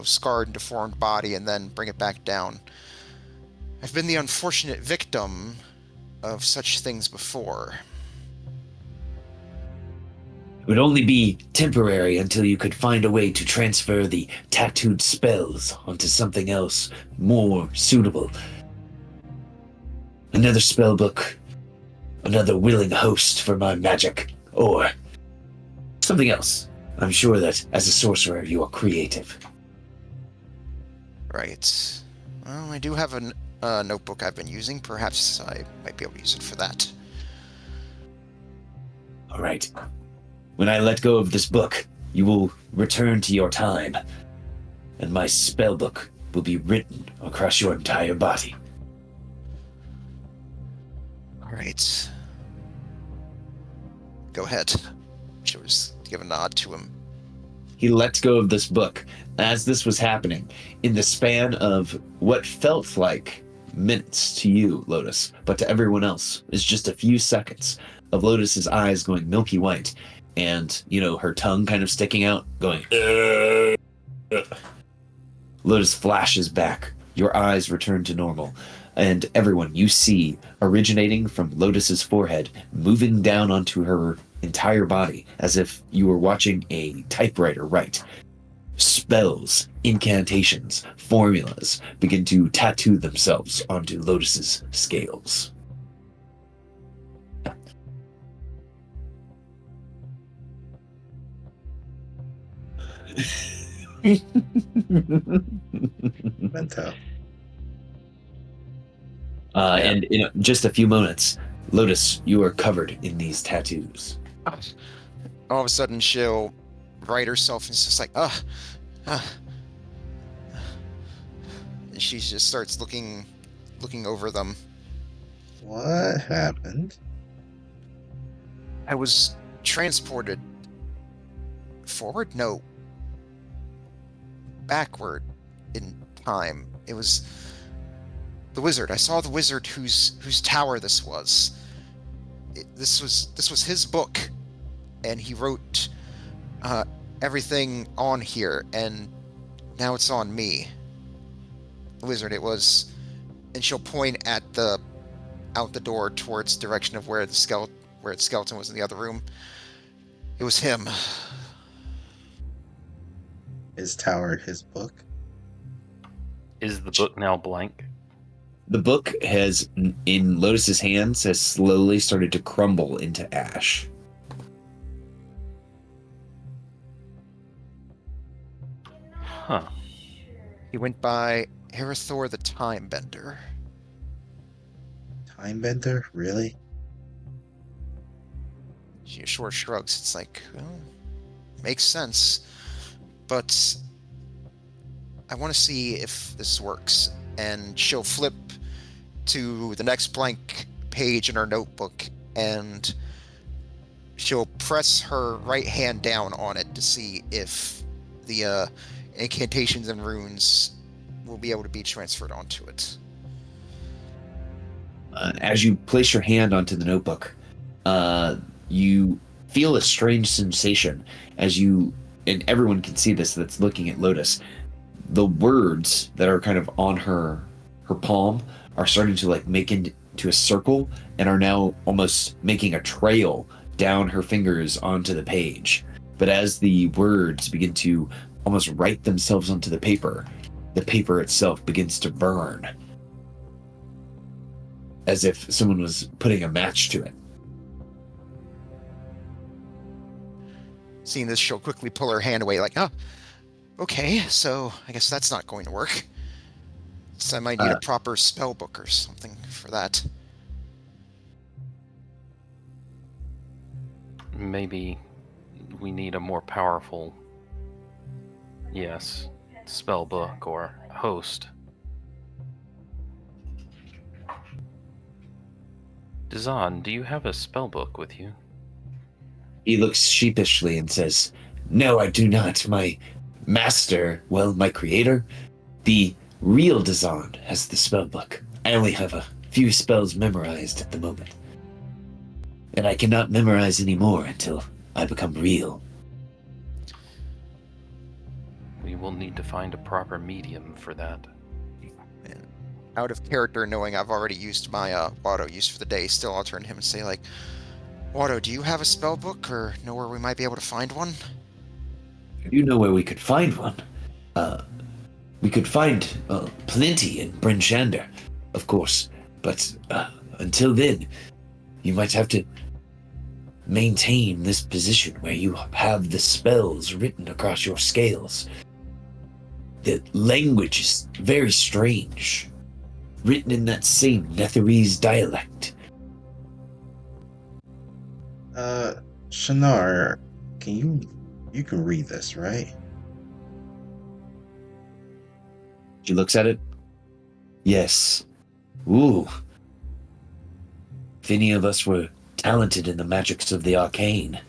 [SPEAKER 1] scarred and deformed body, and then bring it back down. I've been the unfortunate victim of such things before.
[SPEAKER 2] It would only be temporary until you could find a way to transfer the tattooed spells onto something else more suitable. Another spellbook, another willing host for my magic, or something else. I'm sure that as a sorcerer you are creative.
[SPEAKER 1] Right. Well, I do have a notebook I've been using. Perhaps I might be able to use it for that.
[SPEAKER 2] All right. When I let go of this book, you will return to your time, and my spell book will be written across your entire body.
[SPEAKER 1] All right. Go ahead. She'll just give a nod to him.
[SPEAKER 2] He let go of this book. As this was happening, in the span of what felt like minutes to you, Lotus, but to everyone else, is just a few seconds of Lotus's eyes going milky white, and, her tongue kind of sticking out, going, Lotus flashes back. Your eyes return to normal, and everyone you see, originating from Lotus's forehead, moving down onto her entire body, as if you were watching a typewriter write. Spells, incantations, formulas begin to tattoo themselves onto Lotus's scales.
[SPEAKER 5] Mento.
[SPEAKER 2] And in just a few moments, Lotus, you are covered in these tattoos.
[SPEAKER 1] All of a sudden, she'll right herself and it's just like, and she just starts looking over them.
[SPEAKER 5] What happened?
[SPEAKER 1] I was transported forward? No. Backward in time. It was the wizard. I saw the wizard whose tower this was. This was his book, and he wrote everything on here, and now it's on me. The wizard, it was, and she'll point at out the door towards the direction of where its skeleton was in the other room. It was him.
[SPEAKER 5] His tower, his book.
[SPEAKER 6] Is the book now blank?
[SPEAKER 2] The book has, in Lotus's hands, has slowly started to crumble into ash.
[SPEAKER 6] Huh.
[SPEAKER 1] He went by Herethor the Time Bender.
[SPEAKER 5] Time Bender? Really?
[SPEAKER 1] She short shrugs. It's like, well, makes sense. But I want to see if this works. And she'll flip to the next blank page in her notebook, and she'll press her right hand down on it to see if the incantations and runes will be able to be transferred onto it.
[SPEAKER 2] As you place your hand onto the notebook, you feel a strange sensation as you, and everyone can see this that's looking at Lotus. The words that are kind of on her palm are starting to make into a circle and are now almost making a trail down her fingers onto the page. But as the words begin to almost write themselves onto the paper itself begins to burn, as if someone was putting a match to it.
[SPEAKER 1] Seeing this, she'll quickly pull her hand away, like, oh, okay, so I guess that's not going to work. So I might need a proper spell book or something for that.
[SPEAKER 6] Maybe we need a more powerful, spell book or host. Dazan, do you have a spell book with you?
[SPEAKER 2] He looks sheepishly and says, "No, I do not. My master, my creator, the real Dazan, has the spell book. I only have a few spells memorized at the moment. And I cannot memorize any more until I become real."
[SPEAKER 6] We will need to find a proper medium for that.
[SPEAKER 1] And out of character, knowing I've already used my Watto use for the day, still I'll turn to him and say, like, Watto, do you have a spell book or know where we might be able to find one?
[SPEAKER 2] You know where we could find one. We could find plenty in Bryn Shander, of course. But until then, you might have to maintain this position where you have the spells written across your scales. The language is very strange, written in that same Netherese dialect.
[SPEAKER 5] Shannara, you can read this, right?
[SPEAKER 2] She looks at it. Yes. Ooh. If any of us were talented in the magics of the arcane,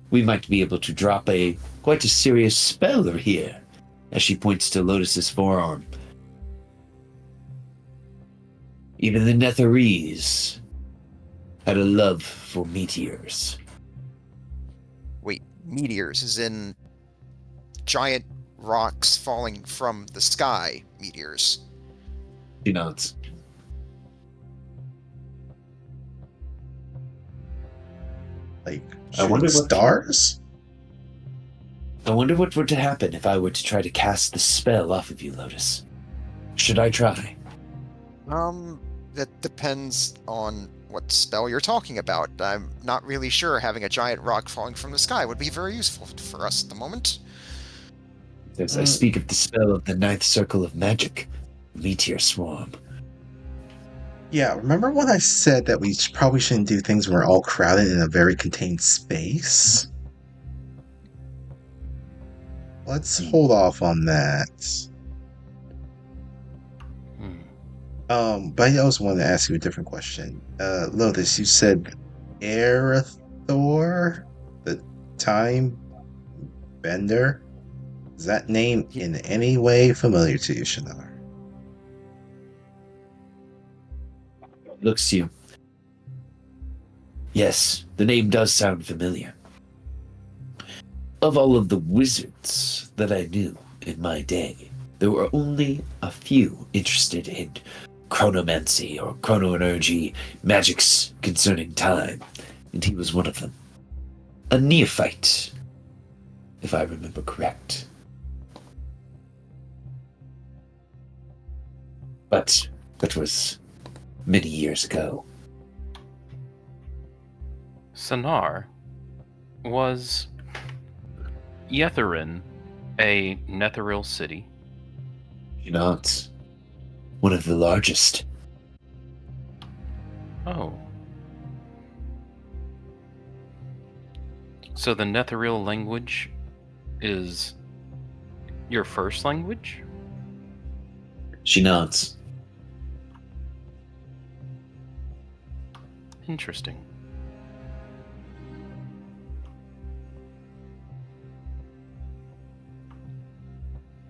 [SPEAKER 2] we might be able to drop quite a serious spell here, as she points to Lotus's forearm. Even the Netherese had a love for meteors.
[SPEAKER 1] Wait, meteors is in giant rocks falling from the sky meteors.
[SPEAKER 2] She nods.
[SPEAKER 5] Like
[SPEAKER 2] I wonder
[SPEAKER 5] shooting
[SPEAKER 2] what-
[SPEAKER 5] stars?
[SPEAKER 2] I wonder what were to happen if I were to try to cast the spell off of you, Lotus. Should I try?
[SPEAKER 1] That depends on what spell you're talking about. I'm not really sure having a giant rock falling from the sky would be very useful for us at the moment.
[SPEAKER 2] As I speak of the spell of the ninth circle of magic, meteor swarm.
[SPEAKER 5] Yeah, remember when I said that we probably shouldn't do things when we're all crowded in a very contained space? Let's hold off on that. But I also wanted to ask you a different question. Lotus, you said Arathor, the time bender? Is that name in any way familiar to you, Shannara?
[SPEAKER 2] Looks to you. Yes, the name does sound familiar. Of all of the wizards that I knew in my day, there were only a few interested in chronomancy or chronoenergy, magics concerning time, and he was one of them. A neophyte, if I remember correct. But that was many years ago.
[SPEAKER 6] Sonar, was Yetherin a Netheril city?
[SPEAKER 2] You know, it's one of the largest.
[SPEAKER 6] Oh. So the Netheril language is your first language?
[SPEAKER 2] She nods.
[SPEAKER 6] Interesting.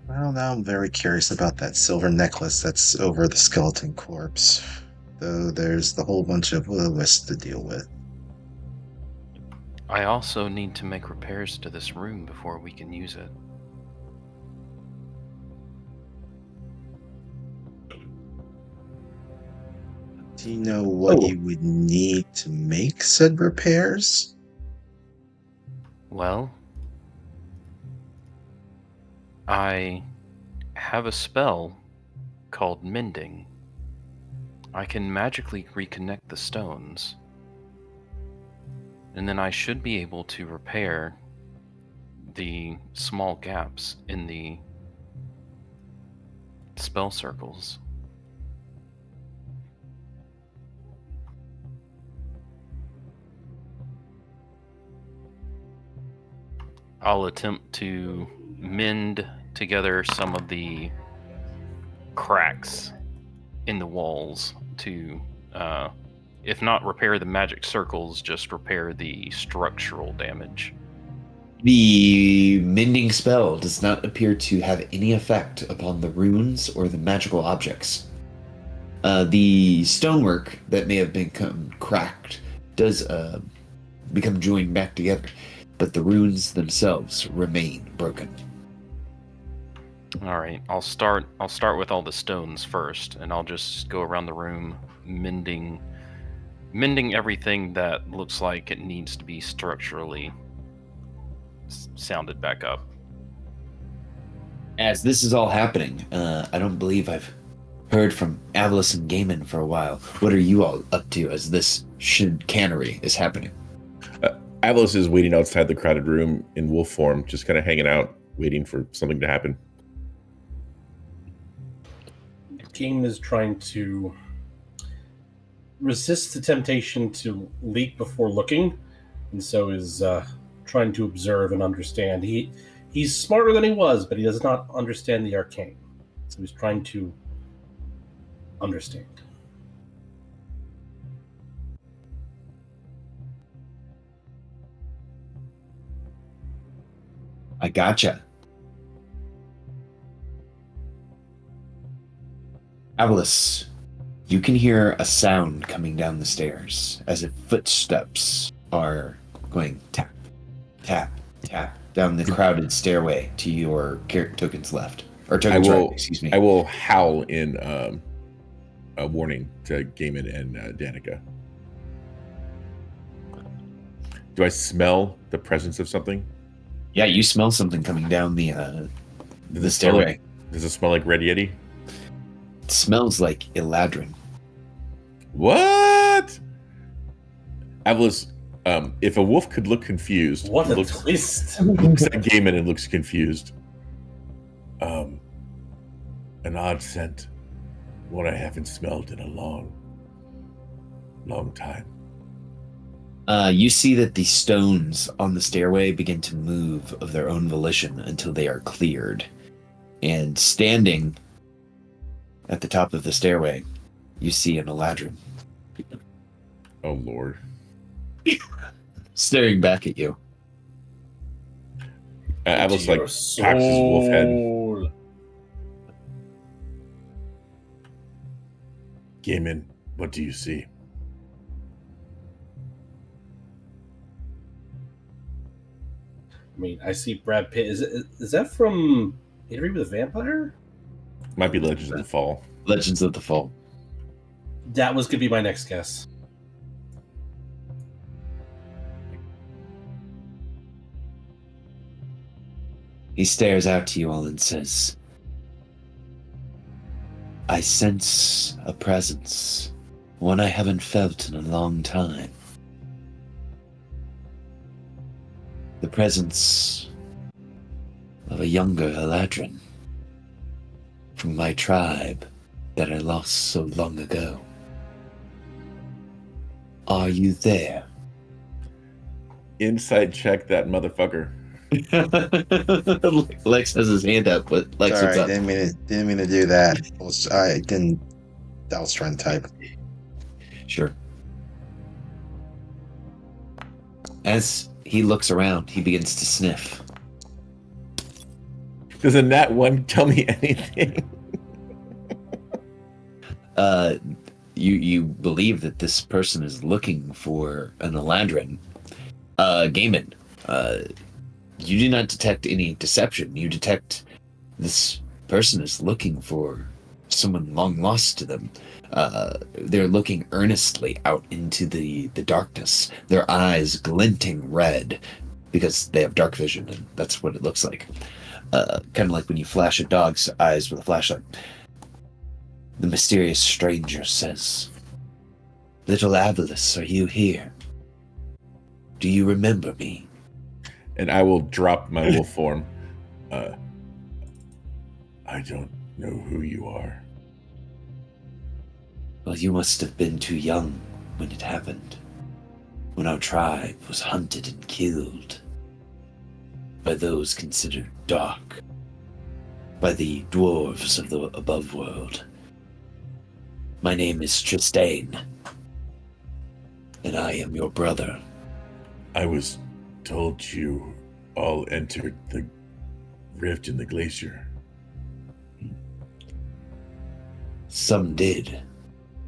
[SPEAKER 5] Well, now I'm very curious about that silver necklace that's over the skeleton corpse. Though there's the whole bunch of lists to deal with.
[SPEAKER 6] I also need to make repairs to this room before we can use it.
[SPEAKER 5] Do you know what you would need to make said repairs?
[SPEAKER 6] Well, I have a spell called Mending. I can magically reconnect the stones, and then I should be able to repair the small gaps in the spell circles. I'll attempt to mend together some of the cracks in the walls to, if not repair the magic circles, just repair the structural damage.
[SPEAKER 2] The mending spell does not appear to have any effect upon the runes or the magical objects. The stonework that may have become cracked does become joined back together, but the runes themselves remain broken.
[SPEAKER 6] All right, I'll start with all the stones first, and I'll just go around the room mending everything that looks like it needs to be structurally sounded back up.
[SPEAKER 2] As this is all happening, I don't believe I've heard from Avalis and Gaiman for a while. What are you all up to as this chicanery is happening?
[SPEAKER 7] Avalis is waiting outside the crowded room in wolf form, just kind of hanging out, waiting for something to happen.
[SPEAKER 4] Game is trying to resist the temptation to leap before looking, and so is trying to observe and understand. He's smarter than he was, but he does not understand the arcane. So he's trying to understand.
[SPEAKER 2] I gotcha. Avalis, you can hear a sound coming down the stairs as if footsteps are going tap, tap, tap down the crowded stairway to your token's left. Or token's right, excuse me.
[SPEAKER 7] I will howl in a warning to Gaiman and Danica. Do I smell the presence of something?
[SPEAKER 2] Yeah, you smell something coming down the stairway.
[SPEAKER 7] Does it smell like Red Yeti?
[SPEAKER 2] It smells like Eladrin.
[SPEAKER 7] What? Avalis, if a wolf could look confused,
[SPEAKER 4] What a twist!
[SPEAKER 7] Looks at Gaiman and looks confused. An odd scent, one I haven't smelled in a long time.
[SPEAKER 2] You see that the stones on the stairway begin to move of their own volition until they are cleared. And standing at the top of the stairway, you see an Eladrin.
[SPEAKER 7] Oh, Lord.
[SPEAKER 2] Staring back at you.
[SPEAKER 7] Avalis like cocks his wolf head. Gaiman, what do you see?
[SPEAKER 4] I mean, I see Brad Pitt. Is that from Interview with a Vampire?
[SPEAKER 7] Might be Legends of the Fall.
[SPEAKER 2] Legends of the Fall.
[SPEAKER 4] That was going to be my next guess.
[SPEAKER 2] He stares out to you all and says, I sense a presence, one I haven't felt in a long time. The presence of a younger Eladrin from my tribe that I lost so long ago. Are you there?
[SPEAKER 7] Inside check that motherfucker.
[SPEAKER 2] Lex has his hand up, but Lex,
[SPEAKER 8] Sorry,
[SPEAKER 2] what's up?
[SPEAKER 8] didn't mean to do that. I was trying to type.
[SPEAKER 2] Sure. As he looks around, he begins to sniff.
[SPEAKER 7] Does a nat one tell me anything?
[SPEAKER 2] You believe that this person is looking for an Eladrin. Gaiman, you do not detect any deception. You detect this person is looking for someone long lost to them. They're looking earnestly out into the darkness, their eyes glinting red because they have dark vision, and that's what it looks like. Kind of like when you flash a dog's eyes with a flashlight. The mysterious stranger says, Little Avalis, are you here? Do you remember me?
[SPEAKER 7] And I will drop my wolf form.
[SPEAKER 3] I don't know who you are.
[SPEAKER 2] Well, you must have been too young when it happened. When our tribe was hunted and killed by those considered dark, by the dwarves of the above world. My name is Tristane, and I am your brother.
[SPEAKER 3] I was told you all entered the rift in the glacier.
[SPEAKER 2] Some did,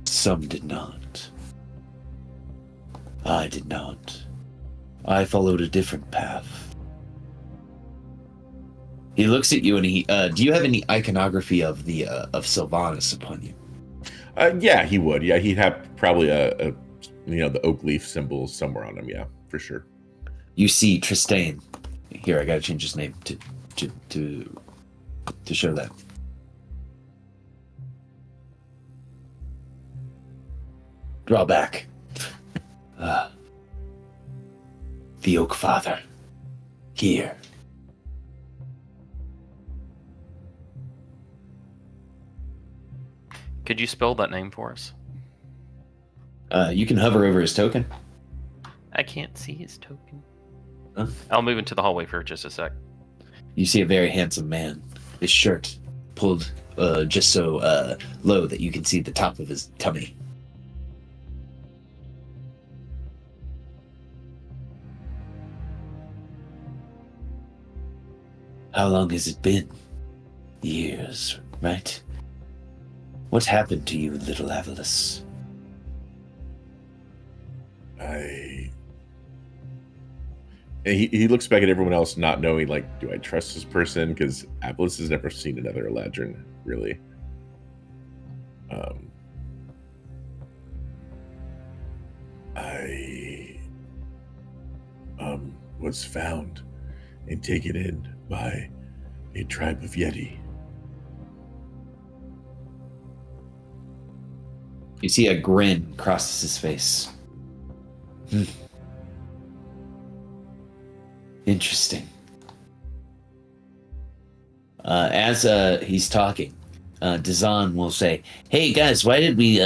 [SPEAKER 2] some did not. I did not. I followed a different path. He looks at you and he, do you have any iconography of the, of Sylvanas upon you?
[SPEAKER 7] Yeah, he would. Yeah, he'd have probably a the oak leaf symbol somewhere on him. Yeah, for sure.
[SPEAKER 2] You see Tristane. Here, I gotta change his name to show that. Draw back. The Oak Father. Here.
[SPEAKER 6] Could you spell that name for us?
[SPEAKER 2] You can hover over his token.
[SPEAKER 6] I can't see his token.
[SPEAKER 2] Huh?
[SPEAKER 6] I'll move into the hallway for just a sec.
[SPEAKER 2] You see a very handsome man. His shirt pulled just so low that you can see the top of his tummy. How long has it been? Years, right? What happened to you, little Avalus?
[SPEAKER 7] He looks back at everyone else, not knowing, like, do I trust this person? Because Atlas has never seen another Eladrin, really. I was found and taken in by a tribe of Yeti.
[SPEAKER 2] You see a grin crosses his face. Interesting. As he's talking, Dazan will say, "Hey guys, why did we,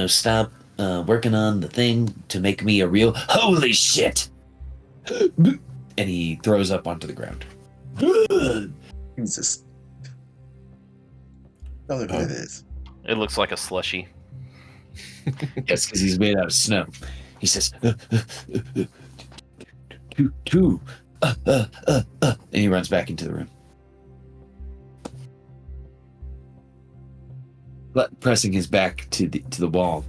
[SPEAKER 2] stop working on the thing to make me a real holy shit?" And he throws up onto the ground.
[SPEAKER 8] Jesus. Tell me what it is.
[SPEAKER 6] It looks like a slushy.
[SPEAKER 2] Yes, because he's made out of snow. He says, two, and he runs back into the room. Pressing his back to the wall,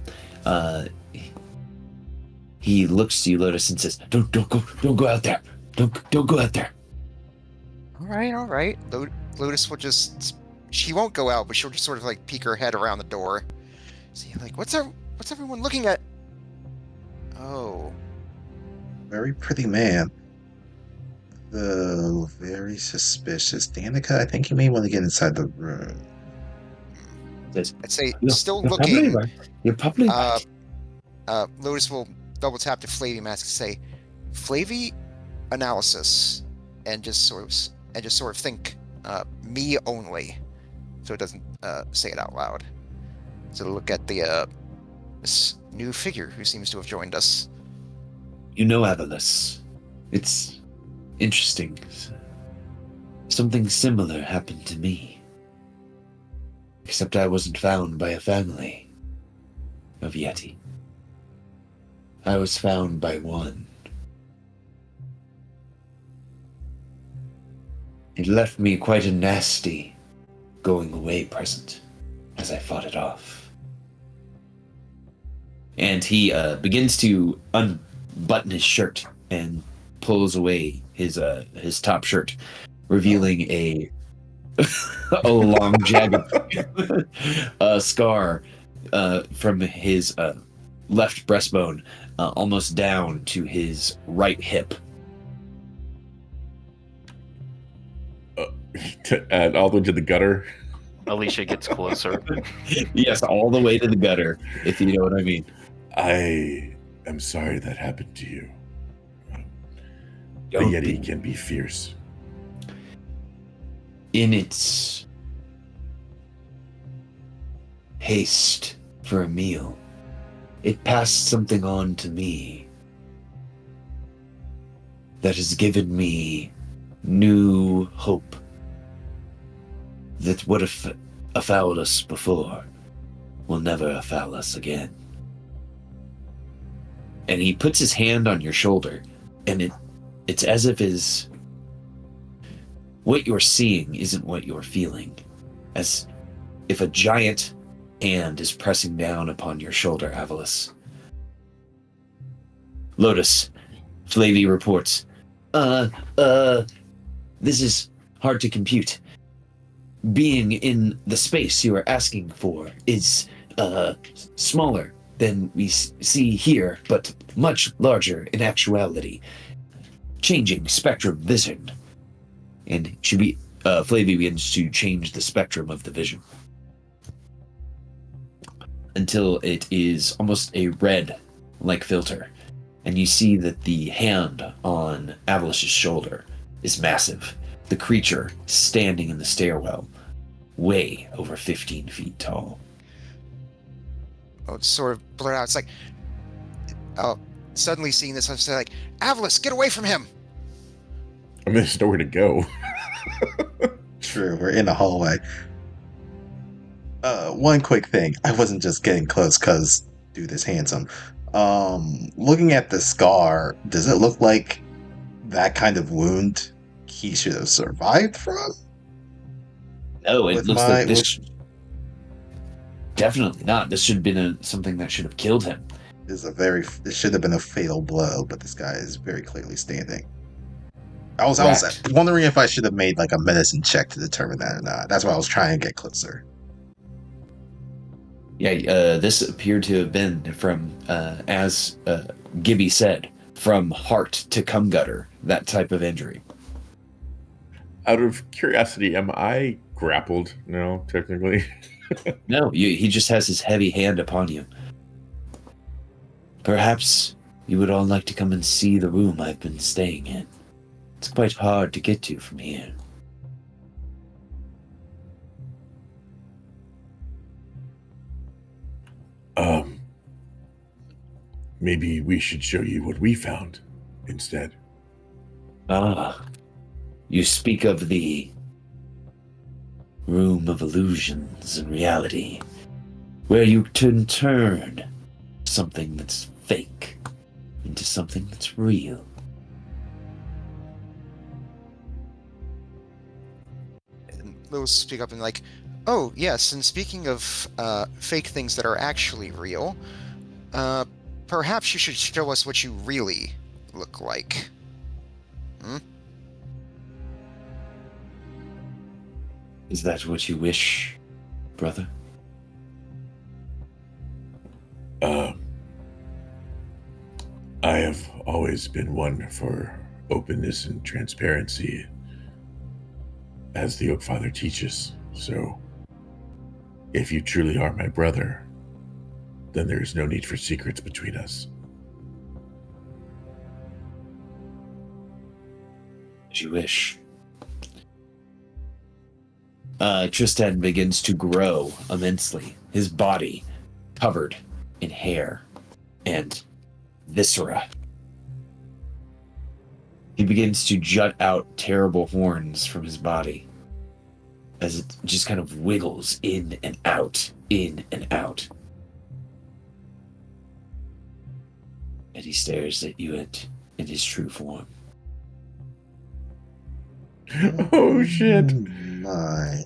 [SPEAKER 2] he looks to you, Lotus, and says, "Don't go out there. Don't go out there."
[SPEAKER 1] All right. Lotus will she won't go out, but she'll just sort of like peek her head around the door. See, like, what's everyone looking at? Oh.
[SPEAKER 8] Very pretty man. Though very suspicious. Danica, I think you may want to get inside the room.
[SPEAKER 1] I'd say
[SPEAKER 2] No,
[SPEAKER 1] still
[SPEAKER 2] you're
[SPEAKER 1] looking.
[SPEAKER 2] probably right. You're probably right.
[SPEAKER 1] Lotus will double tap to Flavy Mask and say, "Flavy analysis," and just sort of think, "me only," so it doesn't say it out loud. So look at the this new figure who seems to have joined us.
[SPEAKER 2] You know Avalus. It's interesting. Something similar happened to me. Except I wasn't found by a family of Yeti. I was found by one. It left me quite a nasty going away present as I fought it off. And he begins to unbutton his shirt and pulls away his top shirt, revealing a long jagged scar from his left breastbone almost down to his right hip.
[SPEAKER 7] And all the way to the gutter.
[SPEAKER 6] Alicia gets closer.
[SPEAKER 2] Yes, all the way to the gutter, if you know what I mean.
[SPEAKER 7] I am sorry that happened to you. The
[SPEAKER 2] Don't
[SPEAKER 7] Yeti
[SPEAKER 2] be.
[SPEAKER 7] can be fierce.
[SPEAKER 2] In its haste for a meal, it passed something on to me that has given me new hope that what have afouled us before will never afoul us again. And he puts his hand on your shoulder, and it's as if what you're seeing isn't what you're feeling, as if a giant hand is pressing down upon your shoulder, Avalus. Lotus, Flavy reports, this is hard to compute. Being in the space you are asking for is smaller than we see here, but much larger in actuality. Changing spectrum vision. And Flavy begins to change the spectrum of the vision until it is almost a red-like filter. And you see that the hand on Avalus's shoulder is massive. The creature standing in the stairwell, way over 15 feet tall.
[SPEAKER 1] Oh, it's sort of blurred out. It's like, oh, suddenly seeing this, I was like, Avalis, get away from him!
[SPEAKER 7] I mean, there's nowhere to go.
[SPEAKER 8] True, we're in the hallway. One quick thing. I wasn't just getting close because dude is handsome. Looking at the scar, does it look like that kind of wound he should have survived from?
[SPEAKER 2] No, it
[SPEAKER 8] With
[SPEAKER 2] looks
[SPEAKER 8] my-
[SPEAKER 2] like this. Definitely not. This should have been something that should have killed him.
[SPEAKER 8] This should have been a fatal blow, but this guy is very clearly standing. I was
[SPEAKER 2] Correct.
[SPEAKER 8] wondering if I should have made like a medicine check to determine that or not. That's why I was trying to get closer.
[SPEAKER 2] Yeah, this appeared to have been from, as Gibby said, from heart to cum gutter, that type of injury.
[SPEAKER 7] Out of curiosity, am I grappled now, technically?
[SPEAKER 2] No, he just has his heavy hand upon you. Perhaps you would all like to come and see the room I've been staying in. It's quite hard to get to from here.
[SPEAKER 7] Maybe we should show you what we found instead.
[SPEAKER 2] Ah, you speak of the room of illusions and reality, where you can turn something that's fake into something that's real.
[SPEAKER 1] And Lewis speak up and like, oh, yes, and speaking of fake things that are actually real, perhaps you should show us what you really look like.
[SPEAKER 2] Is that what you wish, brother?
[SPEAKER 7] I have always been one for openness and transparency, as the Oak Father teaches. So, if you truly are my brother, then there is no need for secrets between us.
[SPEAKER 2] As you wish. Tristan begins to grow immensely, his body covered in hair and viscera. He begins to jut out terrible horns from his body as it just kind of wiggles in and out, in and out. And he stares at you in his true form.
[SPEAKER 7] Oh shit.
[SPEAKER 8] My.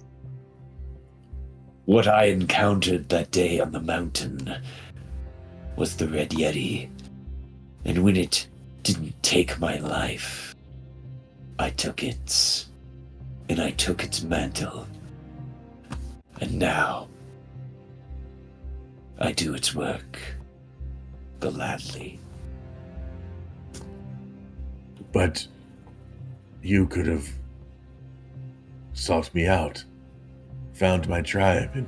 [SPEAKER 2] What I encountered that day on the mountain was the Red Yeti. And when it didn't take my life, I took its. And I took its mantle. And now, I do its work. Gladly.
[SPEAKER 7] But you could have sought me out, found my tribe, and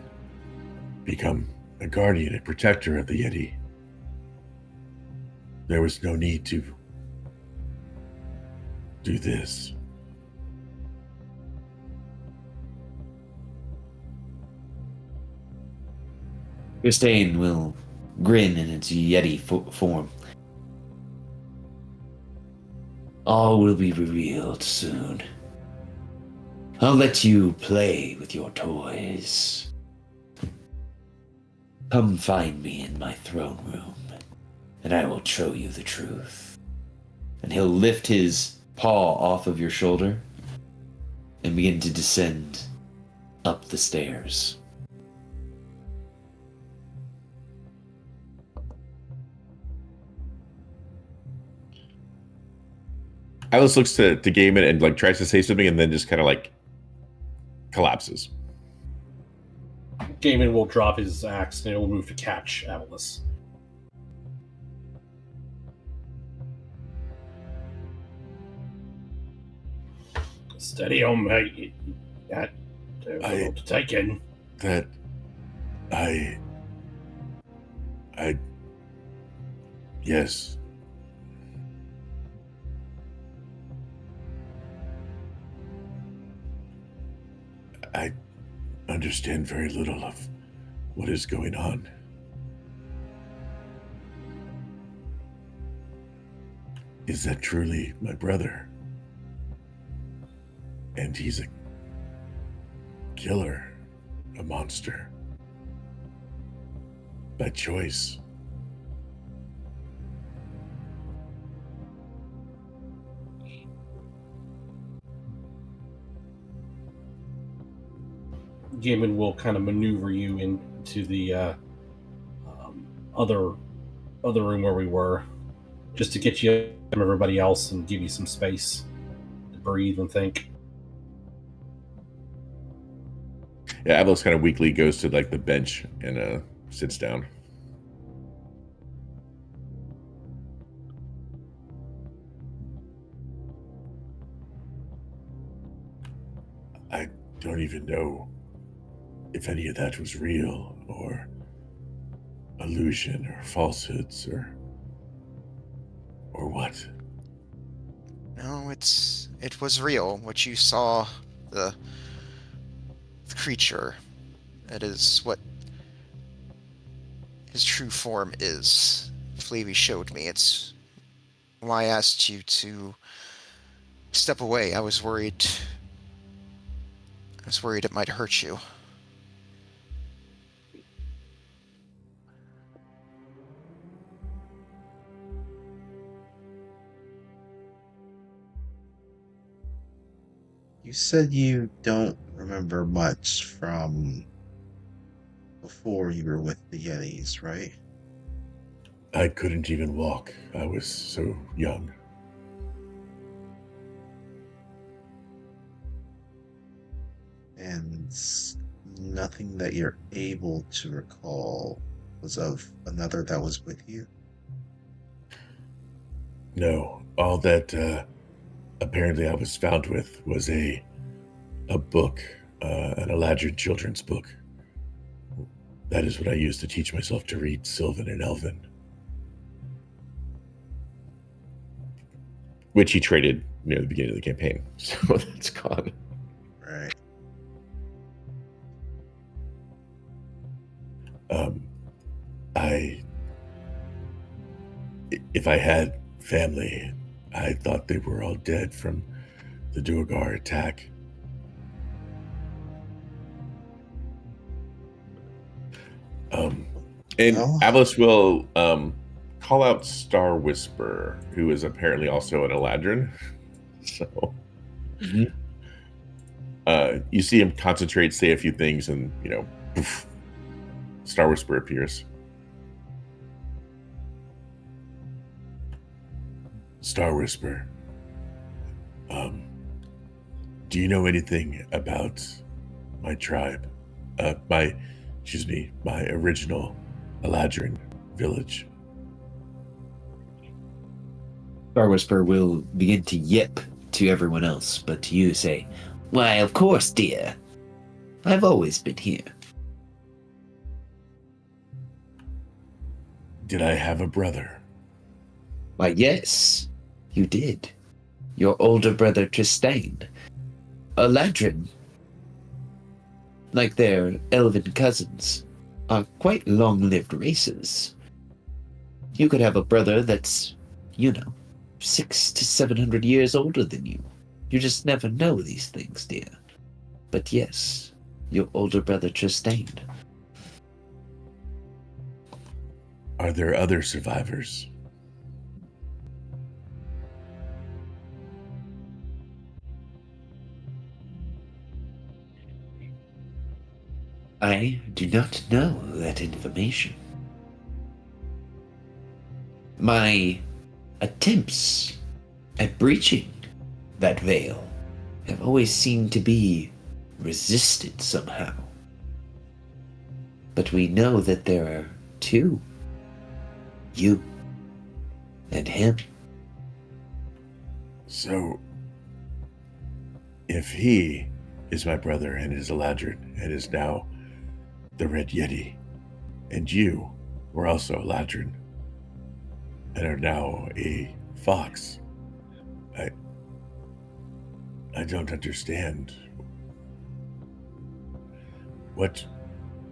[SPEAKER 7] become a guardian and protector of the Yeti. There was no need to do this.
[SPEAKER 2] Christine will grin in its Yeti form. All will be revealed soon. I'll let you play with your toys. Come find me in my throne room, and I will show you the truth. And he'll lift his paw off of your shoulder and begin to descend up the stairs.
[SPEAKER 7] Alice looks to Gaiman and like tries to say something and then just kind of like collapses.
[SPEAKER 4] Gaiman will drop his axe and he will move to catch Avalis. Steady on, mate. That there's a lot to take in.
[SPEAKER 7] That yes. I understand very little of what is going on.
[SPEAKER 3] Is that truly my brother? And he's a killer, a monster. By choice.
[SPEAKER 4] Gaiman will kind of maneuver you into the other room where we were, just to get you from everybody else and give you some space to breathe and think.
[SPEAKER 7] Yeah, Avalos kind of weakly goes to like the bench and sits down. I don't even know if any of that was real or illusion or falsehoods or what.
[SPEAKER 1] No, it was real. What you saw, the creature, it is what his true form is. Flavy showed me. It's why I asked you to step away. I was worried it might hurt you.
[SPEAKER 8] You said you don't remember much from before you were with the Yetis, right?
[SPEAKER 3] I couldn't even walk. I was so young.
[SPEAKER 8] And nothing that you're able to recall was of another that was with you?
[SPEAKER 3] No, all that apparently I was found with was a book, an Eladrin children's book. That is what I used to teach myself to read Sylvan and Elven. Which he traded near the beginning of the campaign, so that's gone.
[SPEAKER 8] Right.
[SPEAKER 3] If I had family, I thought they were all dead from the Duergar attack. And
[SPEAKER 8] Well-
[SPEAKER 3] Avalos will call out Star Whisper, who is apparently also an Eladrin. So you see him concentrate, say a few things, and poof, Star Whisper appears. Star Whisper, do you know anything about my tribe? My original Eladrin village.
[SPEAKER 2] Star Whisper will begin to yip to everyone else, but to you say, "Why, of course, dear. I've always been here."
[SPEAKER 3] Did I have a brother?
[SPEAKER 2] Why, yes, you did. Your older brother Tristane. Eladrin, like their elven cousins, are quite long-lived races. You could have a brother that's, 600 to 700 years older than you. You just never know these things, dear. But yes, your older brother Tristane.
[SPEAKER 3] Are there other survivors?
[SPEAKER 2] I do not know that information. My attempts at breaching that veil have always seemed to be resisted somehow. But we know that there are two. You and him.
[SPEAKER 3] So, if he is my brother and is Eladrin and is now the Red Yeti, and you were also Eladrin and are now a fox, I don't understand. What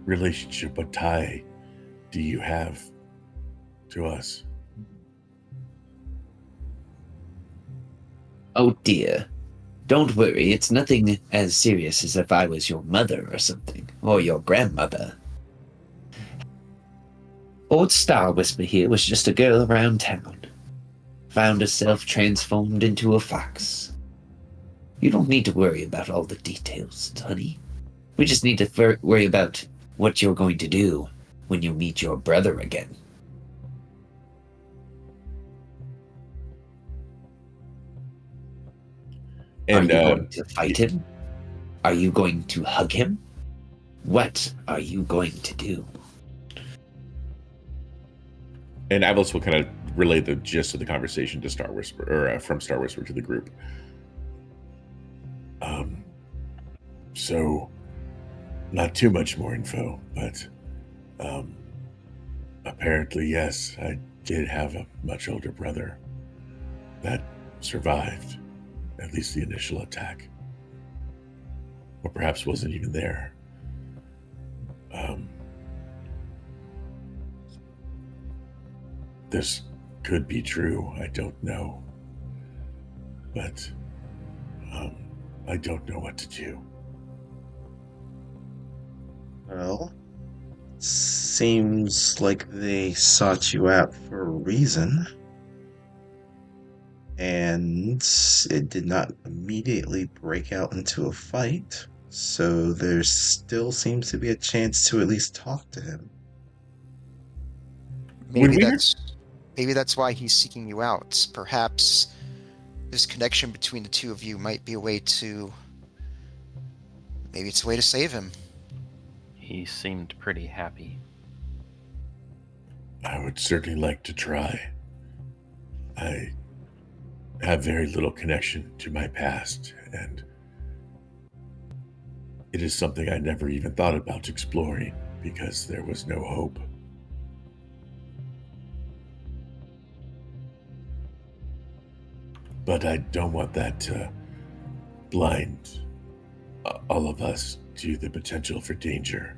[SPEAKER 3] relationship, what tie do you have to us?
[SPEAKER 2] Oh dear. Don't worry, it's nothing as serious as if I was your mother or something, or your grandmother. Old Star Whisper here was just a girl around town. Found herself transformed into a fox. You don't need to worry about all the details, honey. We just need to worry about what you're going to do when you meet your brother again.
[SPEAKER 9] And
[SPEAKER 2] Are you going to fight him? Are you going to hug him? What are you going to do?
[SPEAKER 9] and Avalos will kind of relay the gist of the conversation to Star Whisper, or from Star Whisper to the group.
[SPEAKER 3] So, not too much more info, but apparently, yes, I did have a much older brother that survived at least the initial attack, or perhaps wasn't even there. This could be true. I don't know, but I don't know what to do.
[SPEAKER 8] Well, seems like they sought you out for a reason. And it did not immediately break out into a fight. So there still seems to be a chance to at least talk to him.
[SPEAKER 1] Maybe that's why he's seeking you out. Perhaps this connection between the two of you might be a way to... Maybe it's a way to save him.
[SPEAKER 6] He seemed pretty happy.
[SPEAKER 3] I would certainly like to try. I have very little connection to my past, and it is something I never even thought about exploring because there was no hope. But I don't want that to blind all of us to the potential for danger.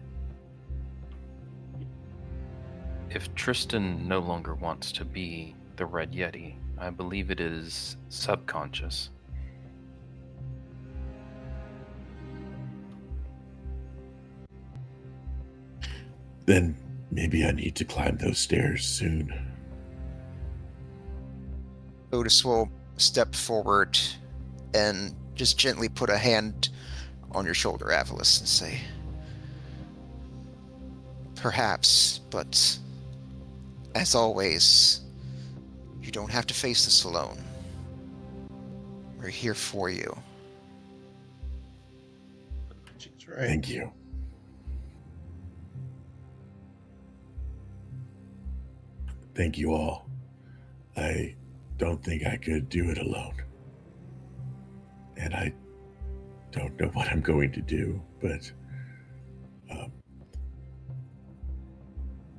[SPEAKER 6] If Tristan no longer wants to be the Red Yeti, I believe it is subconscious.
[SPEAKER 3] Then maybe I need to climb those stairs soon.
[SPEAKER 1] Otis will step forward and just gently put a hand on your shoulder, Avalos, and say, perhaps, but as always, you don't have to face this alone. We're here for you.
[SPEAKER 8] She's right.
[SPEAKER 3] Thank you. Thank you all. I don't think I could do it alone. And I don't know what I'm going to do, but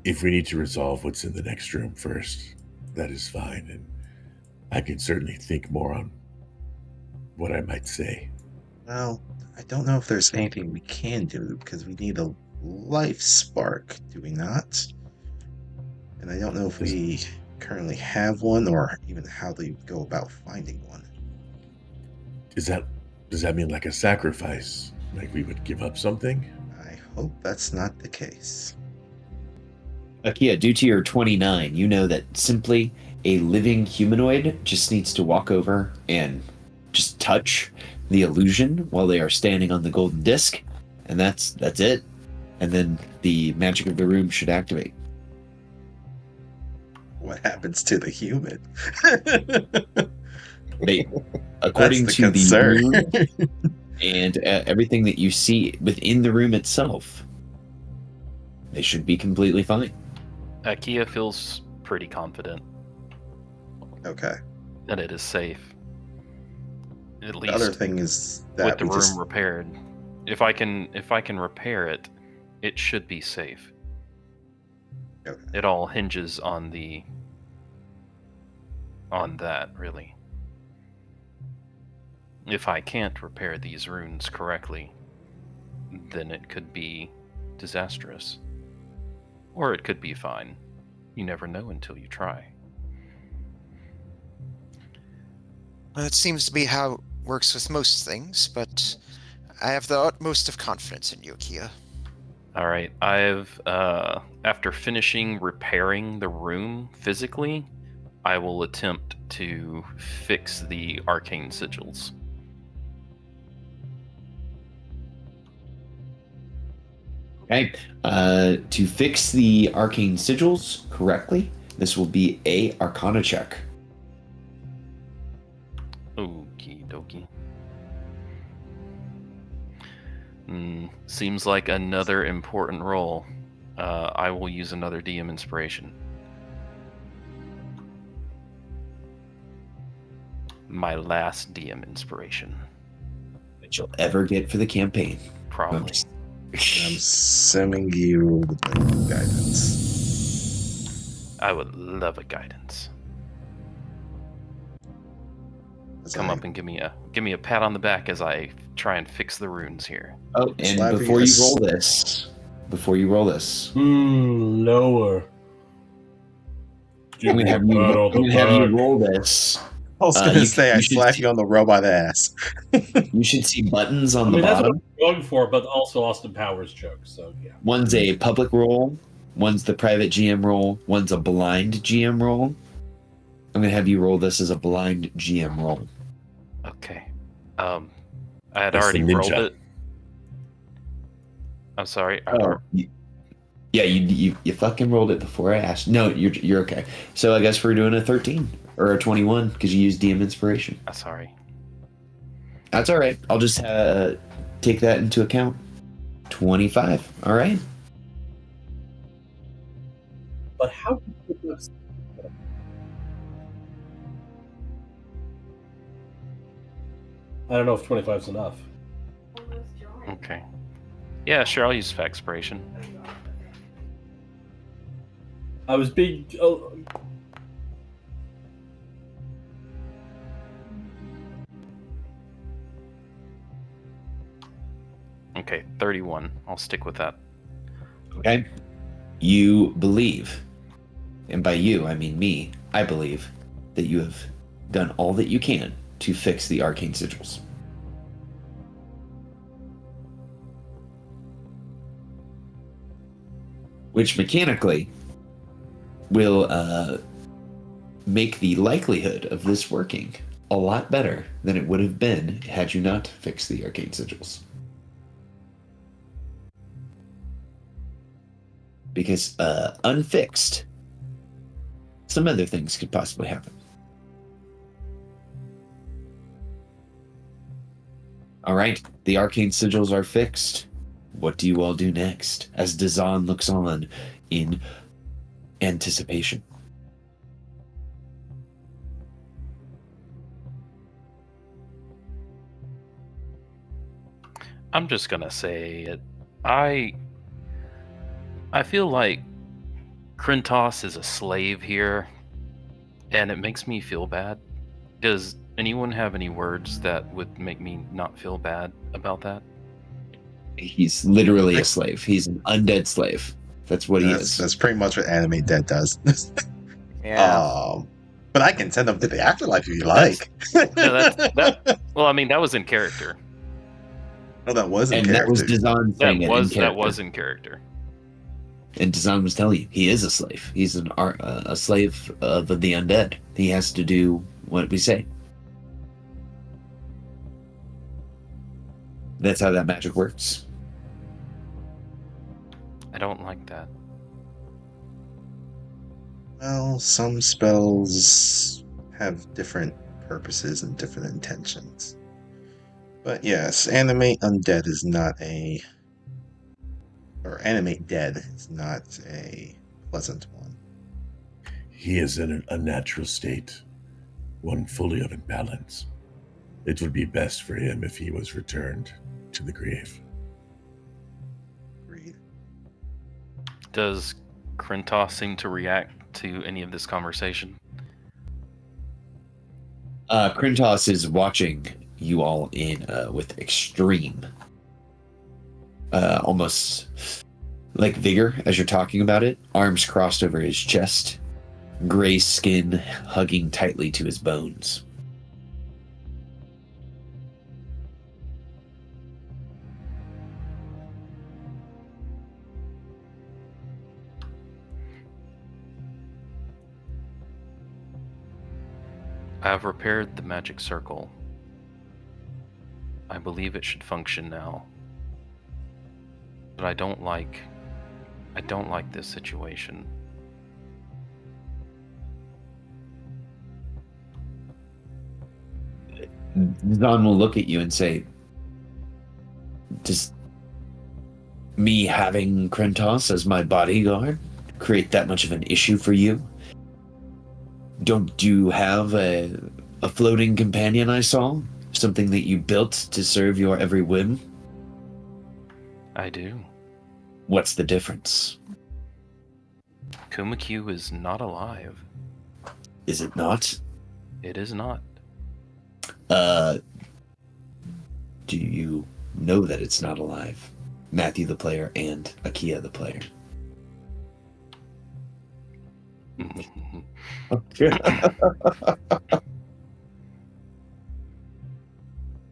[SPEAKER 3] if we need to resolve what's in the next room first, that is fine. And I can certainly think more on what I might say.
[SPEAKER 8] Well, I don't know if there's anything we can do because we need a life spark, do we not? And I don't know if we currently have one or even how they go about finding one.
[SPEAKER 3] Does that mean like a sacrifice? Like we would give up something?
[SPEAKER 8] I hope that's not the case.
[SPEAKER 2] Akia, due to your 29, you know that simply a living humanoid just needs to walk over and just touch the illusion while they are standing on the golden disc, and that's it. And then the magic of the room should activate.
[SPEAKER 8] What happens to the human?
[SPEAKER 2] They, according
[SPEAKER 8] That's
[SPEAKER 2] to
[SPEAKER 8] concern.
[SPEAKER 2] the room and everything that you see within the room itself, they should be completely fine.
[SPEAKER 6] Akia feels pretty confident
[SPEAKER 8] Okay.
[SPEAKER 6] that it is safe. At
[SPEAKER 8] The
[SPEAKER 6] least
[SPEAKER 8] other thing is that
[SPEAKER 6] with the
[SPEAKER 8] we
[SPEAKER 6] room
[SPEAKER 8] just
[SPEAKER 6] repaired. If I can repair it, it should be safe.
[SPEAKER 8] Okay.
[SPEAKER 6] It all hinges on that, really. If I can't repair these runes correctly, then it could be disastrous. Or it could be fine. You never know until you try.
[SPEAKER 1] That seems to be how it works with most things, but I have the utmost of confidence in you, Kia.
[SPEAKER 6] All right. I've after finishing repairing the room physically, I will attempt to fix the arcane sigils.
[SPEAKER 2] Okay. To fix the arcane sigils correctly, this will be a Arcana check.
[SPEAKER 6] Okie dokie. Seems like another important roll. I will use another DM inspiration. My last DM inspiration.
[SPEAKER 2] That you'll ever get for the campaign.
[SPEAKER 6] Probably.
[SPEAKER 8] I'm assuming you rolled the guidance.
[SPEAKER 6] I would love a guidance. Come up and give me a pat on the back as I try and fix the runes here.
[SPEAKER 2] Oh, and
[SPEAKER 8] Slapping
[SPEAKER 2] before
[SPEAKER 8] us.
[SPEAKER 2] you roll this,
[SPEAKER 4] Lower.
[SPEAKER 2] I'm gonna have you roll this.
[SPEAKER 8] I was gonna say I
[SPEAKER 2] you should
[SPEAKER 8] slap
[SPEAKER 2] see-
[SPEAKER 8] you on the robot ass.
[SPEAKER 2] You should see buttons on
[SPEAKER 4] I
[SPEAKER 2] the
[SPEAKER 4] mean, that's what
[SPEAKER 2] bottom.
[SPEAKER 4] I'm going for, but also Austin Powers joke. So yeah.
[SPEAKER 2] One's a public roll, one's the private GM roll, one's a blind GM roll. I'm gonna have you roll this as a blind GM roll.
[SPEAKER 6] Okay. I had
[SPEAKER 9] That's
[SPEAKER 6] already
[SPEAKER 9] the ninja.
[SPEAKER 6] rolled it. I'm sorry.
[SPEAKER 2] Yeah, you fucking rolled it before I asked. No, you're okay. So I guess we're doing a 13 or a 21 because you used DM inspiration.
[SPEAKER 6] I'm sorry.
[SPEAKER 2] That's all right. I'll just take that into account. 25. All right.
[SPEAKER 4] But how? I don't know if 25 is enough.
[SPEAKER 6] Okay. Yeah, sure. I'll use Factspiration.
[SPEAKER 4] I was being. Oh,
[SPEAKER 6] Okay, 31. I'll stick with that.
[SPEAKER 2] Okay. You believe, and by you I mean me, I believe that you have done all that you can to fix the arcane sigils. Which mechanically will make the likelihood of this working a lot better than it would have been had you not fixed the arcane sigils. Because unfixed, some other things could possibly happen. All right, the arcane sigils are fixed. What do you all do next? As Dazan looks on in anticipation.
[SPEAKER 6] I'm just gonna say it. I feel like Krintos is a slave here, and it makes me feel bad. Does anyone have any words that would make me not feel bad about that?
[SPEAKER 2] He's literally a slave. He's an undead slave. That's what he is.
[SPEAKER 8] That's pretty much what Anime Dead does.
[SPEAKER 1] Yeah.
[SPEAKER 8] But I can send them to the afterlife if you like.
[SPEAKER 6] Well, I mean, that was in character.
[SPEAKER 8] Oh, that was in
[SPEAKER 2] And
[SPEAKER 8] character.
[SPEAKER 2] that was Dazan saying it in
[SPEAKER 6] That
[SPEAKER 2] character.
[SPEAKER 6] was in character.
[SPEAKER 2] And Dazan was telling you, he is a slave. He's a slave of the undead. He has to do what we say. That's how that magic works.
[SPEAKER 6] I don't like that.
[SPEAKER 8] Well, some spells have different purposes and different intentions. But yes, animate undead is not a... Or animate dead is not a pleasant one.
[SPEAKER 3] He is in an unnatural state, one fully of imbalance. It would be best for him if he was returned to the grave.
[SPEAKER 8] Agreed.
[SPEAKER 6] Does Krintos seem to react to any of this conversation?
[SPEAKER 2] Krintos is watching you all in with extreme, almost like vigor as you're talking about it. Arms crossed over his chest, gray skin hugging tightly to his bones.
[SPEAKER 6] I have repaired the magic circle. I believe it should function now. But I don't like this situation.
[SPEAKER 2] Zahn will look at you and say, does me having Krentos as my bodyguard create that much of an issue for you? Don't you have a floating companion I saw? Something that you built to serve your every whim?
[SPEAKER 6] I do.
[SPEAKER 2] What's the difference?
[SPEAKER 6] Kumakyu is not alive.
[SPEAKER 2] Is it not?
[SPEAKER 6] It is not.
[SPEAKER 2] Do you know that it's not alive? Matthew the player and Akia the player.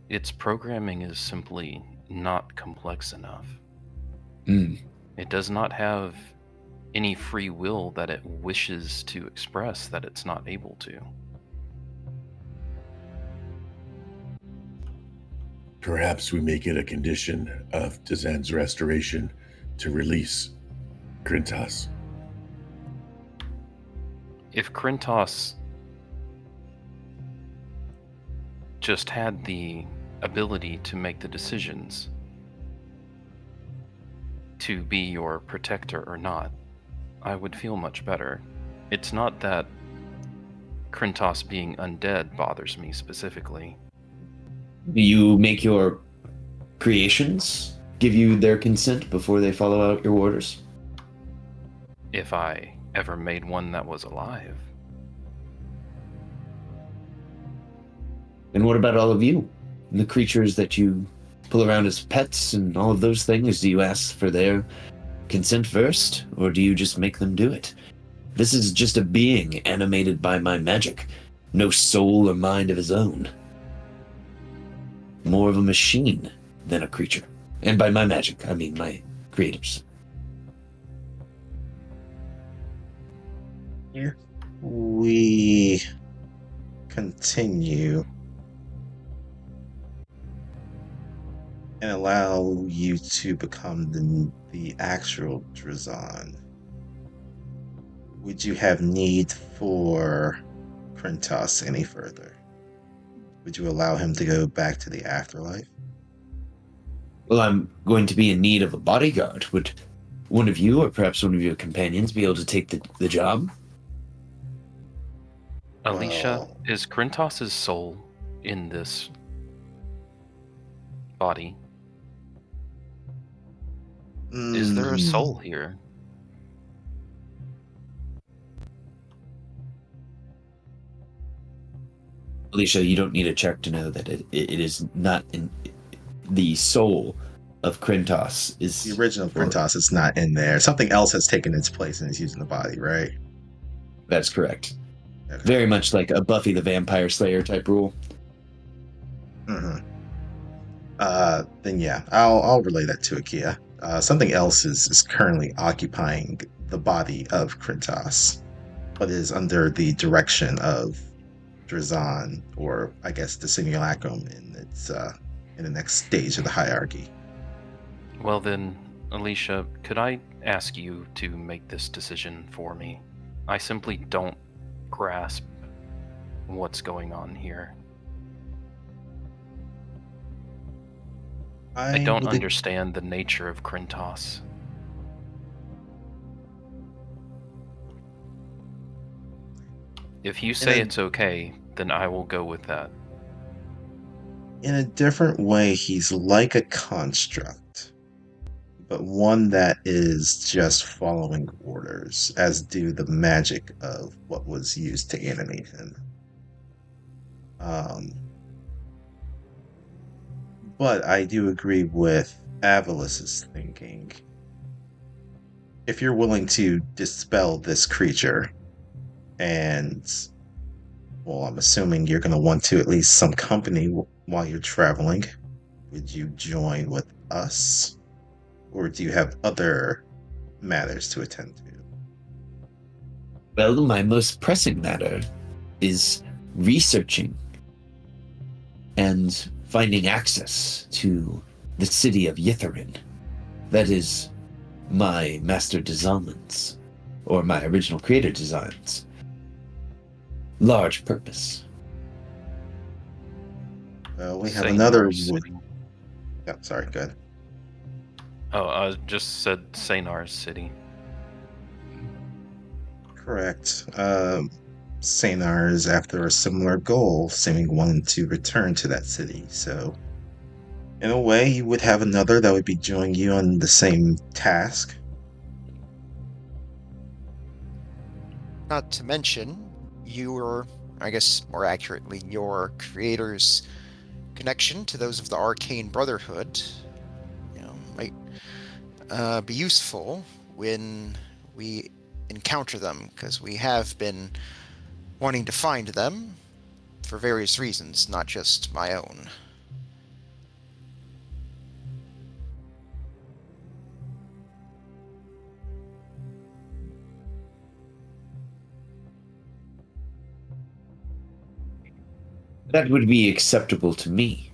[SPEAKER 6] Its programming is simply not complex enough. It does not have any free will that it wishes to express that it's not able to.
[SPEAKER 3] Perhaps we make it a condition of Dazan's restoration to release Krentos.
[SPEAKER 6] If Krentos just had the ability to make the decisions to be your protector or not, I would feel much better. It's not that Krentos being undead bothers me specifically.
[SPEAKER 2] Do you make your creations give you their consent before they follow out your orders?
[SPEAKER 6] If I ever made one that was alive.
[SPEAKER 2] And what about all of you? The creatures that you pull around as pets and all of those things, do you ask for their consent first, or do you just make them do it? This is just a being animated by my magic, no soul or mind of his own. More of a machine than a creature. And by my magic, I mean my creators.
[SPEAKER 8] If we continue and allow you to become the actual Drazan, would you have need for Krentos any further? Would you allow him to go back to the afterlife?
[SPEAKER 2] Well, I'm going to be in need of a bodyguard. Would one of you, or perhaps one of your companions, be able to take the job?
[SPEAKER 6] Alicia,
[SPEAKER 8] Well-
[SPEAKER 6] is Krentos' soul in this body? Is there a soul here?
[SPEAKER 2] Alicia, you don't need a check to know that it is not in the soul of Krentos. Is
[SPEAKER 8] The original Krentos is not in there. Something else has taken its place and is using the body, right?
[SPEAKER 2] That's correct.
[SPEAKER 8] Okay.
[SPEAKER 2] Very much like a Buffy the Vampire Slayer type rule.
[SPEAKER 8] Mm-hmm. Then yeah, I'll relay that to Akia. Something else is currently occupying the body of Krentos, but is under the direction of Drazan, or I guess the simulacrum in its in the next stage of the hierarchy.
[SPEAKER 6] Well then, Alicia, could I ask you to make this decision for me? I simply don't grasp what's going on here. I don't understand the nature of Krentos. If you say it's okay, then I will go with that.
[SPEAKER 8] In a different way, he's like a construct, but one that is just following orders, as do the magic of what was used to animate him. But I do agree with Avalis's thinking. If you're willing to dispel this creature, and, well, I'm assuming you're going to want to at least some company while you're traveling, would you join with us? Or do you have other matters to attend to?
[SPEAKER 2] Well, my most pressing matter is researching and finding access to the city of Ytharin. That is my master design's, or my original creator design's, large purpose.
[SPEAKER 8] Well, we have
[SPEAKER 6] Saint
[SPEAKER 8] another.
[SPEAKER 6] Mars City.
[SPEAKER 8] Yeah, sorry, go ahead.
[SPEAKER 6] Oh, I just said Sainar's City.
[SPEAKER 8] Correct. Sanar is after a similar goal, seeming wanting to return to that city. So, in a way, you would have another that would be joining you on the same task.
[SPEAKER 1] Not to mention, your, I guess more accurately, your creator's connection to those of the Arcane Brotherhood, might be useful when we encounter them, because we have been wanting to find them for various reasons, not just my own.
[SPEAKER 2] That would be acceptable to me.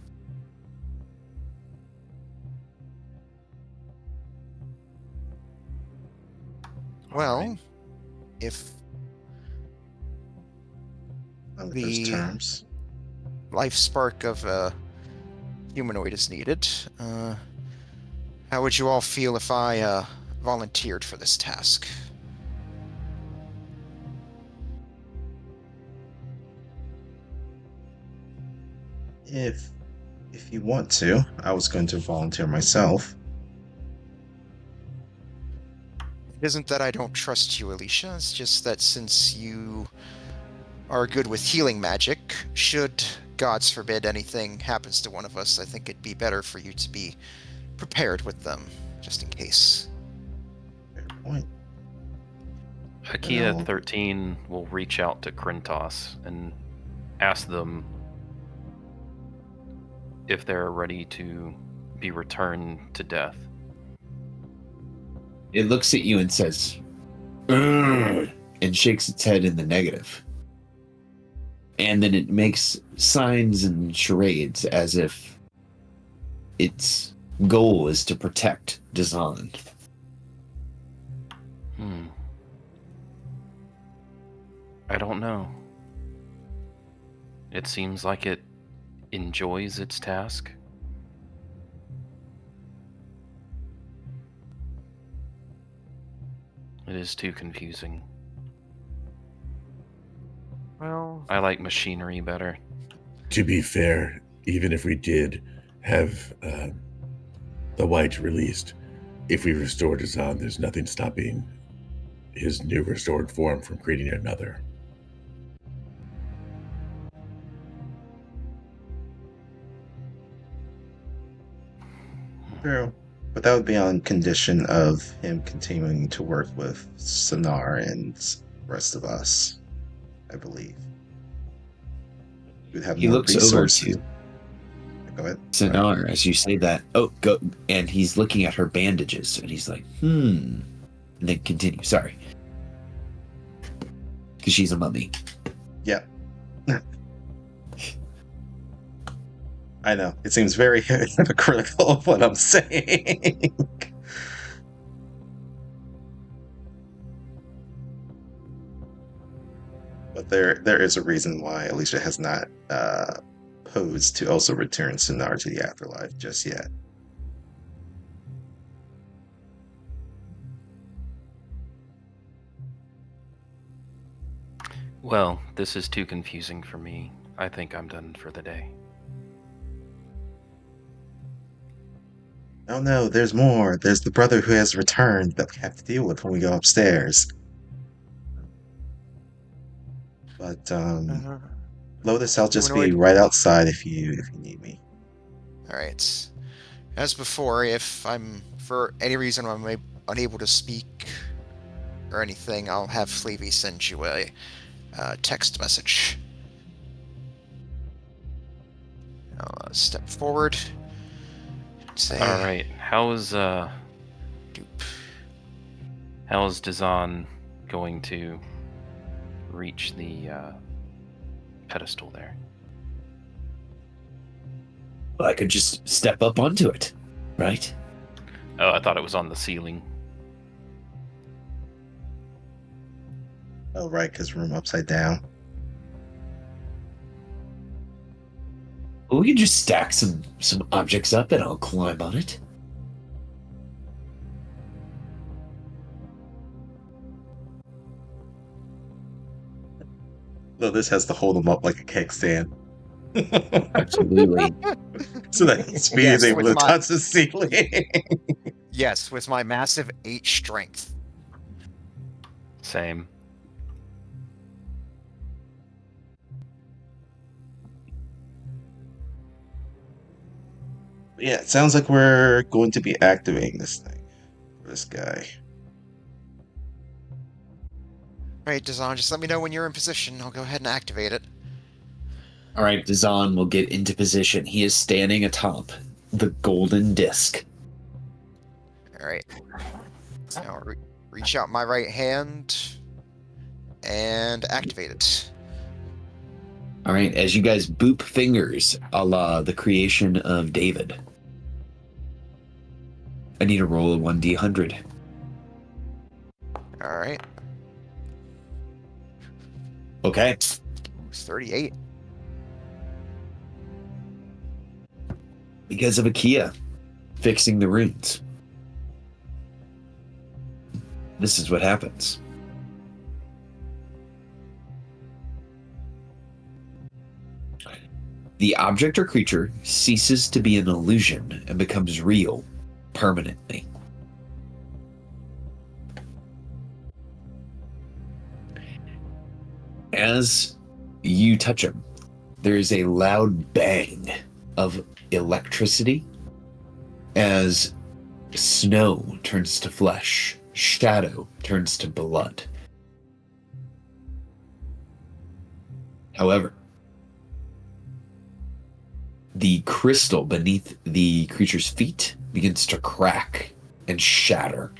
[SPEAKER 1] Well, if
[SPEAKER 8] On
[SPEAKER 1] The-
[SPEAKER 8] those terms.
[SPEAKER 1] life spark of a humanoid is needed, how would you all feel if I volunteered for this task?
[SPEAKER 8] If you want to, I was going to volunteer myself.
[SPEAKER 1] It isn't that I don't trust you, Alicia. It's just that since you are good with healing magic, should, gods forbid, anything happens to one of us, I think it'd be better for you to be prepared with them, just in case.
[SPEAKER 8] Fair point.
[SPEAKER 6] Akia
[SPEAKER 8] Well-
[SPEAKER 6] 13 will reach out to Krentos and ask them if they're ready to be returned to death.
[SPEAKER 2] It looks at you and says, "Urgh," and shakes its head in the negative. And then it makes signs and charades as if its goal is to protect Dazan.
[SPEAKER 6] I don't know. It seems like it enjoys its task. It is too confusing.
[SPEAKER 1] Well,
[SPEAKER 6] I like machinery better.
[SPEAKER 3] To be fair, even if we did have the white released, if we restored Azan, there's nothing stopping his new restored form from creating another.
[SPEAKER 8] True. But that would be on condition of him continuing to work with Sonar and the rest of us, I believe. We'd have
[SPEAKER 2] He
[SPEAKER 8] more
[SPEAKER 2] looks over
[SPEAKER 8] resources.
[SPEAKER 2] to
[SPEAKER 8] Go ahead.
[SPEAKER 2] Sonar as you say that. Oh, go. And he's looking at her bandages and he's like, And then continue. Sorry. Because she's a mummy.
[SPEAKER 8] Yeah. I know. It seems very hypocritical of what I'm saying. But there is a reason why Alicia has not posed to also return Sonar to the afterlife just yet.
[SPEAKER 6] Well, this is too confusing for me. I think I'm done for the day.
[SPEAKER 8] Oh no, there's more. There's the brother who has returned that we have to deal with when we go upstairs. But Lotus, I'll just be
[SPEAKER 1] humanoid-
[SPEAKER 8] right outside if you need me.
[SPEAKER 1] all right. As before, if I'm, for any reason I'm unable to speak or anything, I'll have Flavy send you a text message. I'll step forward. Say,
[SPEAKER 6] All right. How's
[SPEAKER 1] Doop.
[SPEAKER 6] Dazan going to reach the pedestal there?
[SPEAKER 2] Well, I could just step up onto it, right?
[SPEAKER 6] Oh, I thought it was on the ceiling.
[SPEAKER 8] Oh, right, because room upside down.
[SPEAKER 2] Well, we can just stack some objects up and I'll climb on it.
[SPEAKER 8] Though this has to hold them up like a kickstand.
[SPEAKER 2] Absolutely.
[SPEAKER 8] So that his feet
[SPEAKER 1] Yes,
[SPEAKER 8] is able
[SPEAKER 1] with
[SPEAKER 8] to
[SPEAKER 1] my-
[SPEAKER 8] touch the ceiling.
[SPEAKER 1] Yes, with my massive 8 strength.
[SPEAKER 6] Same.
[SPEAKER 8] Yeah, it sounds like we're going to be activating this thing. This guy.
[SPEAKER 1] Right, Dazan, just let me know when you're in position. I'll go ahead and activate it.
[SPEAKER 2] All right, Dazan will get into position. He is standing atop the golden disc.
[SPEAKER 1] All right. Now reach out my right hand and activate it.
[SPEAKER 2] All right, as you guys boop fingers, a la the creation of David. I need to roll a 1d100.
[SPEAKER 1] All right.
[SPEAKER 2] Okay.
[SPEAKER 1] It's 38.
[SPEAKER 2] Because of Akia fixing the runes. This is what happens. The object or creature ceases to be an illusion and becomes real permanently. As you touch him, there is a loud bang of electricity as snow turns to flesh, shadow turns to blood. However, the crystal beneath the creature's feet begins to crack and shatter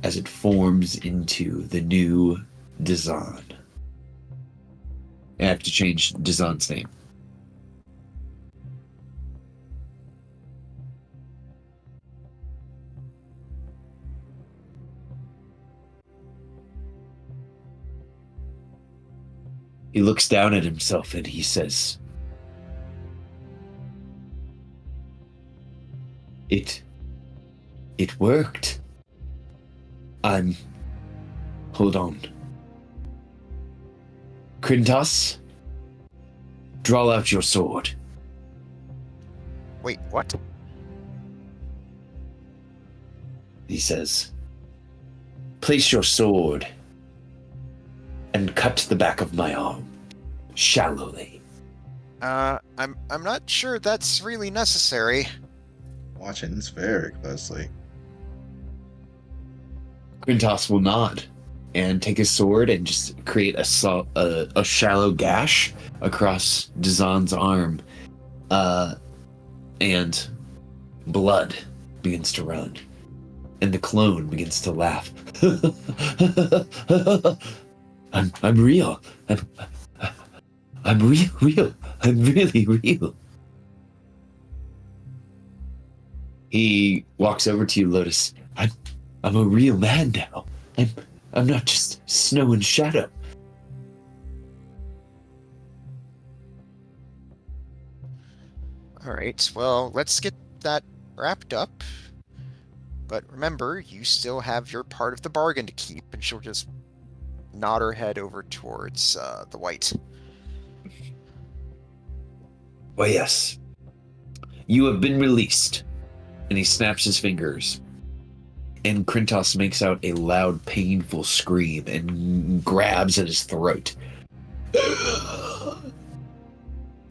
[SPEAKER 2] as it forms into the new Dazan. I have to change Dazan's name. He looks down at himself and he says, It worked. Hold on. Krintas, draw out your sword.
[SPEAKER 1] Wait, what?
[SPEAKER 2] He says, place your sword and cut the back of my arm, shallowly.
[SPEAKER 1] I'm not sure that's really necessary.
[SPEAKER 8] Watching this very closely.
[SPEAKER 2] Krintas will nod and take his sword and just create a shallow gash across Dazan's arm, and blood begins to run, and the clone begins to laugh. I'm real. I'm real. I'm really real. He walks over to you, Lotus. I'm a real man now. I'm not just snow and shadow.
[SPEAKER 1] All right, well, let's get that wrapped up. But remember, you still have your part of the bargain to keep, and she'll just nod her head over towards the white.
[SPEAKER 2] Why, yes. You have been released. And he snaps his fingers. And Krintas makes out a loud, painful scream and grabs at his throat.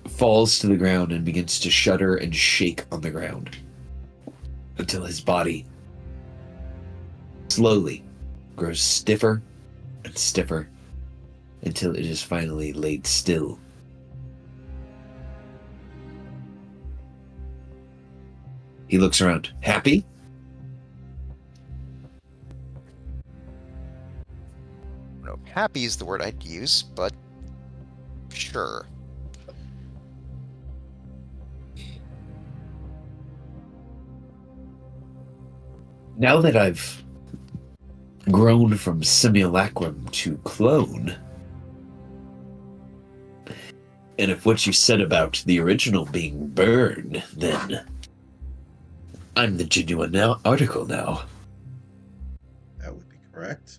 [SPEAKER 2] Falls to the ground and begins to shudder and shake on the ground until his body slowly grows stiffer and stiffer until it is finally laid still. He looks around. Happy?
[SPEAKER 1] No, happy is the word I'd use, but Sure.
[SPEAKER 2] Now that I've grown from simulacrum to clone, and if what you said about the original being burned, then I'm the genuine article now.
[SPEAKER 8] That would be correct.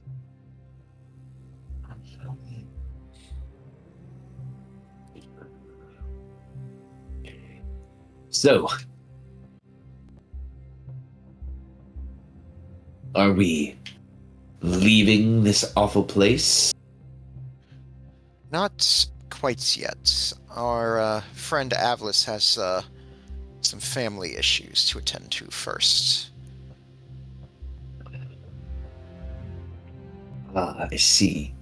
[SPEAKER 2] So, are we leaving this awful place?
[SPEAKER 1] Not quite yet. Our friend Avlis has some family issues to attend to first.
[SPEAKER 2] Ah, I see.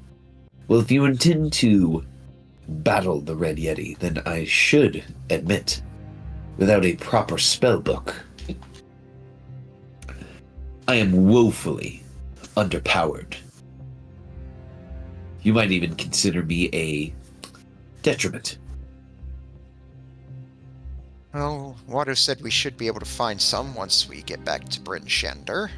[SPEAKER 2] Well, if you intend to battle the Red Yeti, then I should admit, without a proper spell book, I am woefully underpowered. You might even consider me a detriment.
[SPEAKER 1] Well, Watto said we should be able to find some once we get back to Bryn Shander.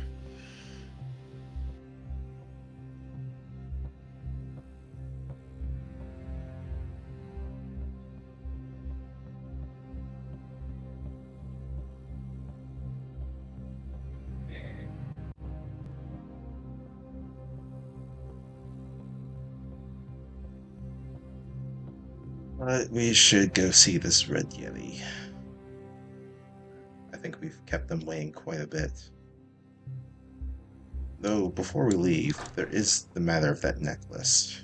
[SPEAKER 8] But we should go see this Red Yeti. I think we've kept them weighing quite a bit. Though, before we leave, there is the matter of that necklace.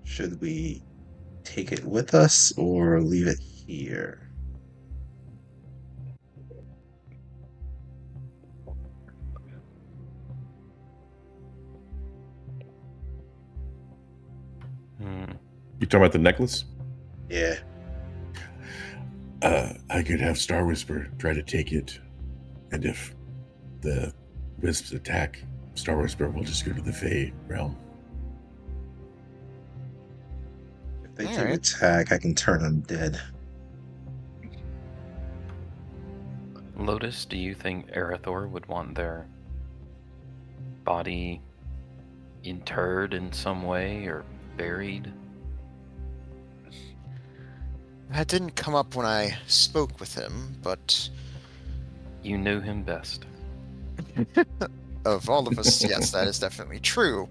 [SPEAKER 8] Should we take it with us or leave it here?
[SPEAKER 9] You talking about the necklace?
[SPEAKER 8] Yeah.
[SPEAKER 3] I could have Star Whisper try to take it, and if the wisps attack, Star Whisper will just go to the Fey realm.
[SPEAKER 8] If they
[SPEAKER 1] All
[SPEAKER 8] do
[SPEAKER 1] right.
[SPEAKER 8] attack, I can turn them dead.
[SPEAKER 6] Lotus, do you think Erythor would want their body interred in some way or buried?
[SPEAKER 1] That didn't come up when I spoke with him, but
[SPEAKER 6] You knew him best.
[SPEAKER 1] of all of us, yes, that is definitely true.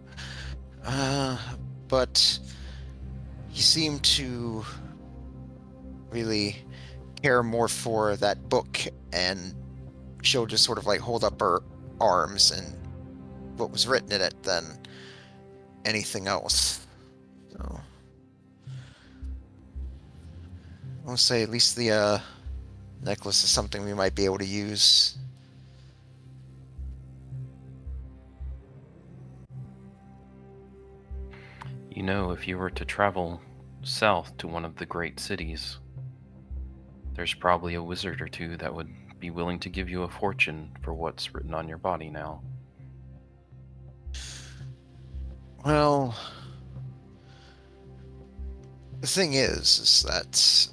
[SPEAKER 1] But he seemed to really care more for that book, and she'll just sort of like hold up her arms and what was written in it than anything else. So I'll say at least the necklace is something we might be able to use.
[SPEAKER 6] You know, if you were to travel south to one of the great cities, there's probably a wizard or two that would be willing to give you a fortune for what's written on your body now.
[SPEAKER 1] Well, the thing is that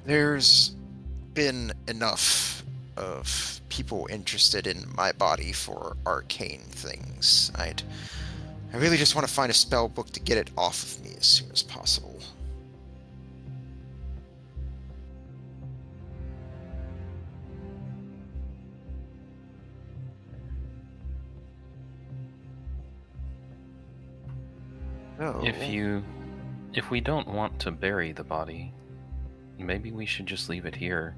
[SPEAKER 1] there's been enough of people interested in my body for arcane things. I really just want to find a spell book to get it off of me as soon as possible. Oh.
[SPEAKER 6] If we don't want to bury the body, maybe we should just leave it here.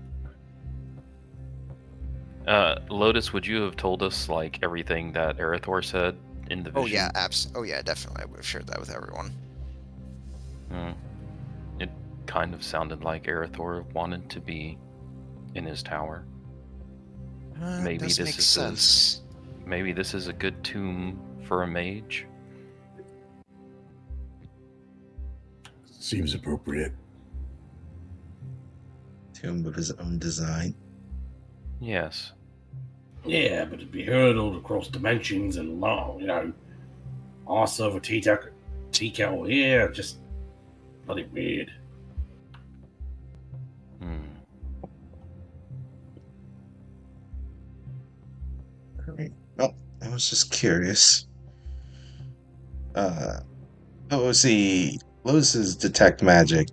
[SPEAKER 6] Lotus, would you have told us like everything that Erythor said in the vision?
[SPEAKER 1] Oh yeah, definitely. I would have shared that with everyone.
[SPEAKER 6] It kind of sounded like Erythor wanted to be in his tower. Maybe
[SPEAKER 1] does
[SPEAKER 6] this
[SPEAKER 1] make
[SPEAKER 6] is
[SPEAKER 1] sense.
[SPEAKER 6] Maybe this is a good tomb for a mage.
[SPEAKER 3] Seems appropriate.
[SPEAKER 8] Tomb of his own design.
[SPEAKER 6] Yes.
[SPEAKER 4] Yeah, but it'd be hurdled across dimensions and long, ice over tea kettle here, just bloody weird.
[SPEAKER 8] Well, I was just curious. What was he? Lotus's detect magic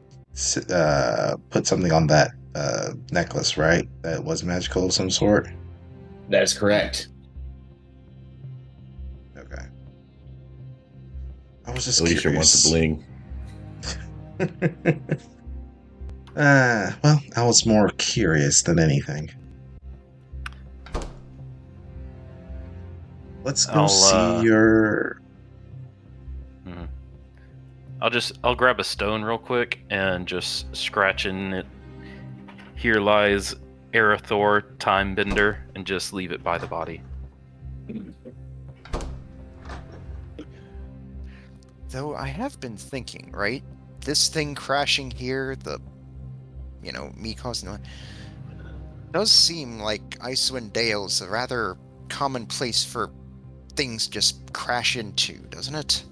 [SPEAKER 8] put something on that necklace, right? That was magical of some sort.
[SPEAKER 2] That is correct.
[SPEAKER 8] Okay. I was just
[SPEAKER 9] Alicia
[SPEAKER 8] curious.
[SPEAKER 9] wants a bling.
[SPEAKER 8] Well, I was more curious than anything. Let's go see your.
[SPEAKER 6] I'll grab a stone real quick and just scratching it. Here lies Arathor, Time Bender, and just leave it by the body.
[SPEAKER 1] Though I have been thinking, right? This thing crashing here, me causing it, does seem like Icewind Dale's a rather common place for things just crash into, doesn't it?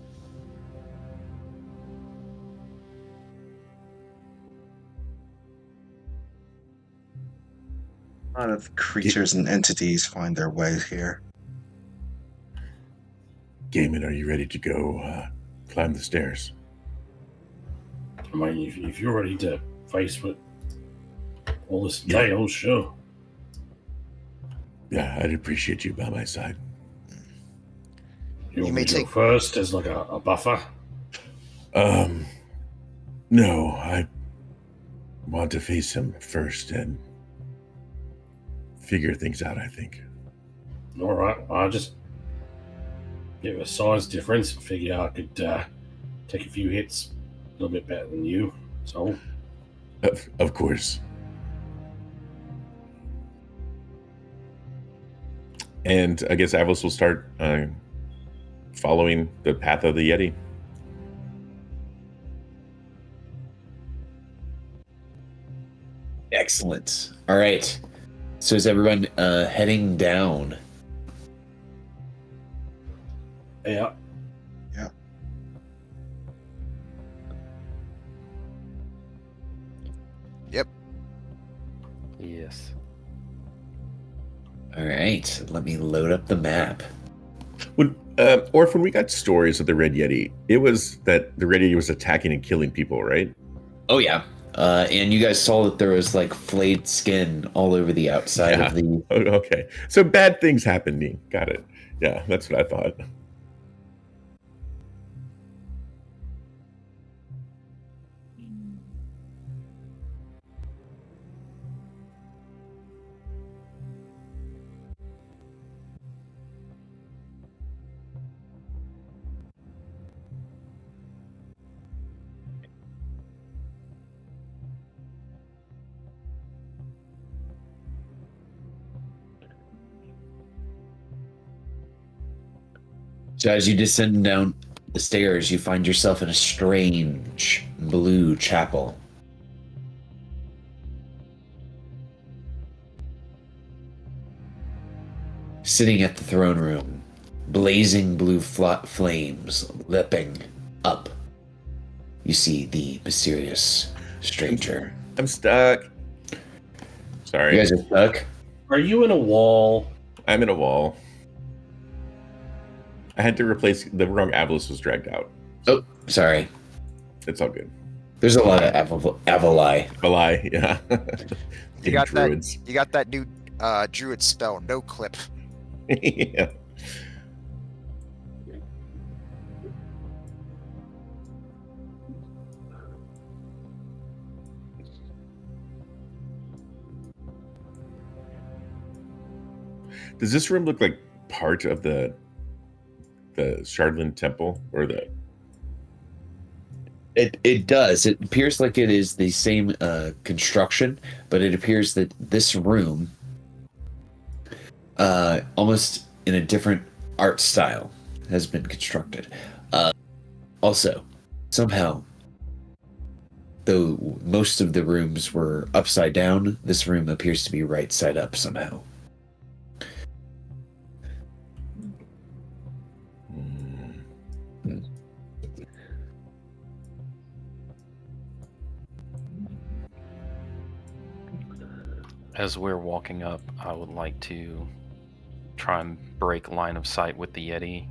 [SPEAKER 8] A lot of creatures and entities find their way here.
[SPEAKER 3] Gaiman, are you ready to go climb the stairs?
[SPEAKER 4] I mean, if you're ready to face what all this entails, sure.
[SPEAKER 3] Yeah, I'd appreciate you by my side.
[SPEAKER 4] You want me to go first as like a buffer?
[SPEAKER 3] No, I want to face him first and figure things out, I think.
[SPEAKER 4] All right, I'll just give a size difference and figure I could take a few hits a little bit better than you. So,
[SPEAKER 3] of course.
[SPEAKER 9] And I guess Avos will start following the path of the Yeti.
[SPEAKER 2] Excellent. All right. So is everyone heading down?
[SPEAKER 4] Yeah.
[SPEAKER 8] Yeah.
[SPEAKER 1] Yep.
[SPEAKER 6] Yes.
[SPEAKER 2] All right. Let me load up the map.
[SPEAKER 9] Orph, when we got stories of the Red Yeti, it was that the Red Yeti was attacking and killing people, right?
[SPEAKER 2] Oh, yeah. And you guys saw that there was like flayed skin all over the outside of the...
[SPEAKER 9] Oh, okay. So bad things happening. Got it. Yeah, that's what I thought.
[SPEAKER 2] So as you descend down the stairs, you find yourself in a strange blue chapel. Sitting at the throne room, blazing blue flames leaping up, you see the mysterious stranger.
[SPEAKER 9] I'm stuck. Sorry.
[SPEAKER 2] You guys are stuck?
[SPEAKER 4] Are you in a wall?
[SPEAKER 9] I'm in a wall. I had to replace the wrong Avalos was dragged out.
[SPEAKER 2] Oh, sorry.
[SPEAKER 9] It's all good.
[SPEAKER 2] There's a lot of Avalai.
[SPEAKER 9] Avalai, yeah.
[SPEAKER 1] You got
[SPEAKER 9] druids.
[SPEAKER 1] that. You got that new druid spell, no clip.
[SPEAKER 9] Yeah. Does this room look like part of the Shardlin Temple or the?
[SPEAKER 2] It does. It appears like it is the same construction, but it appears that this room, almost in a different art style, has been constructed. Also, somehow, though most of the rooms were upside down, this room appears to be right side up somehow.
[SPEAKER 6] As we're walking up, I would like to try and break line of sight with the Yeti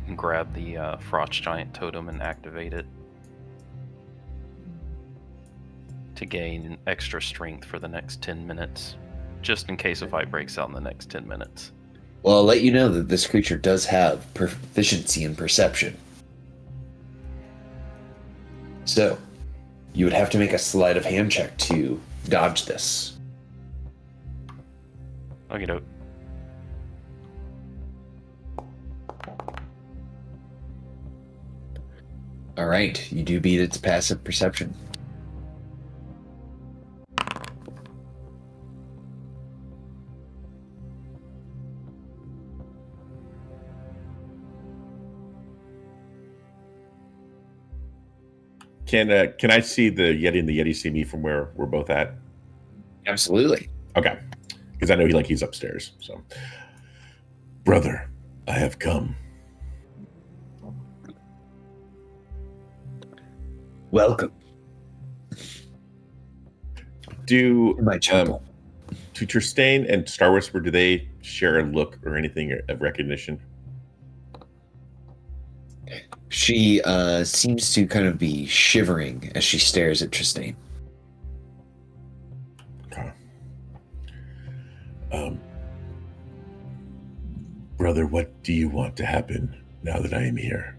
[SPEAKER 6] and grab the Frost Giant Totem and activate it to gain extra strength for the next 10 minutes, just in case a fight breaks out in the next 10 minutes.
[SPEAKER 2] Well, I'll let you know that this creature does have proficiency in perception. So, you would have to make a sleight of hand check to dodge this.
[SPEAKER 6] Okay, doke.
[SPEAKER 2] All right, you do beat its passive perception.
[SPEAKER 9] Can I see the Yeti and the Yeti see me from where we're both at?
[SPEAKER 2] Absolutely.
[SPEAKER 9] Okay, because I know he's upstairs. So,
[SPEAKER 3] Brother, I have come.
[SPEAKER 2] Welcome.
[SPEAKER 9] Do
[SPEAKER 2] My chapel.
[SPEAKER 9] do Tristane and Star Whisper, do they share a look or anything of recognition?
[SPEAKER 2] She seems to kind of be shivering as she stares at Tristane.
[SPEAKER 3] Okay. Brother, what do you want to happen now that I am here?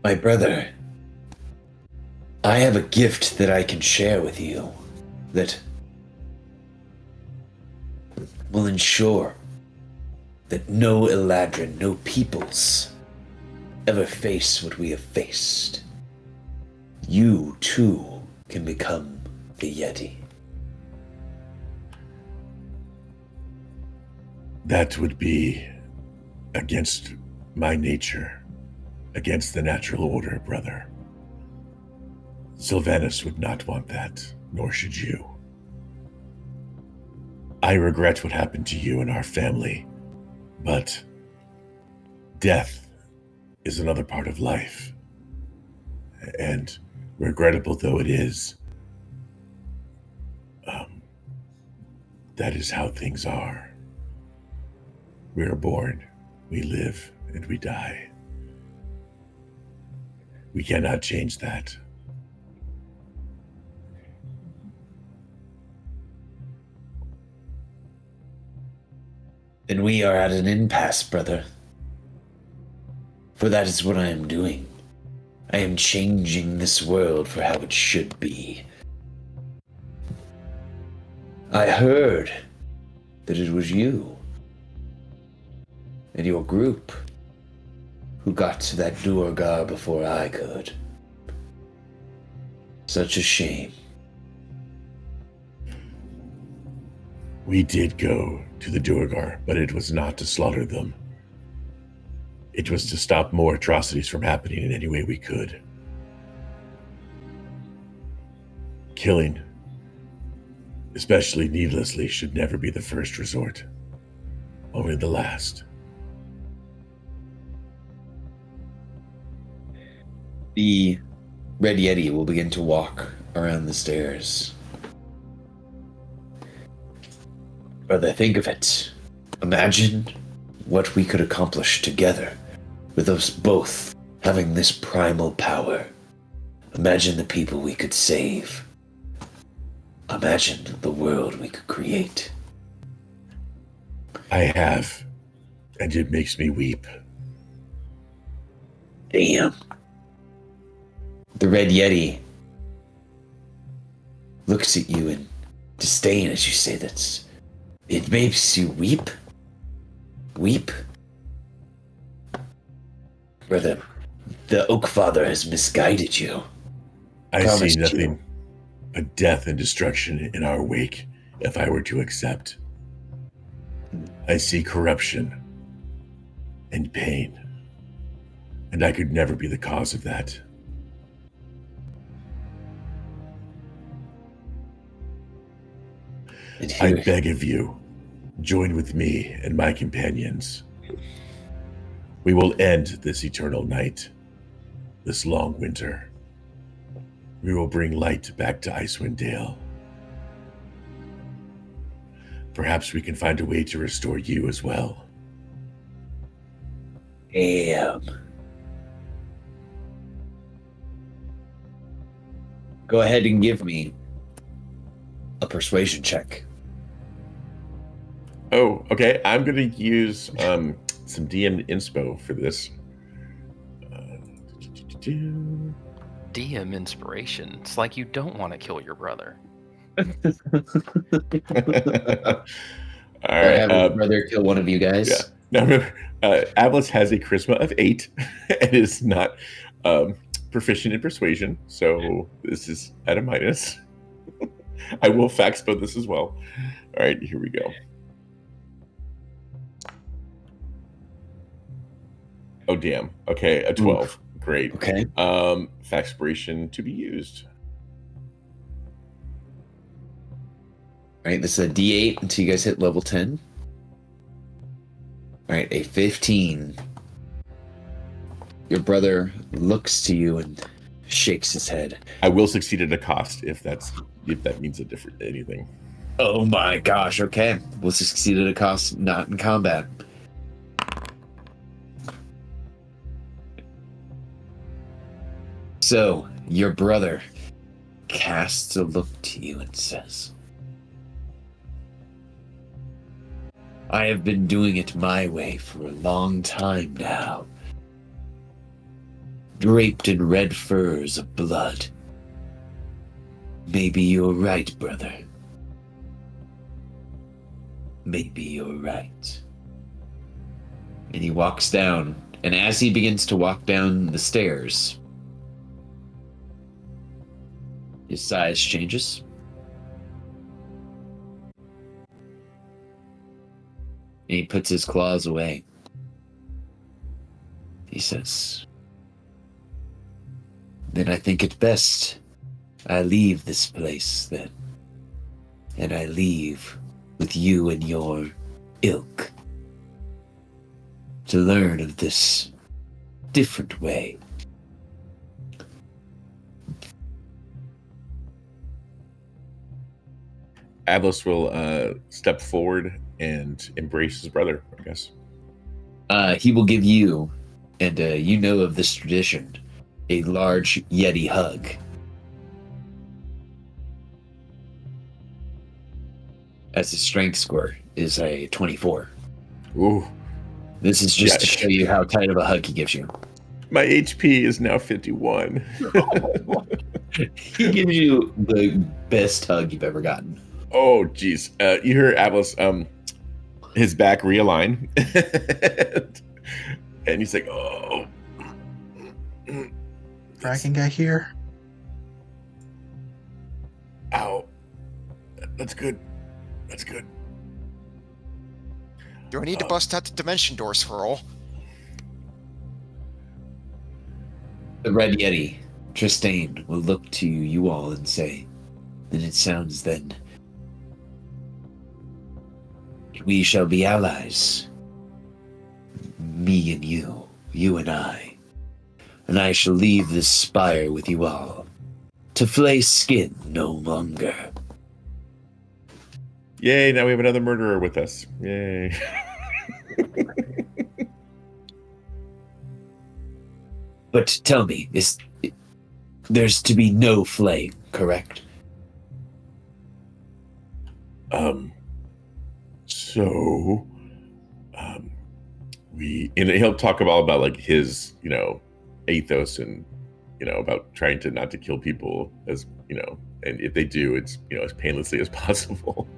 [SPEAKER 2] My brother, I have a gift that I can share with you that will ensure that no Eladrin, no peoples, ever face what we have faced. You, too, can become the Yeti.
[SPEAKER 3] That would be against my nature, against the natural order, brother. Sylvanus would not want that, nor should you. I regret what happened to you and our family, but death is another part of life. And regrettable though it is, that is how things are. We are born, we live, and we die. We cannot change that.
[SPEAKER 2] Then we are at an impasse, brother. For that is what I am doing. I am changing this world for how it should be. I heard that it was you and your group who got to that Duergar before I could. Such a shame.
[SPEAKER 3] We did go to the Duergar, but it was not to slaughter them. It was to stop more atrocities from happening in any way we could. Killing, especially needlessly, should never be the first resort, only the last.
[SPEAKER 2] The Red Yeti will begin to walk around the stairs. Brother, think of it. Imagine what we could accomplish together with us both having this primal power. Imagine the people we could save. Imagine the world we could create.
[SPEAKER 3] I have, and it makes me weep.
[SPEAKER 2] Damn. The Red Yeti looks at you in disdain as you say that. It makes you weep? Weep? Brother, the Oak Father has misguided you.
[SPEAKER 3] I
[SPEAKER 2] Promised
[SPEAKER 3] see
[SPEAKER 2] you.
[SPEAKER 3] nothing but death and destruction in our wake if I were to accept. I see corruption, and pain. And I could never be the cause of that. I beg of you, join with me and my companions. We will end this eternal night, this long winter. We will bring light back to Icewind Dale. Perhaps we can find a way to restore you as well.
[SPEAKER 2] Damn. Go ahead and give me a persuasion check.
[SPEAKER 9] Oh, okay. I'm going to use some DM inspo for this.
[SPEAKER 6] DM inspiration. It's like you don't want to kill your brother.
[SPEAKER 9] All
[SPEAKER 2] Or
[SPEAKER 9] right.
[SPEAKER 2] have your brother kill one of you guys.
[SPEAKER 9] Yeah. Now remember, Avalos has a charisma of 8 and is not proficient in persuasion, so this is at a minus. I will faxpo this as well. All right, here we go. Oh, damn. Okay, a 12.
[SPEAKER 2] Oof.
[SPEAKER 9] Great.
[SPEAKER 2] Okay.
[SPEAKER 9] Faxpiration to be used.
[SPEAKER 2] All right, this is a D8 until you guys hit level 10. All right, a 15. Your brother looks to you and shakes his head.
[SPEAKER 9] I will succeed at a cost if that means a different anything.
[SPEAKER 2] Oh my gosh, okay. We'll succeed at a cost not in combat. So, your brother casts a look to you and says, I have been doing it my way for a long time now. Draped in red furs of blood. Maybe you're right, brother. Maybe you're right. And he walks down, and as he begins to walk down the stairs, his size changes. And he puts his claws away. He says, then I think it best I leave this place then. And I leave with you and your ilk to learn of this different way.
[SPEAKER 9] Avalos will step forward and embrace his brother, I guess.
[SPEAKER 2] He will give you, and you know of this tradition, a large Yeti hug. As his strength score is a 24.
[SPEAKER 9] Ooh.
[SPEAKER 2] This is just
[SPEAKER 9] Yeah.
[SPEAKER 2] to show you how tight of a hug he gives you.
[SPEAKER 9] My HP is now 51.
[SPEAKER 2] He gives you the best hug you've ever gotten.
[SPEAKER 9] Oh, geez. You hear Avalos, his back realign. And he's like, oh.
[SPEAKER 8] Dragon guy here.
[SPEAKER 9] Ow. That's good. That's good.
[SPEAKER 1] Do I need to bust out the dimension door swirl?
[SPEAKER 2] The Red Yeti, Tristane, will look to you all and say, then it sounds then, we shall be allies. Me and you and I. And I shall leave this spire with you all, to flay skin no longer.
[SPEAKER 9] Yay, now we have another murderer with us. Yay.
[SPEAKER 2] But tell me, there's to be no flame, correct?
[SPEAKER 3] So,
[SPEAKER 9] He'll talk about like his, ethos and, about trying to not to kill people as, and if they do, it's, as painlessly as possible.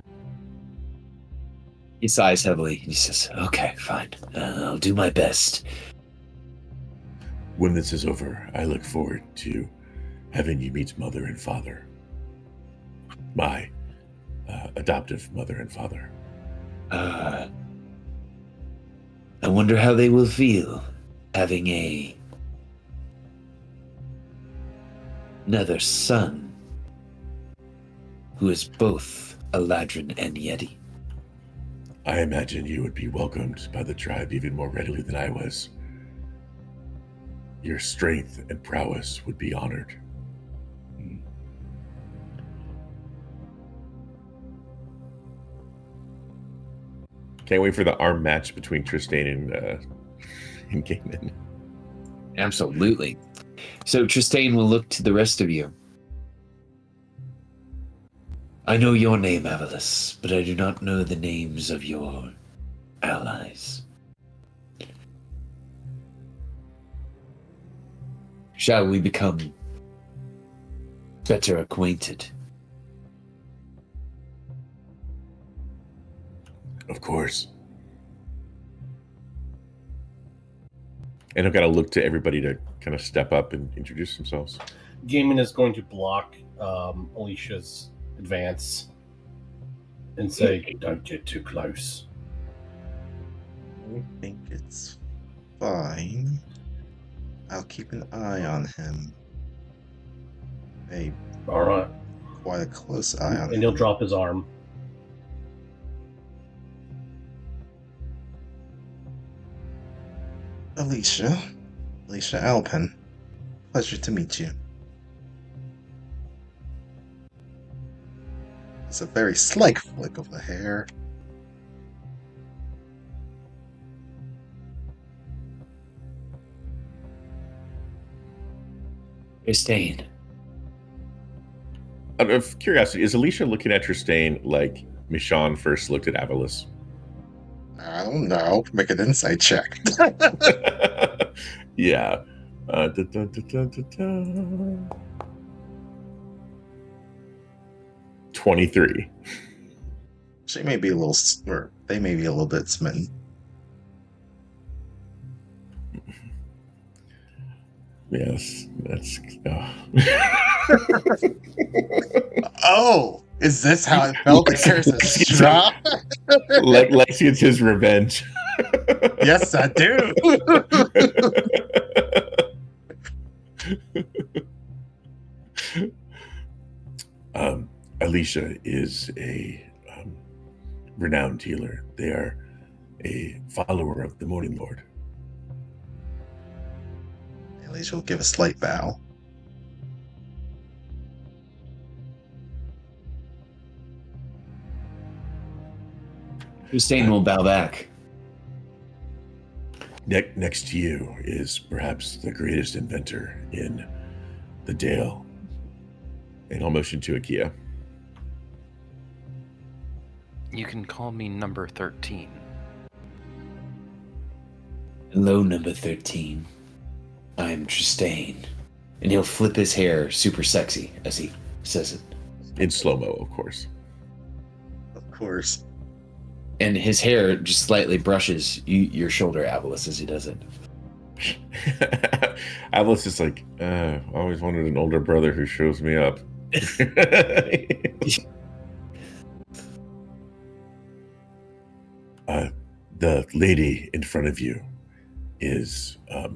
[SPEAKER 2] He sighs heavily. He says, okay, fine. I'll do my best.
[SPEAKER 3] when this is over, I look forward to having you meet mother and father. My adoptive mother and father.
[SPEAKER 2] I wonder how they will feel having another son who is both Eladrin and Yeti.
[SPEAKER 3] I imagine you would be welcomed by the tribe even more readily than I was. Your strength and prowess would be honored.
[SPEAKER 9] Can't wait for the arm match between Tristane and Gaiman.
[SPEAKER 2] Absolutely. So Tristane will look to the rest of you. I know your name, Avalis, but I do not know the names of your allies. Shall we become better acquainted?
[SPEAKER 3] Of course.
[SPEAKER 9] And I've got to look to everybody to kind of step up and introduce themselves.
[SPEAKER 4] Gaiman is going to block Alicia's advance and say, "Don't get too close."
[SPEAKER 8] I think it's fine. I'll keep an eye on him.
[SPEAKER 4] All right.
[SPEAKER 8] Quite a close eye on him.
[SPEAKER 4] And he'll drop his arm.
[SPEAKER 8] Alicia Alpin. Pleasure to meet you. It's a very slight flick of the hair.
[SPEAKER 2] Tristane.
[SPEAKER 9] Out of curiosity, is Alicia looking at Tristane like Michonne first looked at Avalis?
[SPEAKER 8] I don't know. Make an insight check.
[SPEAKER 9] Yeah. 23.
[SPEAKER 8] She may be a little, or they may be a little bit smitten.
[SPEAKER 9] Yes, that's.
[SPEAKER 8] Oh, is this how it felt? There's a straw.
[SPEAKER 9] Lex gets his revenge.
[SPEAKER 8] Yes, I do.
[SPEAKER 3] Alicia is a renowned healer. They are a follower of the Morning Lord.
[SPEAKER 8] Alicia will give a slight bow.
[SPEAKER 2] Tristane will bow back.
[SPEAKER 3] Next to you is perhaps the greatest inventor in the Dale.
[SPEAKER 9] And I'll motion to Akia.
[SPEAKER 6] You can call me number 13.
[SPEAKER 2] Hello, number 13. I'm Tristane. And he'll flip his hair super sexy as he says it.
[SPEAKER 9] In slow-mo, of course.
[SPEAKER 8] Of course.
[SPEAKER 2] And his hair just slightly brushes your shoulder, Avalis, as he does it.
[SPEAKER 9] Avalis is like, I always wanted an older brother who shows me up.
[SPEAKER 3] The lady in front of you is a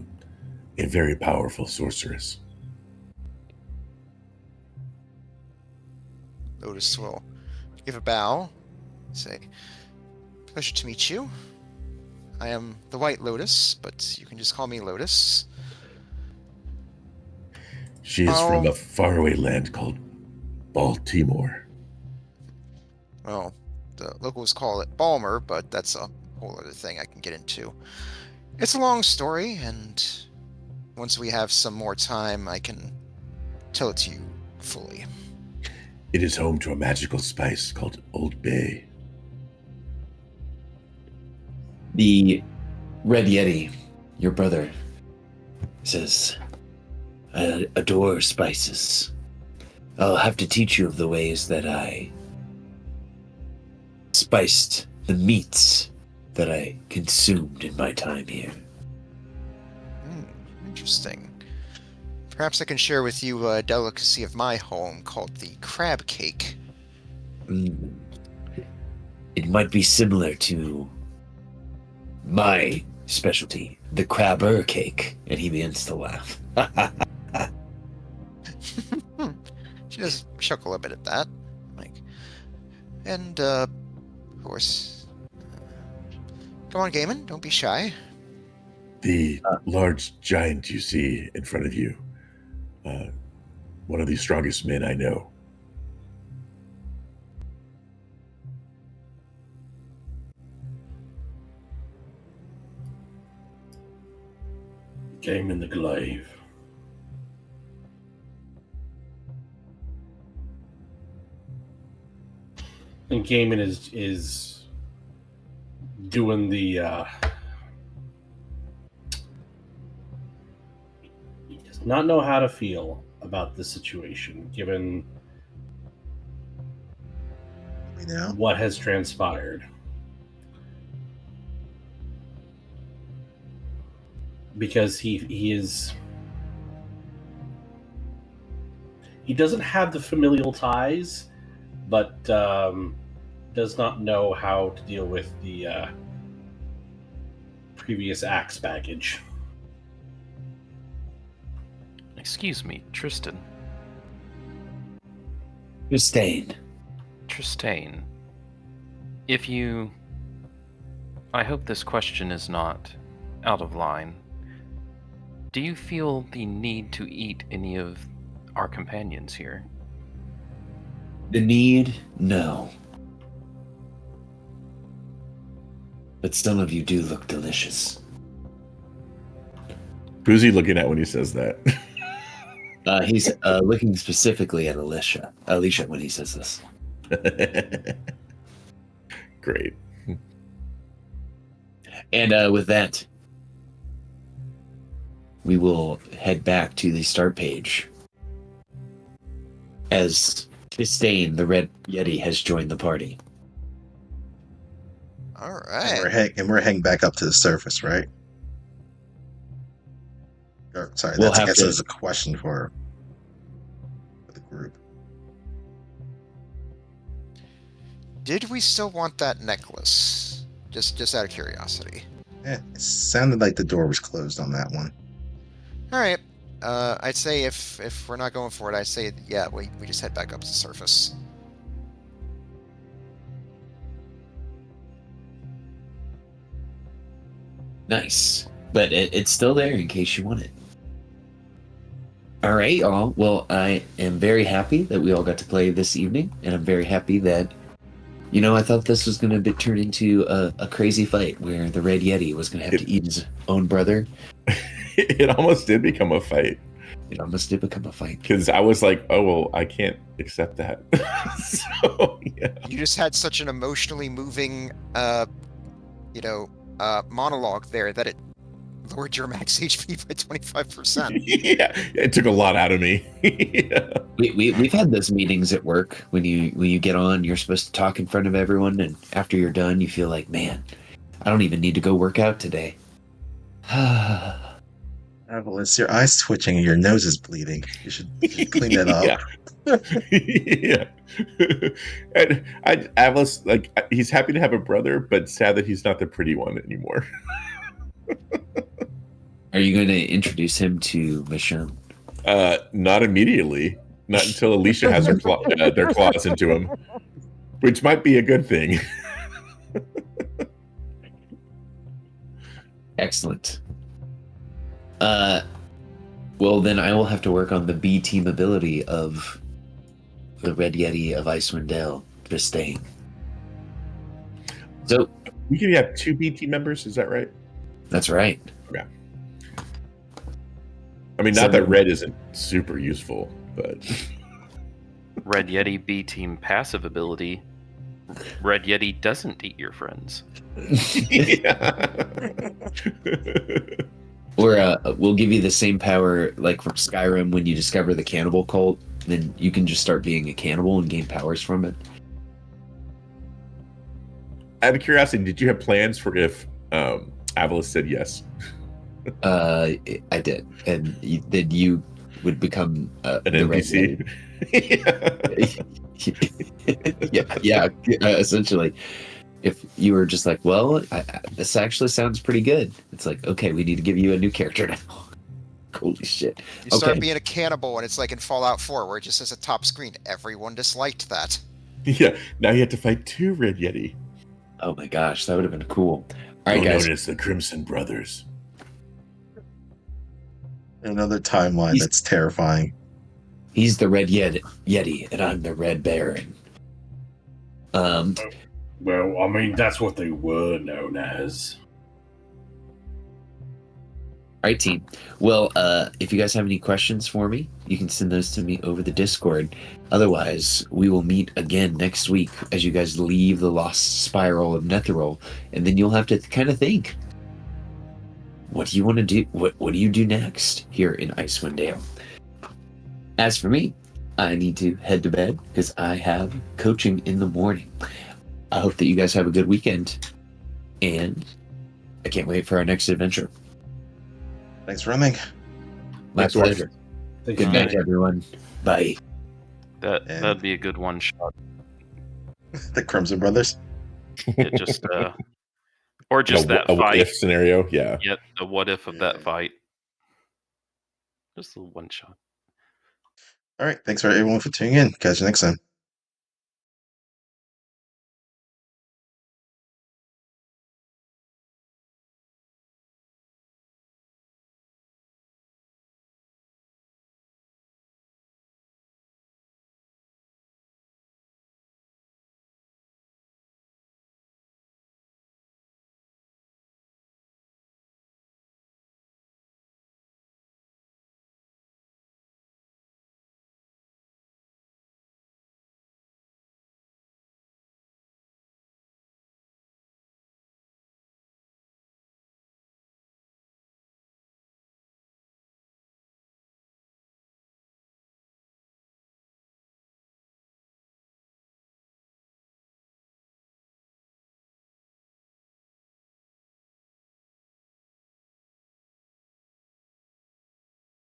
[SPEAKER 3] very powerful sorceress.
[SPEAKER 1] Lotus will give a bow, say, "Pleasure to meet you. I am the White Lotus, but you can just call me Lotus."
[SPEAKER 3] She is from a faraway land called Baltimore.
[SPEAKER 1] Well, the locals call it Balmer, but that's a whole other thing I can get into. It's a long story, and once we have some more time, I can tell it to you fully.
[SPEAKER 3] It is home to a magical spice called Old Bay.
[SPEAKER 2] The Red Yeti, your brother, says, "I adore spices. I'll have to teach you of the ways that I spiced the meats that I consumed in my time here."
[SPEAKER 1] Interesting. Perhaps I can share with you a delicacy of my home called the crab cake.
[SPEAKER 2] It might be similar to my specialty, the crabber cake. And he begins to laugh.
[SPEAKER 1] She does chuckle a bit at that. Like, and, of course, come on, Gaiman, don't be shy.
[SPEAKER 3] The large giant you see in front of you, one of the strongest men I know.
[SPEAKER 4] Game in the glaive. And Gaiman is doing the he does not know how to feel about the situation given what has transpired. Because he doesn't have the familial ties, but does not know how to deal with the previous axe baggage.
[SPEAKER 6] Excuse me, Tristan.
[SPEAKER 2] Tristain.
[SPEAKER 6] I hope this question is not out of line. Do you feel the need to eat any of our companions here?
[SPEAKER 2] The need? No. But some of you do look delicious.
[SPEAKER 9] Who's he looking at when he says that?
[SPEAKER 2] He's looking specifically at Alicia when he says this.
[SPEAKER 9] Great.
[SPEAKER 2] And with that, we will head back to the start page as Tristain, the Red Yeti, has joined the party.
[SPEAKER 1] All
[SPEAKER 8] And
[SPEAKER 1] right.
[SPEAKER 8] we're heading back up to the surface, right? Or, sorry,
[SPEAKER 2] We'll
[SPEAKER 8] I
[SPEAKER 2] have
[SPEAKER 8] guess
[SPEAKER 2] to-
[SPEAKER 8] that's a question for the group.
[SPEAKER 1] Did we still want that necklace? Just out of curiosity.
[SPEAKER 8] Yeah, it sounded like the door was closed on that one.
[SPEAKER 1] All right. I'd say if we're not going for it, I'd say yeah, we just head back up to the surface.
[SPEAKER 2] Nice. But it's still there in case you want it. All right, y'all. Well, I am very happy that we all got to play this evening, and I'm very happy that, I thought this was going to turn into a crazy fight where the Red Yeti was going to have to eat his own brother.
[SPEAKER 9] It almost did become a fight.
[SPEAKER 2] It almost did become a fight.
[SPEAKER 9] Because I was like, oh, well, I can't accept that. So, yeah.
[SPEAKER 1] You just had such an emotionally moving, monologue there that it lowered your max HP by 25%.
[SPEAKER 9] Yeah, it took a lot out of me. Yeah.
[SPEAKER 2] We've had those meetings at work when you get on, you're supposed to talk in front of everyone, and after you're done, you feel like, man, I don't even need to go work out today.
[SPEAKER 8] Well, it's your eyes twitching and your nose is bleeding. You should clean that up.
[SPEAKER 9] Yeah. And I was like, he's happy to have a brother, but sad that he's not the pretty one anymore.
[SPEAKER 2] Are you going to introduce him to Michonne?
[SPEAKER 9] Not immediately. Not until Alicia has their claws into him, which might be a good thing.
[SPEAKER 2] Excellent. Well, then I will have to work on the B team ability of the Red Yeti of Icewind Dale, Tristain. So
[SPEAKER 9] We can have 2 BT members, is that right?
[SPEAKER 2] that's right.
[SPEAKER 9] Okay. I mean, not that red isn't super useful, but
[SPEAKER 6] Red Yeti B team passive ability. Red Yeti doesn't eat your friends.
[SPEAKER 2] Or we'll give you the same power like from Skyrim when you discover the cannibal cult. Then you can just start being a cannibal and gain powers from it.
[SPEAKER 9] Out of curiosity, did you have plans for if Avalis said yes?
[SPEAKER 2] I did, and then you would become
[SPEAKER 9] An
[SPEAKER 2] the
[SPEAKER 9] NPC?
[SPEAKER 2] yeah, essentially. If you were just like, well, this actually sounds pretty good. It's like, okay, we need to give you a new character now. Holy shit.
[SPEAKER 1] You start
[SPEAKER 2] Okay.
[SPEAKER 1] being a cannibal, and it's like in Fallout 4, where it just says a top screen. Everyone disliked that.
[SPEAKER 9] Yeah, now you have to fight 2 Red Yeti.
[SPEAKER 2] Oh my gosh, that would have been cool. All right,
[SPEAKER 3] Known
[SPEAKER 2] guys.
[SPEAKER 3] as the Crimson Brothers.
[SPEAKER 8] Another timeline
[SPEAKER 2] He's-
[SPEAKER 8] that's terrifying.
[SPEAKER 2] He's the Red Yeti, and I'm the Red Baron.
[SPEAKER 4] Well, I mean, that's what they were known as.
[SPEAKER 2] All right, team. Well, if you guys have any questions for me, you can send those to me over the Discord. Otherwise, we will meet again next week as you guys leave the lost spiral of Netheril, and then you'll have to kind of think, what do you want to do? What do you do next here in Icewind Dale? As for me, I need to head to bed because I have coaching in the morning. I hope that you guys have a good weekend, and I can't wait for our next adventure.
[SPEAKER 8] Thanks for running.
[SPEAKER 2] My
[SPEAKER 9] Thanks, Dwarf.
[SPEAKER 2] pleasure. Good night, everyone. Bye.
[SPEAKER 6] That'd be a good one shot.
[SPEAKER 8] The Crimson Brothers.
[SPEAKER 6] It just or just that
[SPEAKER 9] a what
[SPEAKER 6] fight.
[SPEAKER 9] if scenario. Yeah.
[SPEAKER 6] Yep, the what if of that
[SPEAKER 8] Yeah.
[SPEAKER 6] fight. Just a one shot.
[SPEAKER 8] All right. Thanks for everyone for tuning in. Catch you next time.